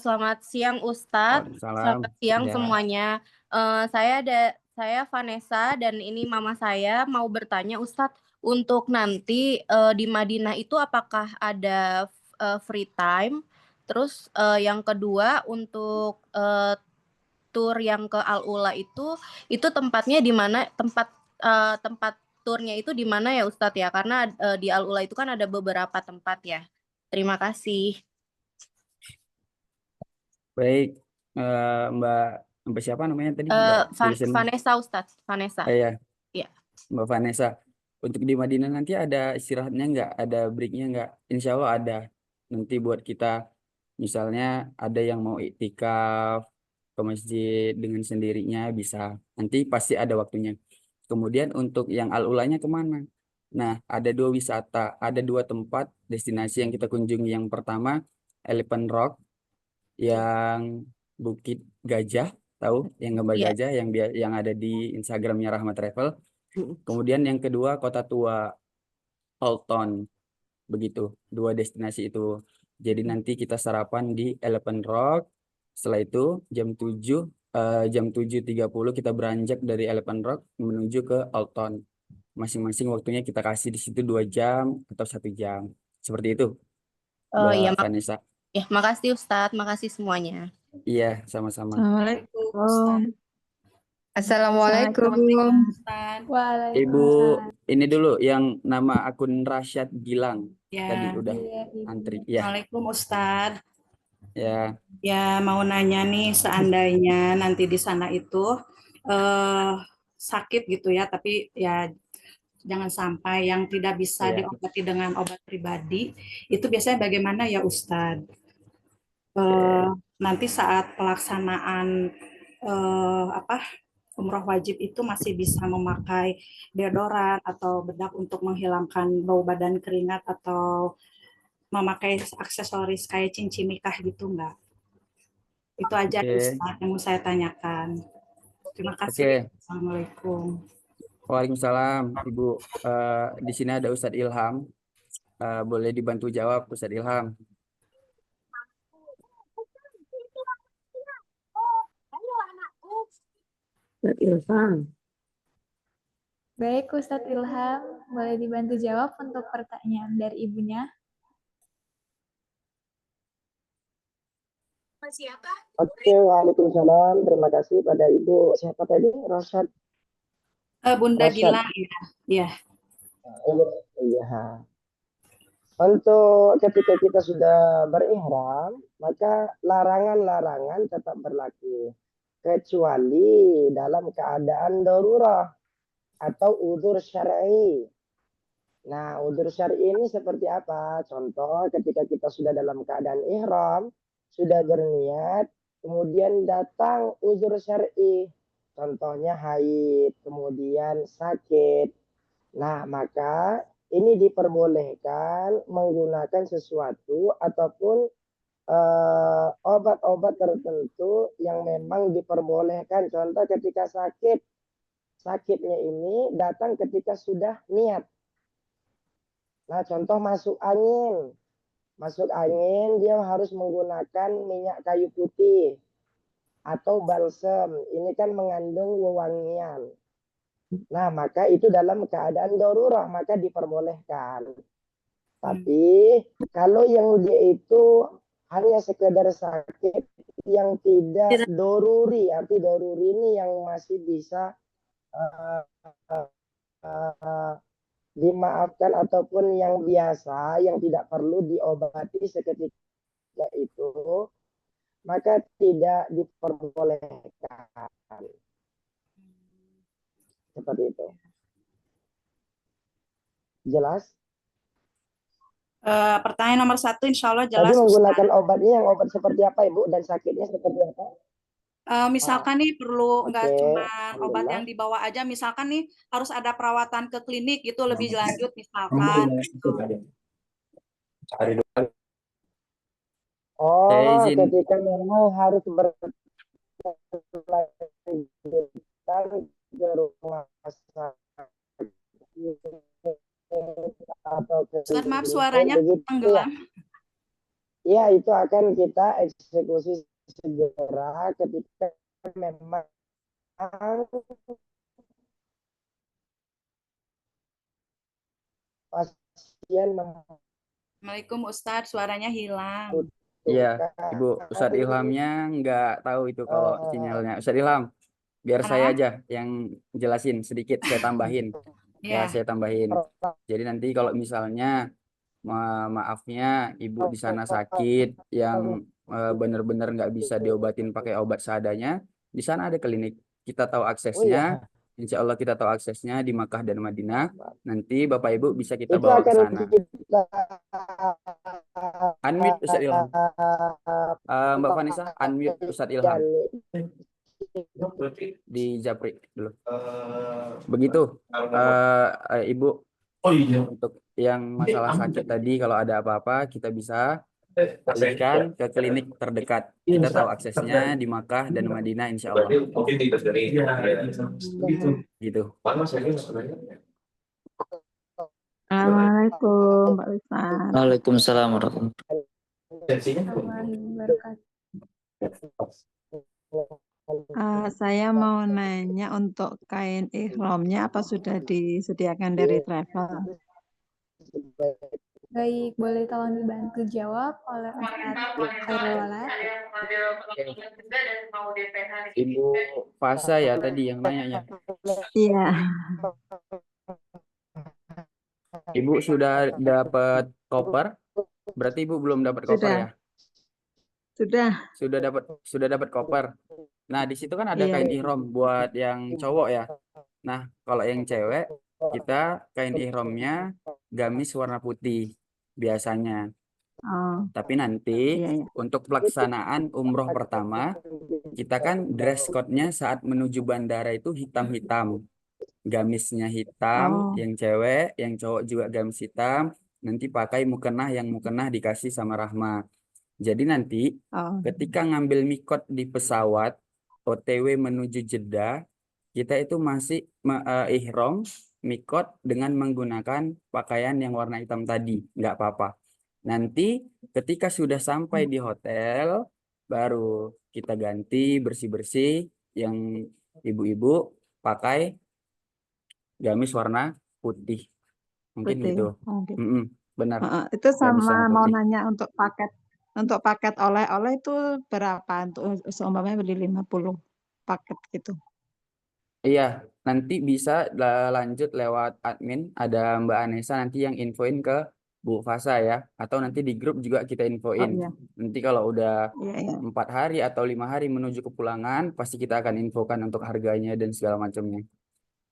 Selamat siang Ustadz. Waalaikumsalam. Selamat siang Ya. semuanya. Saya Vanessa dan ini mama saya mau bertanya Ustadz, untuk nanti di Madinah itu apakah ada free time? Terus yang kedua untuk tour yang ke Al-Ula itu tempatnya di mana, tempat turnya itu di mana ya Ustadz ya? Karena di Al-Ula itu kan ada beberapa tempat ya. Terima kasih. Baik, Mbak siapa namanya tadi? Mbak tulisin. Vanessa Ustadz, Vanessa. Iya, Iya. Mbak Vanessa. Untuk di Madinah nanti ada istirahatnya nggak? Ada breaknya nggak? Insya Allah ada. Nanti buat kita, misalnya ada yang mau iktikaf ke masjid dengan sendirinya bisa. Nanti pasti ada waktunya. Kemudian untuk yang Al-Ulanya kemana? Nah, ada 2 wisata, ada 2 tempat destinasi yang kita kunjungi. Yang pertama, Elephant Rock, yang Bukit Gajah, tahu yang gambar Iya. gajah yang ada di Instagramnya Rahmat Travel. Kemudian yang kedua Kota Tua, Old Town. Begitu 2 destinasi itu. Jadi nanti kita sarapan di Elephant Rock. Setelah itu jam 7.30 kita beranjak dari Elephant Rock menuju ke Old Town. Masing-masing waktunya kita kasih di situ 2 jam atau 1 jam. Seperti itu, Iya, Mbak Vanessa. ya, makasih Ustadz, makasih semuanya. Iya, sama-sama. Assalamualaikum Ustadz. Assalamualaikum. Waalaikumsalam. Ibu, ini dulu yang nama akun Rasyad Gilang. Ya. Tadi udah Iya, Ibu. antri. Ya, Assalamualaikum Ustadz. ya. Ya, mau nanya nih, seandainya nanti di sana itu sakit gitu ya, tapi ya jangan sampai yang tidak bisa Iya. diobati dengan obat pribadi, itu biasanya bagaimana ya Ustadz? Nanti saat pelaksanaan umroh wajib itu masih bisa memakai deodoran atau bedak untuk menghilangkan bau badan keringat atau memakai aksesoris kayak cincin nikah gitu enggak? Itu aja Oke. Ustaz yang mau saya tanyakan. Terima kasih. Oke. Assalamualaikum. Waalaikumsalam, Ibu. Di sini ada Ustadz Ilham. Boleh dibantu jawab, Ustadz Ilham. Ustadz Ilham. Baik, Ustadz Ilham, boleh dibantu jawab untuk pertanyaan dari ibunya? Oke, waalaikumsalam. Terima kasih pada Ibu. Siapa tadi? Rosyad. Bunda Rosyad. Gilang ya. Iya. Untuk ketika kita sudah berihram, maka larangan-larangan tetap berlaku. Kecuali dalam keadaan darurat atau udzur syar'i. Nah, udzur syar'i ini seperti apa? Contoh, ketika kita sudah dalam keadaan ihram, sudah berniat, kemudian datang udzur syar'i. contohnya haid, kemudian sakit. Nah, maka ini diperbolehkan menggunakan sesuatu ataupun obat-obat tertentu yang memang diperbolehkan. Contoh ketika sakit, sakitnya ini datang ketika sudah niat. Nah, contoh masuk angin. Masuk angin dia harus menggunakan minyak kayu putih atau balsem. Ini kan mengandung wewangian. Nah, maka itu dalam keadaan darurat, maka diperbolehkan. Tapi kalau yang dia itu hanya sekedar sakit yang tidak doruri, arti doruri ini yang masih bisa dimaafkan ataupun yang biasa, yang tidak perlu diobati seketika itu, maka tidak diperbolehkan. Seperti itu. Jelas? Pertanyaan nomor 1 insya Allah jelas. Tadi menggunakan obatnya yang obat seperti apa Ibu dan sakitnya seperti apa? Misalkan nih perlu nggak cuma obat Alhamdulillah. yang dibawa aja, misalkan nih harus ada perawatan ke klinik gitu lebih lanjut misalkan. Oh, Saya izin. ketika memang harus berlanjutan ke rumah sakit atau ke Ustaz, maaf klinik, suaranya begitu ya? tenggelam. Ya, itu akan kita eksekusi segera ketika memang pasien Assalamualaikum Ustadz, suaranya hilang. Iya, Ibu. Ustadz Ilhamnya nggak tahu itu kalau sinyalnya. Ustadz Ilham, biar saya aja yang jelasin sedikit, saya tambahin. Ya, Ya. saya tambahin. Jadi nanti kalau misalnya maafnya Ibu di sana sakit yang benar-benar nggak bisa diobatin pakai obat seadanya, di sana ada klinik. Kita tahu aksesnya. Insya Allah kita tahu aksesnya di Makkah dan Madinah. Nanti Bapak Ibu bisa kita itu bawa ke akan sana. kita Unmute Ustadz Ilham. Mbak Vanessa, unmute Ustadz Ilham. Di Japri dulu. Begitu, Ibu. Untuk yang masalah sakit tadi, kalau ada apa-apa kita bisa alihkan ke klinik terdekat. Kita tahu aksesnya di Makkah dan Madinah, insya Allah. Gitu. Assalamualaikum, Pak Ustaz. Waalaikumsalam warahmatullahi Saya mau nanya untuk kain ihramnya apa sudah disediakan dari travel? Baik, boleh tolong dibantu jawab oleh Ustadz Khairul Walad. Ibu Fasa ya tadi yang nanya. Iya. Ibu sudah dapat koper? Berarti Ibu belum dapat koper ya? Sudah dapat koper. Nah, di situ kan ada Iya. kain ihram buat yang cowok ya. Nah, kalau yang cewek kita kain ihramnya gamis warna putih biasanya. Oh. Tapi nanti untuk pelaksanaan umroh pertama kita kan dress code-nya saat menuju bandara itu hitam-hitam. Gamisnya hitam, yang cewek, yang cowok juga gamis hitam. Nanti pakai mukena, yang mukena dikasih sama Rahma. Jadi nanti ketika ngambil mikot di pesawat OTW menuju Jeddah, kita itu masih ihram mikot dengan menggunakan pakaian yang warna hitam tadi, nggak apa-apa. Nanti ketika sudah sampai di hotel, baru kita ganti bersih-bersih, yang ibu-ibu pakai gamis warna putih. Mungkin Putih. gitu. Oh, gitu. Benar. Itu Gamis sama warna mau putih. nanya untuk paket oleh-oleh itu berapa? Untuk seumpamanya beli 50 paket gitu. Iya, nanti bisa lanjut lewat admin, ada Mbak Anessa nanti yang infoin ke Bu Fasa ya, atau nanti di grup juga kita infoin. iya. Nanti kalau udah Iya. 4 hari atau 5 hari menuju kepulangan, pasti kita akan infokan untuk harganya dan segala macamnya.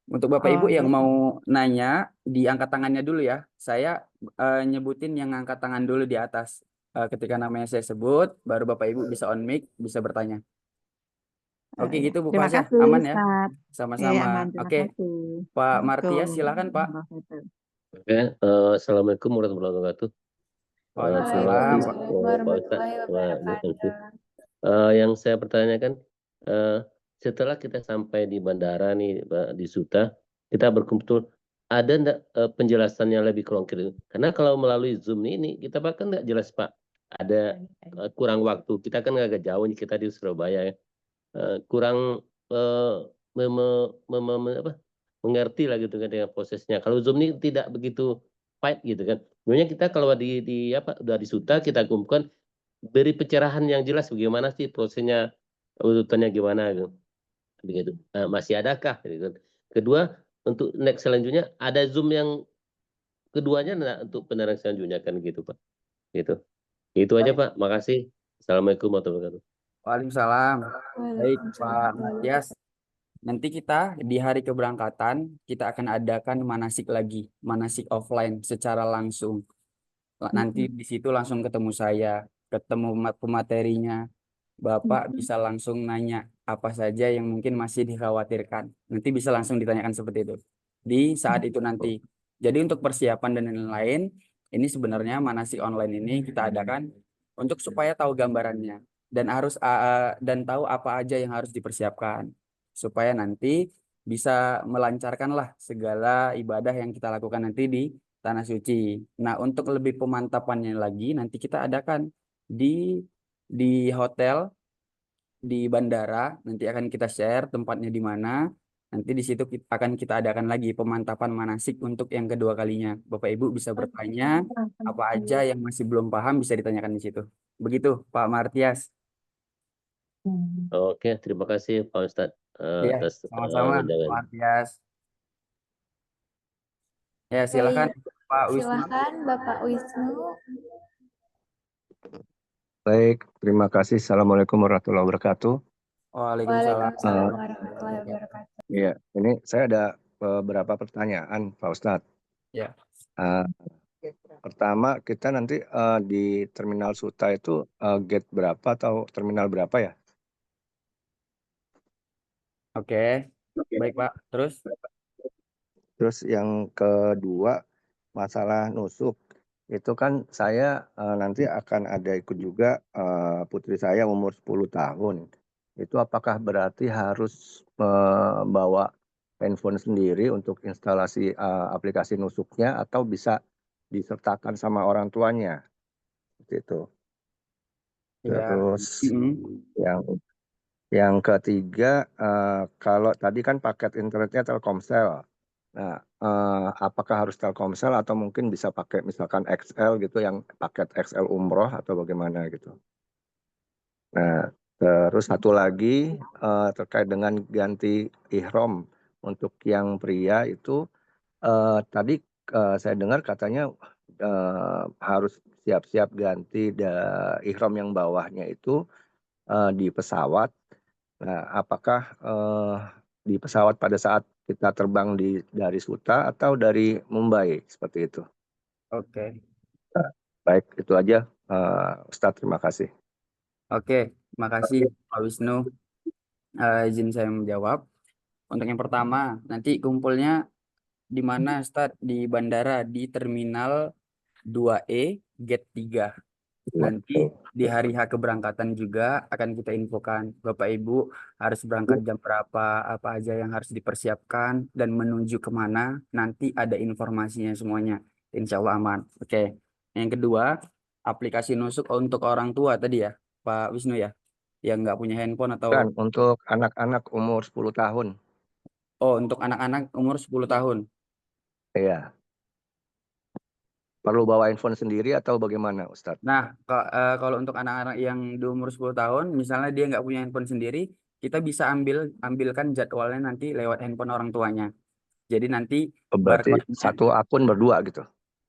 Untuk Bapak Ibu yang gitu. mau nanya, diangkat tangannya dulu ya. Saya nyebutin yang angkat tangan dulu di atas. Ketika namanya saya sebut, baru Bapak Ibu bisa on mic, bisa bertanya. Oke gitu Bu Terima Fasya, kasih aman ya? Ustaz. Sama-sama. aman. Terima Oke, kasih. Pak Martias Assalamualaikum silakan Pak. warahmatullahi wabarakatuh. Oke, Assalamualaikum warahmatullahi wabarakatuh. Terima Waalaikumsalam kasih Pak. Pak Ustadz. Yang saya pertanyakan, setelah kita sampai di bandara nih Pak, di Suta, kita berkumpul, ada enggak penjelasan yang lebih konkret? Karena kalau melalui Zoom ini kita bahkan enggak jelas Pak. Ada kurang waktu. Kita kan agak jauh nih, kita di Surabaya ya. Kurang mengerti lah gitu kan dengan prosesnya. Kalau Zoom ini tidak begitu fight gitu kan. Sebenarnya kita kalau udah di Suta, kita kumpulkan, beri pencerahan yang jelas bagaimana sih prosesnya, urutannya gimana gitu. Begitu. Masih adakah gitu. Kedua, untuk next selanjutnya ada Zoom yang keduanya enggak untuk penerang selanjutnya kan gitu Pak. Gitu. Itu aja Pak. Makasih. Assalamualaikum warahmatullahi wabarakatuh. Waalaikumsalam. Baik Pak Martias. Nanti kita di hari keberangkatan kita akan adakan manasik lagi, manasik offline secara langsung. Nanti di situ langsung ketemu saya, ketemu pematerinya. Bapak bisa langsung nanya apa saja yang mungkin masih dikhawatirkan. Nanti bisa langsung ditanyakan seperti itu. Di saat itu nanti. Jadi untuk persiapan dan lain-lain, ini sebenarnya manasik online ini kita adakan untuk supaya tahu gambarannya dan dan tahu apa aja yang harus dipersiapkan supaya nanti bisa melancarkanlah segala ibadah yang kita lakukan nanti di tanah suci. Nah, untuk lebih pemantapannya lagi nanti kita adakan di hotel di bandara, nanti akan kita share tempatnya di mana. Nanti di situ akan kita adakan lagi pemantapan manasik untuk yang kedua kalinya. Bapak Ibu bisa bertanya apa aja yang masih belum paham bisa ditanyakan di situ. Begitu Pak Martias. Oke, terima kasih Pak Ustadz Ya, atas sama-sama Pak undangan. Martias. Ya, silakan Pak Wisnu. Silakan Bapak Wisnu. Baik, terima kasih. Assalamualaikum warahmatullahi wabarakatuh. Waalaikumsalam. Warahmatullahi wabarakatuh. Iya, ini saya ada beberapa pertanyaan, Pak Ustadz. Ya. Pertama, kita nanti di Terminal Suta itu gate berapa atau terminal berapa ya? Oke, baik Pak. Terus yang kedua, masalah nusuk. Itu kan saya nanti akan ada ikut juga putri saya umur 10 tahun. Itu apakah berarti harus membawa handphone sendiri untuk instalasi aplikasi nusuknya atau bisa disertakan sama orang tuanya? Gitu. Terus yang ketiga, kalau tadi kan paket internetnya Telkomsel. Nah, apakah harus Telkomsel atau mungkin bisa pakai misalkan XL gitu, yang paket XL umroh atau bagaimana gitu. Nah, terus satu lagi terkait dengan ganti ihram untuk yang pria itu tadi saya dengar katanya harus siap-siap ganti ihram yang bawahnya itu di pesawat. Nah, apakah di pesawat pada saat kita terbang dari Suta atau dari Mumbai seperti itu? Oke. Nah, baik, itu aja Ustadz, terima kasih. Oke, makasih Pak Wisnu. Izin saya menjawab. Untuk yang pertama, nanti kumpulnya di mana Ustadz? Di bandara, di Terminal 2E, Gate 3. Nanti di hari H keberangkatan juga akan kita infokan Bapak Ibu harus berangkat jam berapa, apa aja yang harus dipersiapkan dan menuju kemana. Nanti ada informasinya semuanya. Insya Allah aman. Oke. Yang kedua, aplikasi nusuk untuk orang tua tadi ya, Pak Wisnu ya, yang nggak punya handphone atau Kan untuk anak-anak umur 10 tahun. Oh, untuk anak-anak umur 10 tahun. Iya. Perlu bawa handphone sendiri atau bagaimana, Ustadz? Nah, kalau untuk anak-anak yang di umur 10 tahun, misalnya dia nggak punya handphone sendiri, kita bisa ambilkan jadwalnya nanti lewat handphone orang tuanya. Jadi nanti Berarti barcode-nya, satu akun berdua gitu?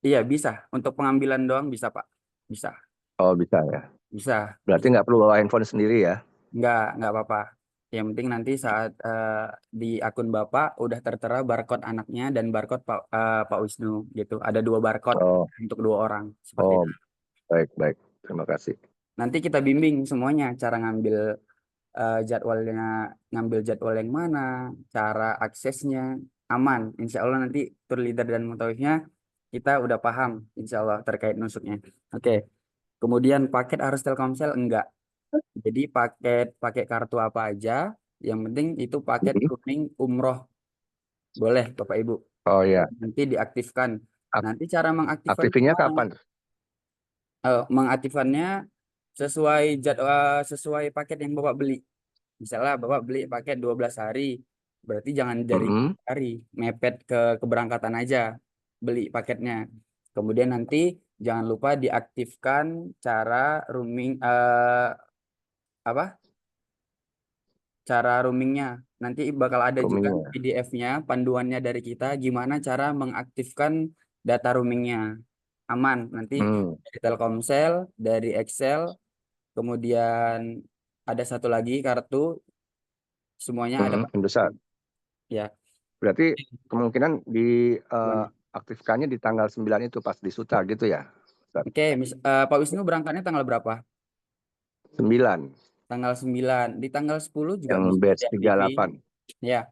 iya bisa. Untuk pengambilan doang bisa Pak. Bisa. Oh, bisa ya? Bisa. Berarti nggak perlu bawa handphone sendiri ya? Nggak apa-apa. Yang penting nanti saat di akun Bapak udah tertera barcode anaknya dan barcode Pak Wisnu gitu. Ada 2 barcode untuk 2 orang. Seperti itu. Baik. Terima kasih. Nanti kita bimbing semuanya cara ngambil jadwalnya, ngambil jadwal yang mana, cara aksesnya aman. Insya Allah nanti tour leader dan mutawifnya kita udah paham insya Allah terkait nusuknya. Oke. Kemudian paket harus Telkomsel enggak. Jadi pakai kartu apa aja, yang penting itu paket roaming umroh. Boleh Bapak Ibu. Oh ya. Nanti diaktifkan. Nanti cara mengaktifkan Aktifinnya kapan? mengaktifkannya sesuai paket yang Bapak beli. Misalnya Bapak beli paket 12 hari, berarti jangan dari hari, mepet ke keberangkatan aja beli paketnya. Kemudian nanti jangan lupa diaktifkan cara roaming cara roamingnya. Nanti bakal ada juga PDF-nya, panduannya dari kita gimana cara mengaktifkan data roamingnya. Aman, nanti dari Telkomsel, dari Excel, kemudian ada satu lagi kartu, semuanya ada besar. Ya. Berarti kemungkinan diaktifkannya di tanggal 9 itu pas di Suta gitu ya? Oke, Pak Wisnu berangkatnya tanggal berapa? 9. Tanggal 9. Di tanggal 10 juga yang bisa batch diaktifin. 38. Ya.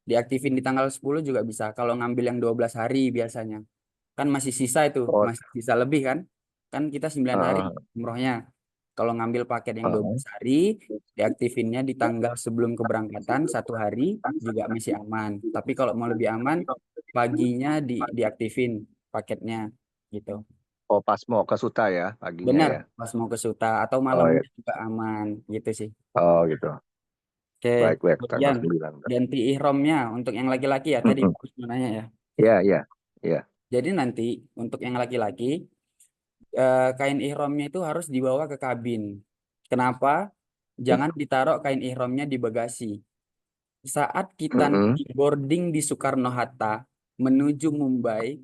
Diaktifin di tanggal 10 juga bisa. Kalau ngambil yang 12 hari biasanya. Kan masih sisa itu, masih sisa lebih kan? Kan kita 9 hari umrohnya. Kalau ngambil paket yang 12 hari, diaktifinnya di tanggal sebelum keberangkatan 1 hari juga masih aman. Tapi kalau mau lebih aman, paginya diaktifin paketnya gitu. Oh, pas mau ke Suta ya paginya Benar, ya? pas mau ke Suta atau malamnya juga aman gitu sih. Oh gitu. Oke, Baik, tanggal kemudian 9. ganti ihramnya untuk yang laki-laki ya tadi nanya ya. Iya. Jadi nanti untuk yang laki-laki kain ihramnya itu harus dibawa ke kabin. Kenapa? Jangan ditaruh kain ihramnya di bagasi. Saat kita nanti boarding di Soekarno-Hatta menuju Mumbai,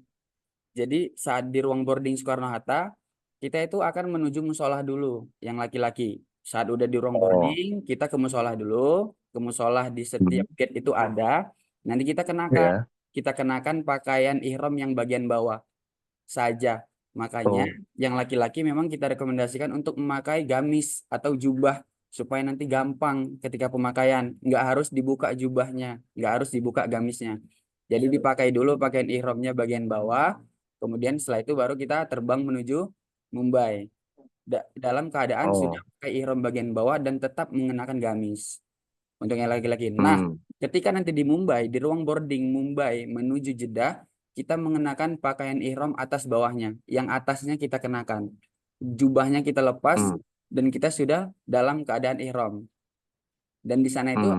jadi saat di ruang boarding Soekarno-Hatta, kita itu akan menuju musola dulu yang laki-laki. Saat udah di ruang boarding, kita ke musola dulu. Ke musola di setiap gate itu ada. Nanti kita kenakan pakaian ihram yang bagian bawah saja. Makanya yang laki-laki memang kita rekomendasikan untuk memakai gamis atau jubah supaya nanti gampang ketika pemakaian. Nggak harus dibuka jubahnya, nggak harus dibuka gamisnya. Jadi dipakai dulu pakaian ihramnya bagian bawah. Kemudian setelah itu baru kita terbang menuju Mumbai. Dalam keadaan sudah pakai ihram bagian bawah dan tetap mengenakan gamis. Untuk yang laki-laki. Nah, ketika nanti di Mumbai, di ruang boarding Mumbai menuju Jeddah, kita mengenakan pakaian ihram atas bawahnya. Yang atasnya kita kenakan. Jubahnya kita lepas dan kita sudah dalam keadaan ihram. Dan di sana itu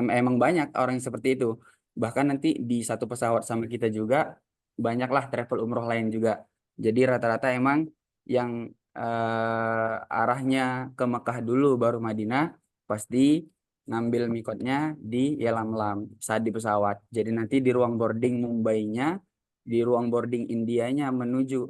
emang banyak orang yang seperti itu. Bahkan nanti di satu pesawat sama kita juga banyaklah travel umroh lain juga. Jadi rata-rata emang yang arahnya ke Mekah dulu baru Madinah pasti ngambil mikotnya di Yalamlam saat di pesawat. Jadi nanti di ruang boarding Mumbai-nya, di ruang boarding Indianya menuju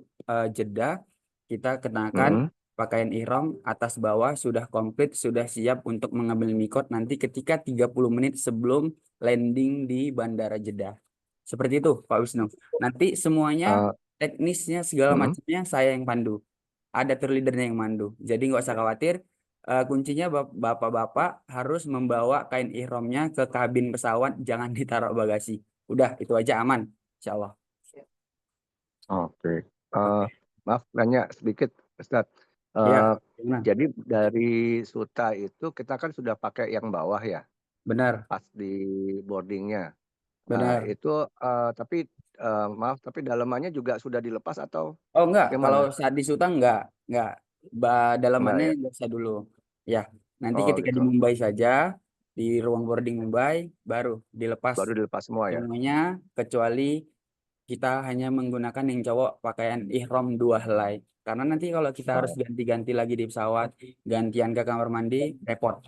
Jeddah, kita kenakan pakaian ihram atas bawah sudah komplit, sudah siap untuk mengambil mikot nanti ketika 30 menit sebelum landing di Bandara Jeddah. Seperti itu Pak Wisnu. Nanti semuanya teknisnya segala macamnya saya yang pandu. Ada tour leadernya yang mandu. Jadi nggak usah khawatir. Kuncinya bapak-bapak harus membawa kain ihramnya ke kabin pesawat, jangan ditaruh bagasi. Udah, itu aja aman, insya Allah. Oke. Maaf, nanya sedikit, Ustadz. Jadi dari Suta itu kita kan sudah pakai yang bawah ya? Benar. Pas di boardingnya. Benar. Itu tapi maaf, tapi dalamannya juga sudah dilepas atau? Oh enggak, gimana? kalau saat di Suta enggak. Dalamannya Enggak, biasa dulu. Ya, nanti ketika di gitu. Mumbai saja, di ruang boarding Mumbai, baru dilepas. Baru dilepas semua ya? Semuanya, kecuali kita hanya menggunakan yang cowok pakaian ihram 2 helai. Karena nanti kalau kita harus ganti-ganti lagi di pesawat, gantian ke kamar mandi, repot.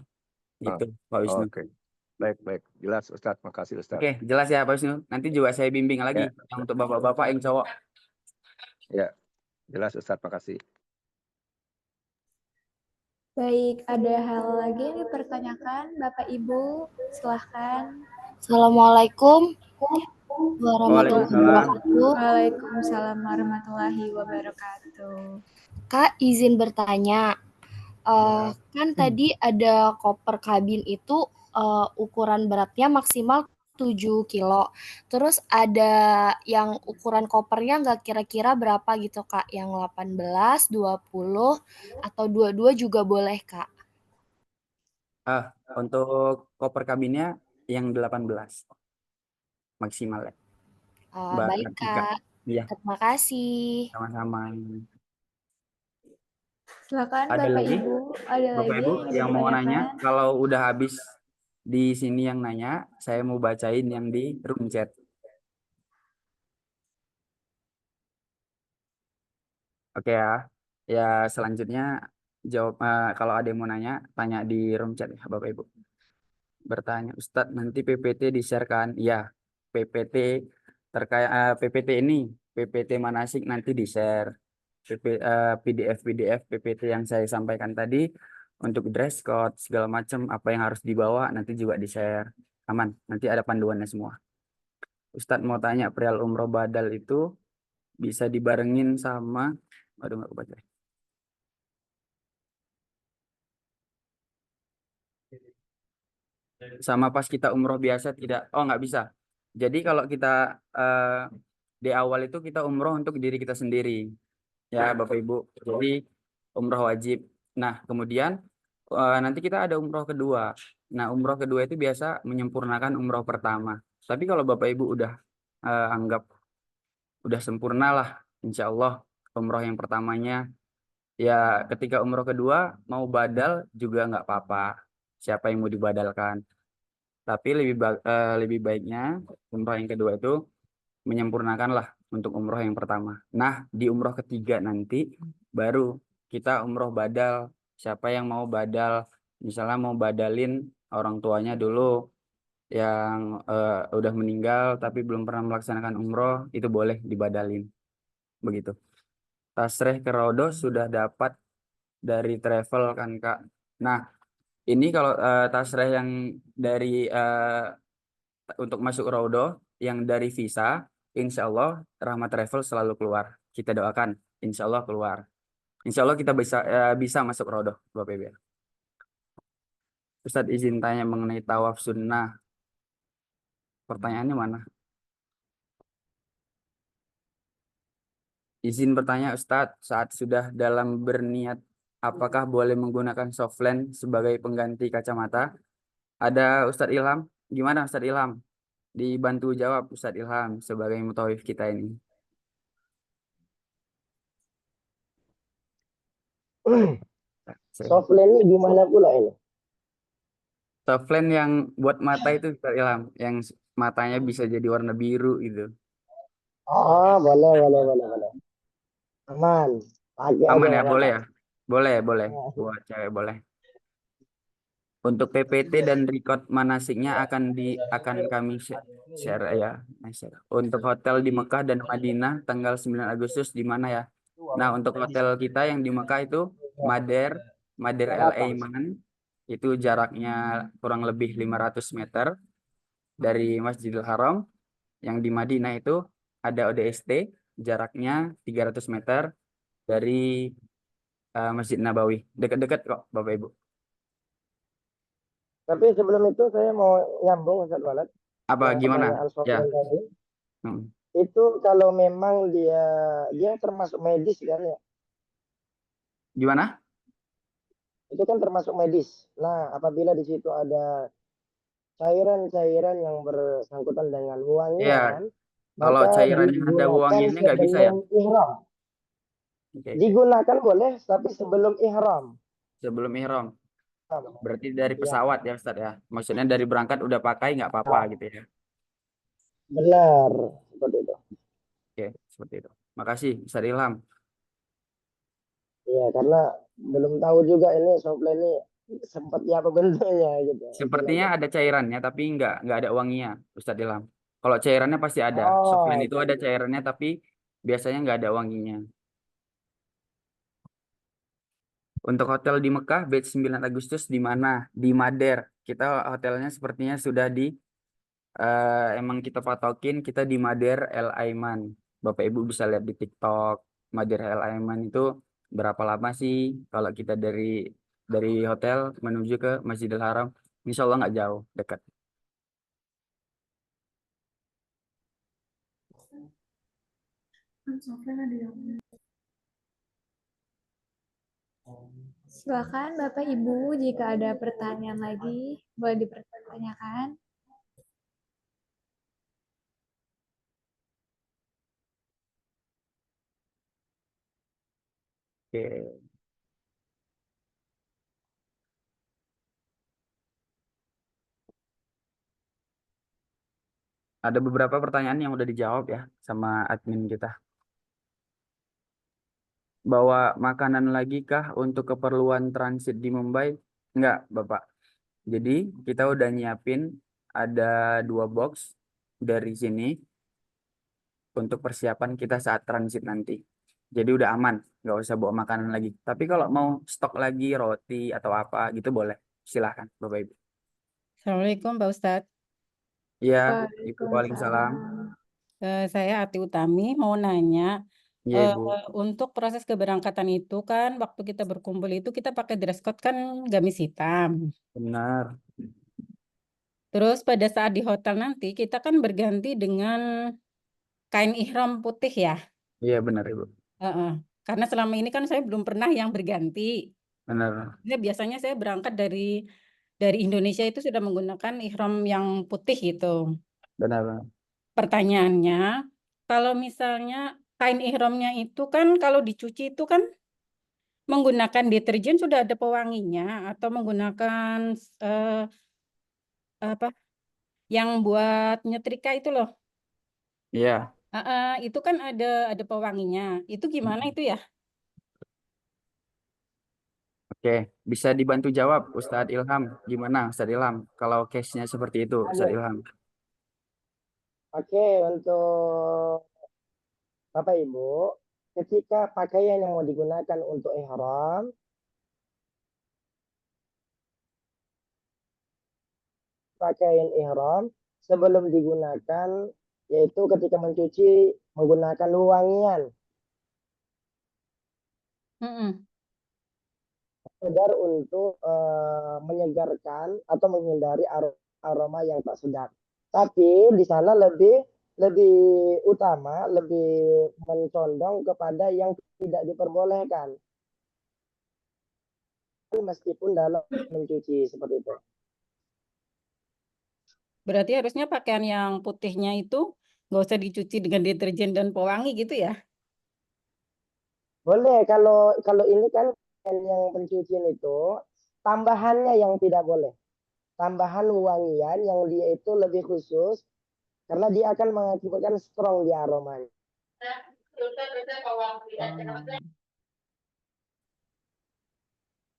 Gitu, Pak Wisnu. Oke. Baik. Jelas, Ustadz. Makasih, Ustadz. Oke, jelas ya, Pak Wisnu. Nanti juga saya bimbing lagi yang untuk bapak-bapak yang cowok. Ya, jelas, Ustadz. Makasih. Baik, ada hal lagi yang dipertanyakan, Bapak Ibu, silahkan. Assalamualaikum warahmatullahi wabarakatuh. Waalaikumsalam warahmatullahi wabarakatuh. Kak, izin bertanya. Kan tadi ada koper kabin itu ukuran beratnya maksimal 7 kilo. Terus ada yang ukuran kopernya nggak kira-kira berapa gitu, Kak? Yang 18, 20, atau 22 juga boleh, Kak? Untuk koper kabinnya yang 18 maksimal ya, Mbak Baik, Kartika. Kak. Iya, Terima kasih. sama-sama. Silakan Ada Bapak lagi? Ibu, ada Bapak lagi Ibu yang ingin yang mau nanya, ditanyakan? kalau udah habis di sini yang nanya, saya mau bacain yang di room chat. Oke ya. Ya selanjutnya jawab kalau ada yang mau nanya, tanya di room chat ya Bapak Ibu. Bertanya, Ustadz nanti PPT di-share-kan? Ya, PPT terkait PPT ini, PPT manasik nanti di-share. PDF PPT yang saya sampaikan tadi untuk dress code segala macam apa yang harus dibawa nanti juga di-share. Aman, nanti ada panduannya semua. Ustadz mau tanya, perihal umroh badal itu bisa dibarengin sama, aduh nggak kebaca. Sama pas kita umroh biasa tidak? Oh nggak bisa. Jadi kalau kita di awal itu kita umroh untuk diri kita sendiri, ya Bapak Ibu. Jadi umroh wajib. Nah kemudian nanti kita ada umroh kedua. Nah umroh kedua itu biasa menyempurnakan umroh pertama. Tapi kalau Bapak Ibu udah anggap udah sempurna lah, insya Allah umroh yang pertamanya, ya ketika umroh kedua mau badal juga nggak apa-apa. Siapa yang mau dibadalkan? Tapi lebih baiknya umroh yang kedua itu menyempurnakan lah untuk umroh yang pertama. Nah, di umroh ketiga nanti baru kita umroh badal. Siapa yang mau badal, misalnya mau badalin orang tuanya dulu yang udah meninggal tapi belum pernah melaksanakan umroh, itu boleh dibadalin. Begitu. Tasreh ke Rodo sudah dapat dari travel kan Kak. Nah, ini kalau tasreh yang dari untuk masuk Raudo yang dari visa, insya Allah Rahmat Travel selalu keluar. Kita doakan, insya Allah keluar. Insya Allah kita bisa masuk Raudo, Bapak Ibu. Ustadz izin tanya mengenai tawaf sunnah. Pertanyaannya mana? Izin bertanya Ustadz, saat sudah dalam berniat, apakah boleh menggunakan softlens sebagai pengganti kacamata? Ada Ustadz Ilham. Gimana Ustadz Ilham? Dibantu jawab Ustadz Ilham sebagai mutawif kita ini. Softland ini gimana pula ini? Softland yang buat mata itu Ustadz Ilham, yang matanya bisa jadi warna biru gitu. Oh, boleh. Aman. Pakai Aman aja ya, nggak boleh apa-apa. ya? Boleh. Buat cewek boleh. Untuk PPT dan record manasiknya akan kami share ya. Share. Untuk hotel di Mekah dan Madinah tanggal 9 Agustus di mana ya? Nah, untuk hotel kita yang di Mekah itu Mader Al Aiman, itu jaraknya kurang lebih 500 meter dari Masjidil Haram. Yang di Madinah itu ada ODST, jaraknya 300 meter dari Masjid Nabawi. Dekat-dekat kok Bapak Ibu. Tapi sebelum itu saya mau nyambung Ustaz Walad. Apa Yang gimana? pertanyaan Ya. Sofian tadi. Hmm. Itu kalau memang dia termasuk medis kan ya? Gimana? Itu kan termasuk medis. Nah, apabila di situ ada cairan-cairan yang bersangkutan dengan wangian, Kalau maka cairannya ada digunakan wangiannya nggak bisa ya? sebelum ihram. Oke. Digunakan boleh, tapi sebelum ihram. Sebelum ihram. Berarti dari Ya. pesawat ya Ustadz ya? Maksudnya dari berangkat udah pakai nggak apa-apa gitu ya? Benar, seperti itu. Oke, seperti itu. Makasih Ustadz Ilham. Ya, karena belum tahu juga ini softline ini seperti apa bentuknya gitu. Sepertinya ada cairannya tapi nggak ada wanginya Ustadz Ilham. Kalau cairannya pasti ada. Oh, Softline itu ada cairannya tapi biasanya nggak ada wanginya. Untuk hotel di Mekah, batch 9 Agustus di mana? Di Mader. Kita hotelnya sepertinya sudah emang kita patokin, kita di Mader El Aiman. Bapak Ibu bisa lihat di TikTok. Mader El Aiman itu berapa lama sih? Kalau kita dari dari hotel menuju ke Masjidil Haram. Insya Allah nggak jauh, dekat. Silakan Bapak Ibu, jika ada pertanyaan lagi, boleh dipertanyakan. Oke. Ada beberapa pertanyaan yang udah dijawab ya sama admin kita. Bawa makanan lagi kah untuk keperluan transit di Mumbai? Enggak, Bapak. Jadi kita udah nyiapin ada 2 box dari sini untuk persiapan kita saat transit nanti. Jadi udah aman, nggak usah bawa makanan lagi. Tapi kalau mau stok lagi roti atau apa gitu boleh. Silahkan, Bapak Ibu. Assalamualaikum Pak Ustadz. Iya, Ibu. Waalaikumsalam. Waalaikumsalam. Saya Ati Utami mau nanya, Iya, Ibu. untuk proses keberangkatan itu kan waktu kita berkumpul itu kita pakai dress code kan gamis hitam. Benar. Terus pada saat di hotel nanti kita kan berganti dengan kain ihram putih ya. Iya, benar, Ibu. Karena selama ini kan saya belum pernah yang berganti. Benar. Biasanya saya berangkat dari Indonesia itu sudah menggunakan ihram yang putih gitu. Benar. Pertanyaannya, kalau misalnya kain ihramnya itu kan kalau dicuci itu kan menggunakan deterjen sudah ada pewanginya atau menggunakan apa yang buat nyetrika itu loh. Iya. Itu kan ada pewanginya. Itu gimana itu ya? Oke, bisa dibantu jawab Ustadz Ilham. Gimana Ustadz Ilham kalau case-nya seperti itu, Ustadz Ilham? Oke, untuk Bapak Ibu, ketika pakaian yang mau digunakan untuk ihram, pakaian ihram sebelum digunakan, yaitu ketika mencuci menggunakan wewangian. Sekedar untuk menyegarkan atau menghindari aroma yang tak sedap. Tapi di sana lebih utama, lebih mencondong kepada yang tidak diperbolehkan. Meskipun dalam mencuci seperti itu. Berarti harusnya pakaian yang putihnya itu nggak usah dicuci dengan deterjen dan pewangi gitu ya? Boleh, kalau ini kan yang pencucian itu tambahannya yang tidak boleh. Tambahan wangian yang dia itu lebih khusus karena dia akan mengakibatkan strong di aromanya.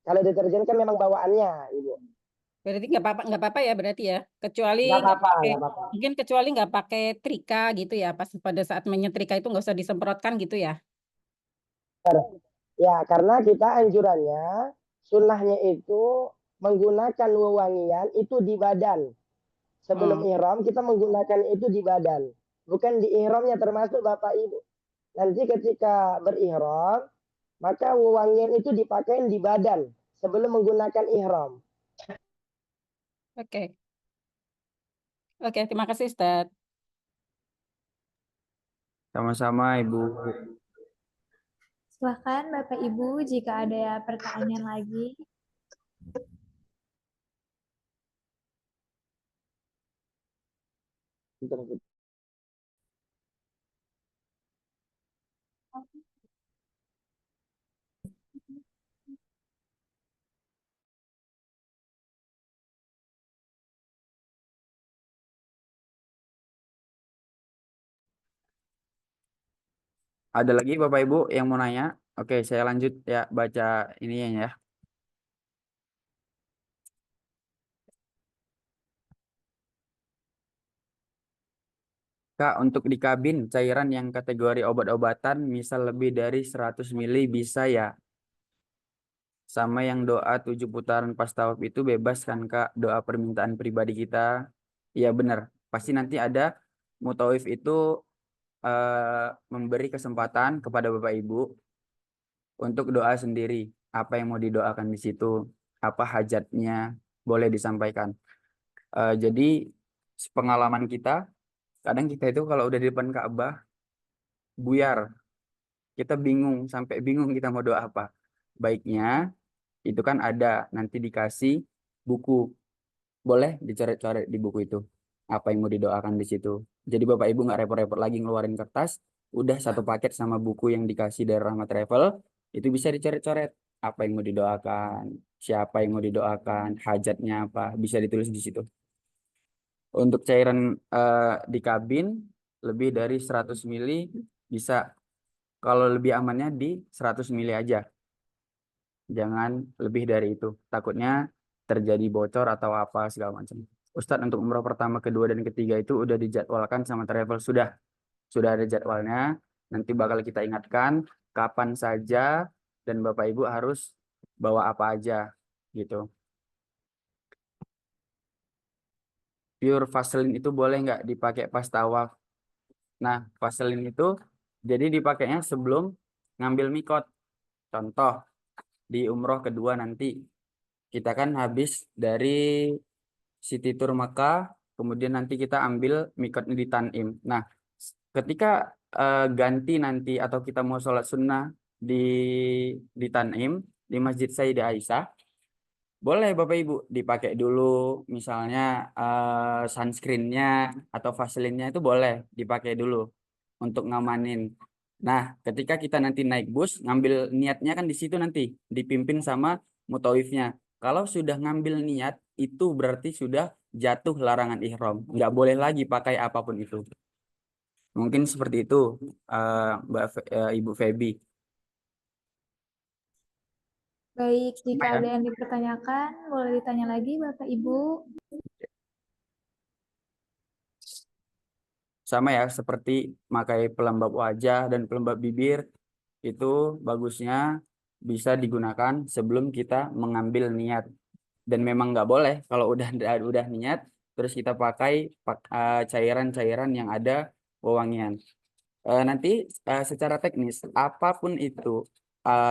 Kalau deterjen kan memang bawaannya, Ibu. Berarti nggak apa-apa ya berarti ya, kecuali Nggak pakai apa-apa. mungkin kecuali nggak pakai trika gitu ya, pas pada saat menyetrika itu nggak usah disemprotkan gitu ya? Ya, karena kita anjurannya sunnahnya itu menggunakan wewangian itu di badan. Sebelum ihram kita menggunakan itu di badan, bukan di ihramnya termasuk Bapak Ibu. Nanti ketika berihram, maka wewangian itu dipakai di badan sebelum menggunakan ihram. Oke. Oke, terima kasih Ustadz. Sama-sama Ibu. Silakan Bapak Ibu jika ada pertanyaan lagi. Ada lagi Bapak Ibu yang mau nanya? Oke, saya lanjut ya baca ininya ya. Kak, untuk di kabin cairan yang kategori obat-obatan misal lebih dari 100 mili bisa ya? Sama yang doa 7 putaran pas tawaf itu bebas kan Kak? Doa permintaan pribadi kita. Iya benar. Pasti nanti ada mutawif itu memberi kesempatan kepada Bapak Ibu untuk doa sendiri apa yang mau didoakan di situ, apa hajatnya, boleh disampaikan. Jadi pengalaman kita, kadang kita itu kalau udah di depan Ka'bah, buyar. Kita bingung, sampai bingung kita mau doa apa. Baiknya, itu kan ada, nanti dikasih buku. Boleh dicoret-coret di buku itu. Apa yang mau didoakan di situ. Jadi Bapak Ibu nggak repot-repot lagi ngeluarin kertas, udah satu paket sama buku yang dikasih dari Rahmat Travel, itu bisa dicoret-coret. Apa yang mau didoakan, siapa yang mau didoakan, hajatnya apa, bisa ditulis di situ. Untuk cairan di kabin lebih dari 100 mili bisa, kalau lebih amannya di 100 mili aja. Jangan lebih dari itu. Takutnya terjadi bocor atau apa segala macam. Ustadz, untuk umroh pertama, kedua, dan ketiga itu udah dijadwalkan sama travel. Sudah ada jadwalnya. Nanti bakal kita ingatkan kapan saja dan Bapak Ibu harus bawa apa aja gitu. Pure Vaseline itu boleh nggak dipakai pas tawaf? Nah, Vaseline itu jadi dipakainya sebelum ngambil mikot. Contoh, di umroh kedua nanti kita kan habis dari City Tour Makkah, kemudian nanti kita ambil mikotnya di Tanim. Nah, ketika ganti nanti atau kita mau sholat sunnah di Tanim, di Masjid Sayyidah Aisyah, boleh Bapak Ibu dipakai dulu, misalnya sunscreennya atau Vaseline-nya itu boleh dipakai dulu untuk ngamanin. Nah, ketika kita nanti naik bus, ngambil niatnya kan di situ nanti dipimpin sama mutawifnya. Kalau sudah ngambil niat, itu berarti sudah jatuh larangan ihram. Nggak boleh lagi pakai apapun itu. Mungkin seperti itu, Ibu Feby. Baik, jika Ya. ada yang dipertanyakan, boleh ditanya lagi Bapak Ibu. Sama ya, seperti pakai pelembab wajah dan pelembab bibir, itu bagusnya bisa digunakan sebelum kita mengambil niat. Dan memang nggak boleh kalau udah niat, terus kita pakai cairan-cairan yang ada wewangian. Nanti secara teknis, apapun itu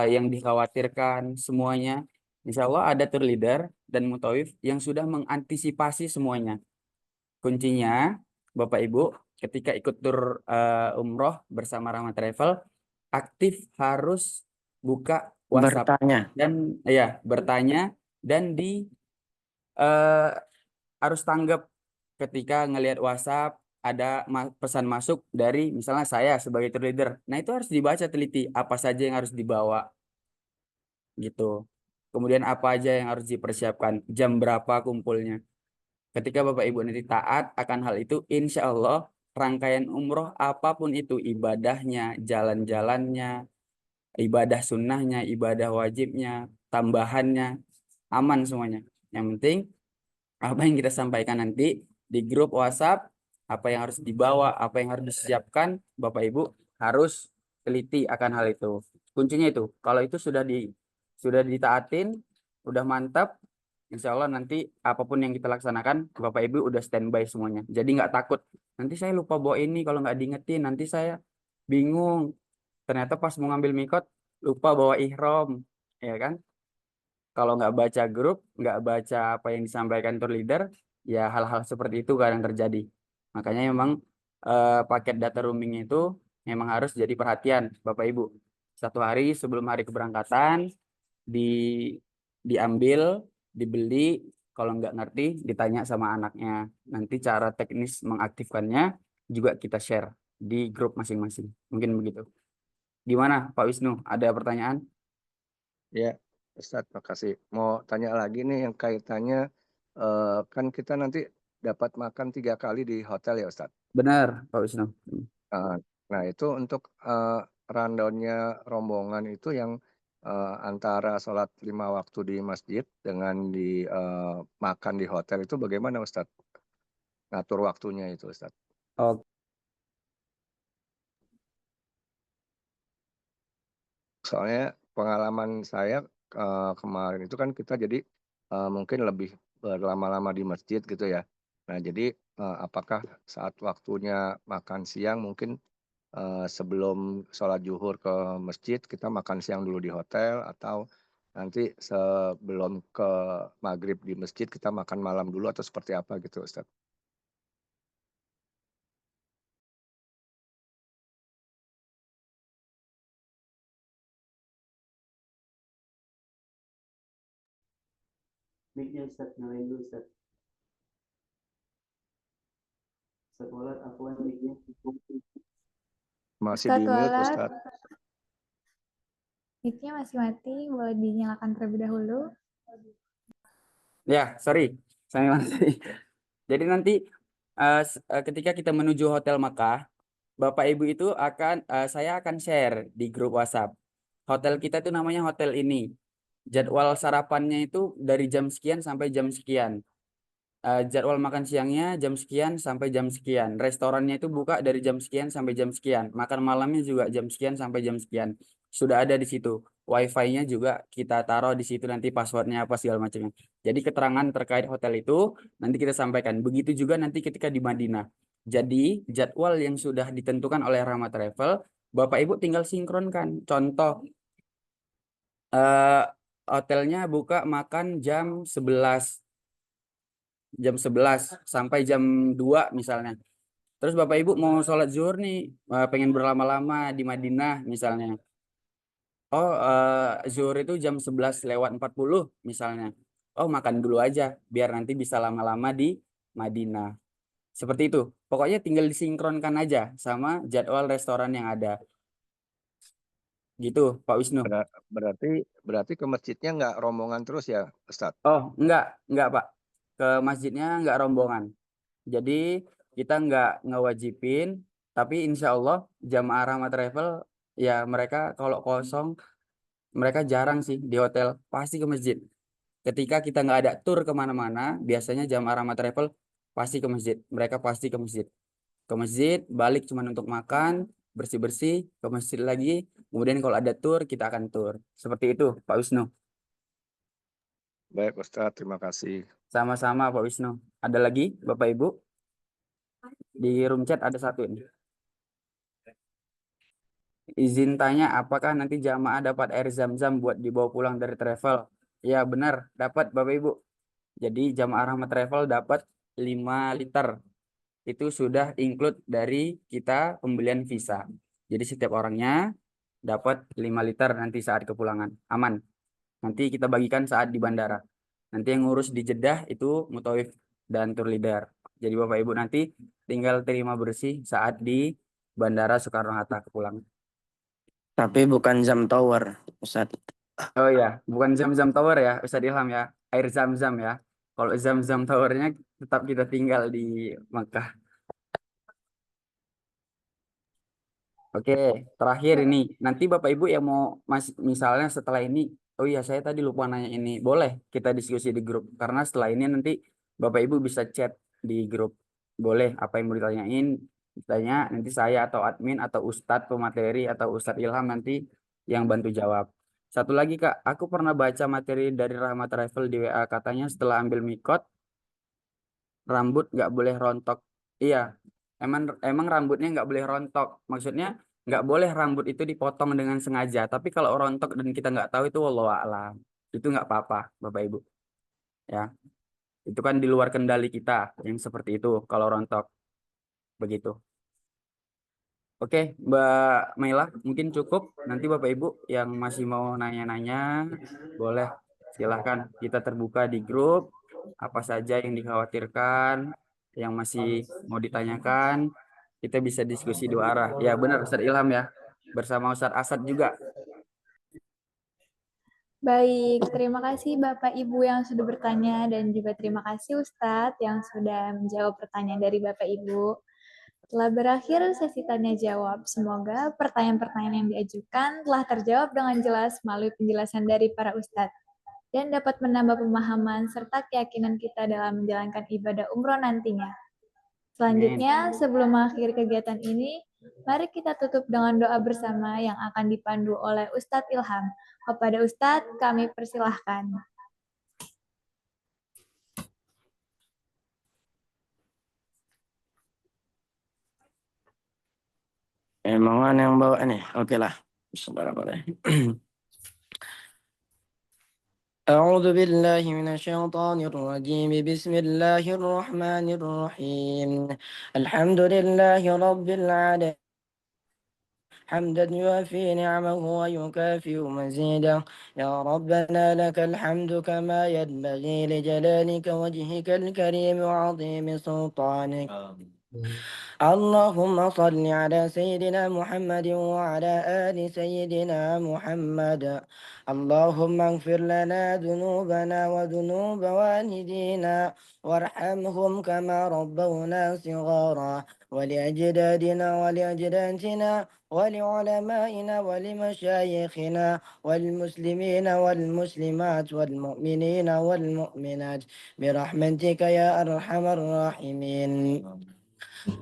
yang dikhawatirkan semuanya, insya Allah ada tour leader dan mutawif yang sudah mengantisipasi semuanya. Kuncinya, Bapak Ibu, ketika ikut tur umroh bersama Rahmat Travel, aktif harus buka WhatsApp dan ya bertanya dan harus tanggap ketika ngelihat WhatsApp ada pesan masuk dari misalnya saya sebagai tour leader. Nah, itu harus dibaca teliti apa saja yang harus dibawa gitu. Kemudian apa aja yang harus dipersiapkan, jam berapa kumpulnya. Ketika Bapak Ibu nanti taat akan hal itu, insya Allah rangkaian umroh apapun itu, ibadahnya, jalan-jalannya, ibadah sunnahnya, ibadah wajibnya, tambahannya, aman semuanya. Yang penting apa yang kita sampaikan nanti di grup WhatsApp, apa yang harus dibawa, apa yang harus disiapkan, Bapak Ibu harus teliti akan hal itu. Kuncinya itu, kalau itu sudah ditaatin, udah mantap, insya Allah nanti apapun yang kita laksanakan, Bapak Ibu udah standby semuanya. Jadi nggak takut, nanti saya lupa bawa ini, kalau nggak diingetin, nanti saya bingung. Ternyata pas mau ngambil mikot, lupa bawa ihram, ya kan? Kalau nggak baca grup, nggak baca apa yang disampaikan tour leader, ya hal-hal seperti itu kadang terjadi. Makanya memang paket data roaming itu memang harus jadi perhatian Bapak Ibu. Satu hari sebelum hari keberangkatan, diambil, dibeli, kalau nggak ngerti ditanya sama anaknya. Nanti cara teknis mengaktifkannya juga kita share di grup masing-masing. Mungkin begitu. Gimana Pak Wisnu? Ada pertanyaan? Ya, Ustadz, makasih. Mau tanya lagi nih yang kaitannya, kan kita nanti dapat makan 3 kali di hotel ya Ustadz. Benar Pak Wisnu. Nah itu untuk rundownnya rombongan itu yang antara sholat 5 waktu di masjid dengan di makan di hotel itu bagaimana Ustadz? Ngatur waktunya itu Ustadz. Oke. Soalnya pengalaman saya kemarin itu kan kita jadi mungkin lebih berlama-lama di masjid gitu ya. Nah jadi apakah saat waktunya makan siang mungkin sebelum sholat zuhur ke masjid kita makan siang dulu di hotel atau Nanti sebelum ke maghrib di masjid kita makan malam dulu atau seperti apa gitu Ustadz? Mic-nya Ustadz, nyalain dulu Ustadz. Ustadz Walat, afwan mic-nya. Masih Ustadz di mute Walat, Ustadz. mic-nya masih mati, boleh dinyalakan terlebih dahulu. Ya, sorry. Saya masih. Jadi nanti ketika kita menuju Hotel Makkah, Bapak Ibu itu saya akan share di grup WhatsApp. Hotel kita itu namanya hotel ini. Jadwal sarapannya itu dari jam sekian sampai jam sekian. Jadwal makan siangnya jam sekian sampai jam sekian. Restorannya itu buka dari jam sekian sampai jam sekian. Makan malamnya juga jam sekian sampai jam sekian. Sudah ada di situ. Wifi-nya juga kita taruh di situ, nanti passwordnya apa segala macamnya. Jadi keterangan terkait hotel itu nanti kita sampaikan. Begitu juga nanti ketika di Madinah. Jadi jadwal yang sudah ditentukan oleh Rahmat Travel, Bapak Ibu tinggal sinkronkan. Contoh, hotelnya buka makan jam 11 sampai jam 2 misalnya. Terus Bapak Ibu mau sholat zuhur nih, pengen berlama-lama di Madinah misalnya. Oh, zuhur itu jam 11:40 misalnya. Oh, makan dulu aja biar nanti bisa lama-lama di Madinah. Seperti itu. Pokoknya tinggal disinkronkan aja sama jadwal restoran yang ada. Gitu, Pak Wisnu. Berarti ke masjidnya nggak rombongan terus ya, Ustadz? Oh, enggak Pak. Ke masjidnya enggak rombongan. Jadi kita nggak ngewajibin, tapi insya Allah jamaah Rahmat Travel ya mereka kalau kosong mereka jarang sih di hotel, pasti ke masjid. Ketika kita nggak ada tur kemana-mana, biasanya jamaah Rahmat Travel pasti ke masjid. Mereka pasti ke masjid. Ke masjid, balik cuma untuk makan, bersih-bersih, ke masjid lagi. Kemudian kalau ada tur, kita akan tur. Seperti itu, Pak Wisnu. Baik Ustadz, terima kasih. Sama-sama Pak Wisnu. Ada lagi Bapak Ibu? Di room chat ada satu ini. Izin tanya, apakah nanti jamaah dapat air zam-zam buat dibawa pulang dari travel? Ya benar, dapat Bapak Ibu. Jadi jamaah Rahmat Travel dapat 5 liter. Itu sudah include dari kita pembelian visa. Jadi setiap orangnya dapat 5 liter nanti saat kepulangan. Aman. Nanti kita bagikan saat di bandara. Nanti yang ngurus di Jeddah itu Mutawif dan tour leader. Jadi Bapak Ibu nanti tinggal terima bersih saat di Bandara Soekarno-Hatta kepulangan. Tapi bukan Zam Tower, Ustaz. Oh iya, bukan Zam-Zam Tower ya, Ustadz Ilham ya. Air Zam-Zam ya. Kalau Zam-Zam Towernya tetap kita tinggal di Makkah. Oke, terakhir ini. Nanti Bapak Ibu yang mau misalnya setelah ini, oh iya saya tadi lupa nanya ini. Boleh kita diskusi di grup. Karena setelah ini nanti Bapak Ibu bisa chat di grup. Boleh apa yang mau ditanyain, tanya nanti saya atau admin atau Ustadz pemateri atau Ustadz Ilham nanti yang bantu jawab. Satu lagi Kak, aku pernah baca materi dari Rahmat Travel di WA, katanya setelah ambil mikot rambut nggak boleh rontok. Iya, emang rambutnya nggak boleh rontok. Maksudnya nggak boleh rambut itu dipotong dengan sengaja. Tapi kalau rontok dan kita nggak tahu itu wallahu a'lam. Itu nggak apa-apa, Bapak Ibu. Ya, itu kan di luar kendali kita yang seperti itu kalau rontok. Begitu. Oke, Mbak Maila, mungkin cukup. Nanti Bapak Ibu yang masih mau nanya-nanya, boleh silahkan kita terbuka di grup. Apa saja yang dikhawatirkan, yang masih mau ditanyakan, kita bisa diskusi dua arah. Ya benar, Ustadz Ilham ya, bersama Ustadz Asad juga. Baik, terima kasih Bapak Ibu yang sudah bertanya dan juga terima kasih Ustadz yang sudah menjawab pertanyaan dari Bapak Ibu. Telah berakhir sesi tanya jawab. Semoga pertanyaan-pertanyaan yang diajukan telah terjawab dengan jelas melalui penjelasan dari para ustadz dan dapat menambah pemahaman serta keyakinan kita dalam menjalankan ibadah umroh nantinya. Selanjutnya, sebelum mengakhiri kegiatan ini, mari kita tutup dengan doa bersama yang akan dipandu oleh Ustadz Ilham. Kepada Ustadz, kami persilahkan. Emang yang bawa nih? Oke lah. Bismillahirrahmanirrahim. أعوذ بالله من الشيطان الرجيم بسم الله الرحمن الرحيم الحمد لله رب العالمين حمدا يوافي نعمه ويكافئ مزيده يا ربنا لك الحمد كما ينبغي لجلالك وجهك الكريم وعظيم سلطانك اللهم صل على سيدنا محمد وعلى آل سيدنا محمد اللهم اغفر لنا ذنوبنا وذنوب والدينا وارحمهم كما ربونا صغارا ولأجدادنا ولأجدادنا ولعلمائنا ولمشايخنا والمسلمين والمسلمات والمؤمنين والمؤمنات برحمتك يا أرحم الراحمين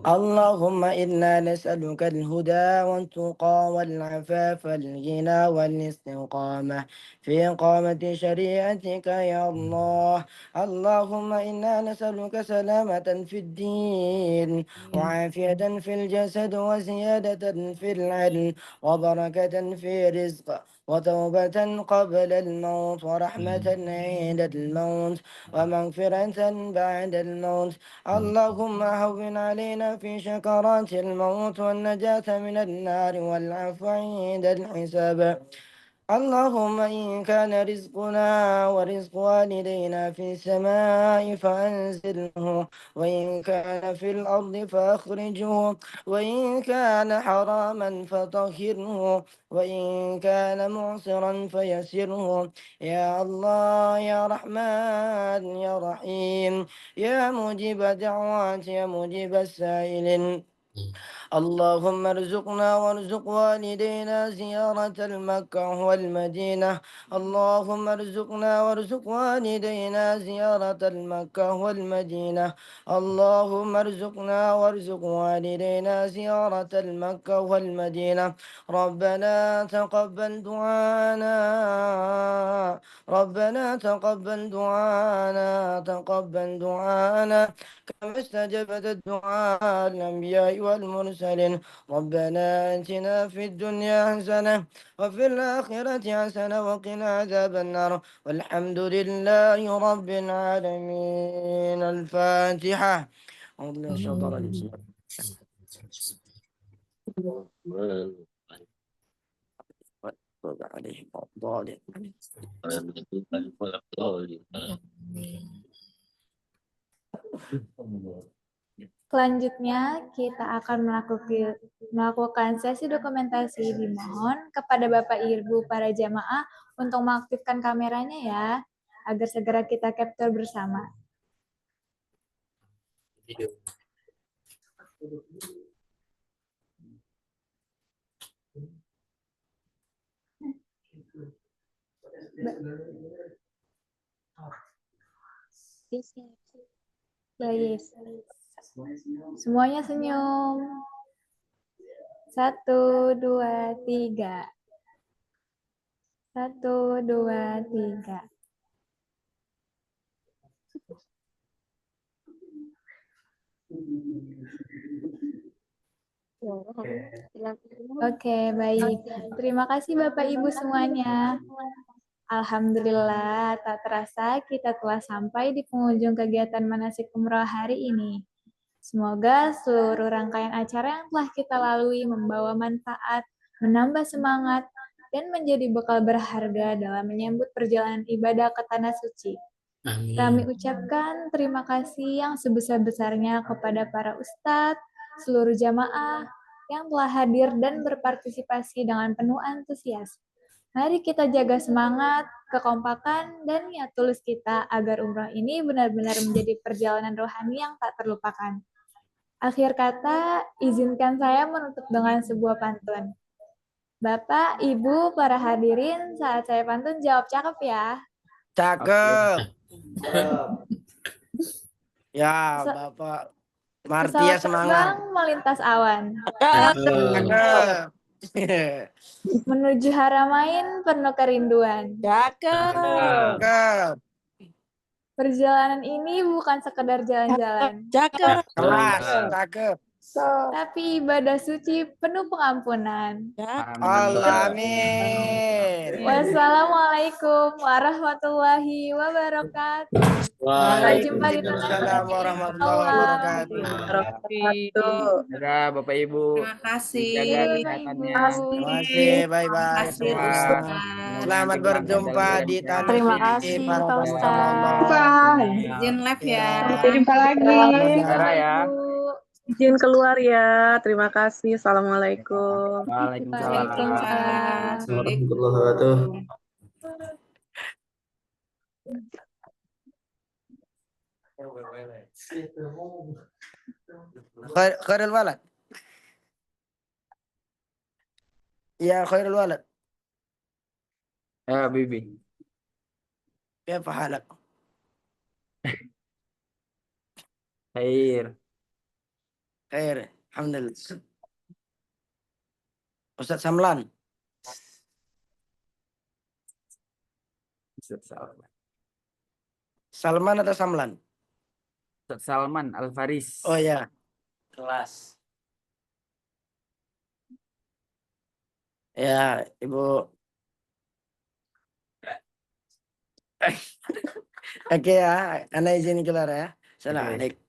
اللهم إنا نسألك الهدى والتقى والعفاف والغنى والاستقامة في إقامة شريعتك يا الله اللهم إنا نسألك سلامة في الدين وعافية في الجسد وزيادة في العلم وبركة في رزق وتوبة قبل الموت ورحمة عند الموت ومغفرة بعد الموت اللهم هون علينا في شكرات الموت والنجاة من النار والعفو عند الحساب اللهم إن كان رزقنا ورزق والدينا في السماء فأنزله وإن كان في الأرض فأخرجه وإن كان حراما فطهره وإن كان معسرا فيسره يا الله يا رحمن يا رحيم يا مجيب دعوات يا مجيب السائلين اللهم ارزقنا وارزق والدينا زيارة المكة والمدينة اللهم ارزقنا وارزق والدينا زيارة المكة والمدينة اللهم ارزقنا وارزق والدينا زيارة المكة والمدينة ربنا تقبل دعانا ربنا تقبل دعانا تقبل دعانا كما استجبت الدعاء الأنبياء والمرسلين ربنا آتنا في الدنيا حسنة وفي الآخرة حسنة وقنا عذاب النار والحمد لله رب العالمين الفاتحة أعوذ بالله من الشيطان الرجيم عليهم الضالين Selanjutnya, kita akan melakukan sesi dokumentasi. Dimohon kepada Bapak Ibu para jamaah untuk mengaktifkan kameranya ya, agar segera kita capture bersama. Baik. Semuanya senyum. 1, 2, 3. 1, 2, 3. Oke, baik. Terima kasih Bapak Ibu semuanya. Alhamdulillah, tak terasa kita telah sampai di penghujung kegiatan manasik umroh hari ini. Semoga seluruh rangkaian acara yang telah kita lalui membawa manfaat, menambah semangat, dan menjadi bekal berharga dalam menyambut perjalanan ibadah ke Tanah Suci. Kami ucapkan terima kasih yang sebesar-besarnya kepada para ustadz, seluruh jamaah yang telah hadir dan berpartisipasi dengan penuh antusias. Mari kita jaga semangat, kekompakan, dan niat tulus kita agar umroh ini benar-benar menjadi perjalanan rohani yang tak terlupakan. Akhir kata, izinkan saya menutup dengan sebuah pantun. Bapak, Ibu, para hadirin, saat saya pantun jawab cakep ya. Cakep. Ya, Bapak Martia semangat. Terbang melintas awan. Cakep. Menuju Haramain penuh kerinduan. Cakep. Perjalanan ini bukan sekedar jalan-jalan. Kelas, cakep. tapi ibadah suci penuh pengampunan. Amin. Wassalamualaikum warahmatullahi wabarakatuh. Sampai jumpa di Waalaikumsalam warahmatullahi wabarakatuh. Dadah Bapak Ibu. Terima kasih. Dijaga Bapak kesehatannya. Ibu. Terima kasih, bye-bye Kasih, semua. Ustaz. Selamat berjumpa di tanah Terima suci kasih, para Pak tamu Ustaz. Allah. Izin live ya. Ya. Jumpa lagi. Saudara ya. Izin keluar ya. Terima kasih. Assalamualaikum. Waalaikumsalam. Waalaikumsalam. Warahmatullahi wabarakatuh. Khairul walad. Ya khairul walad. Ya Bibi. كيف حالك؟ Khair. خير الحمد لله. Ustaz Samlan. Ustaz Salman. Salman atau Samlan? Ustaz Salman Al-Faris. Oh ya. Kelas. Ya, Ibu. Oke ya, Anda izin keluar ya. Assalamualaikum.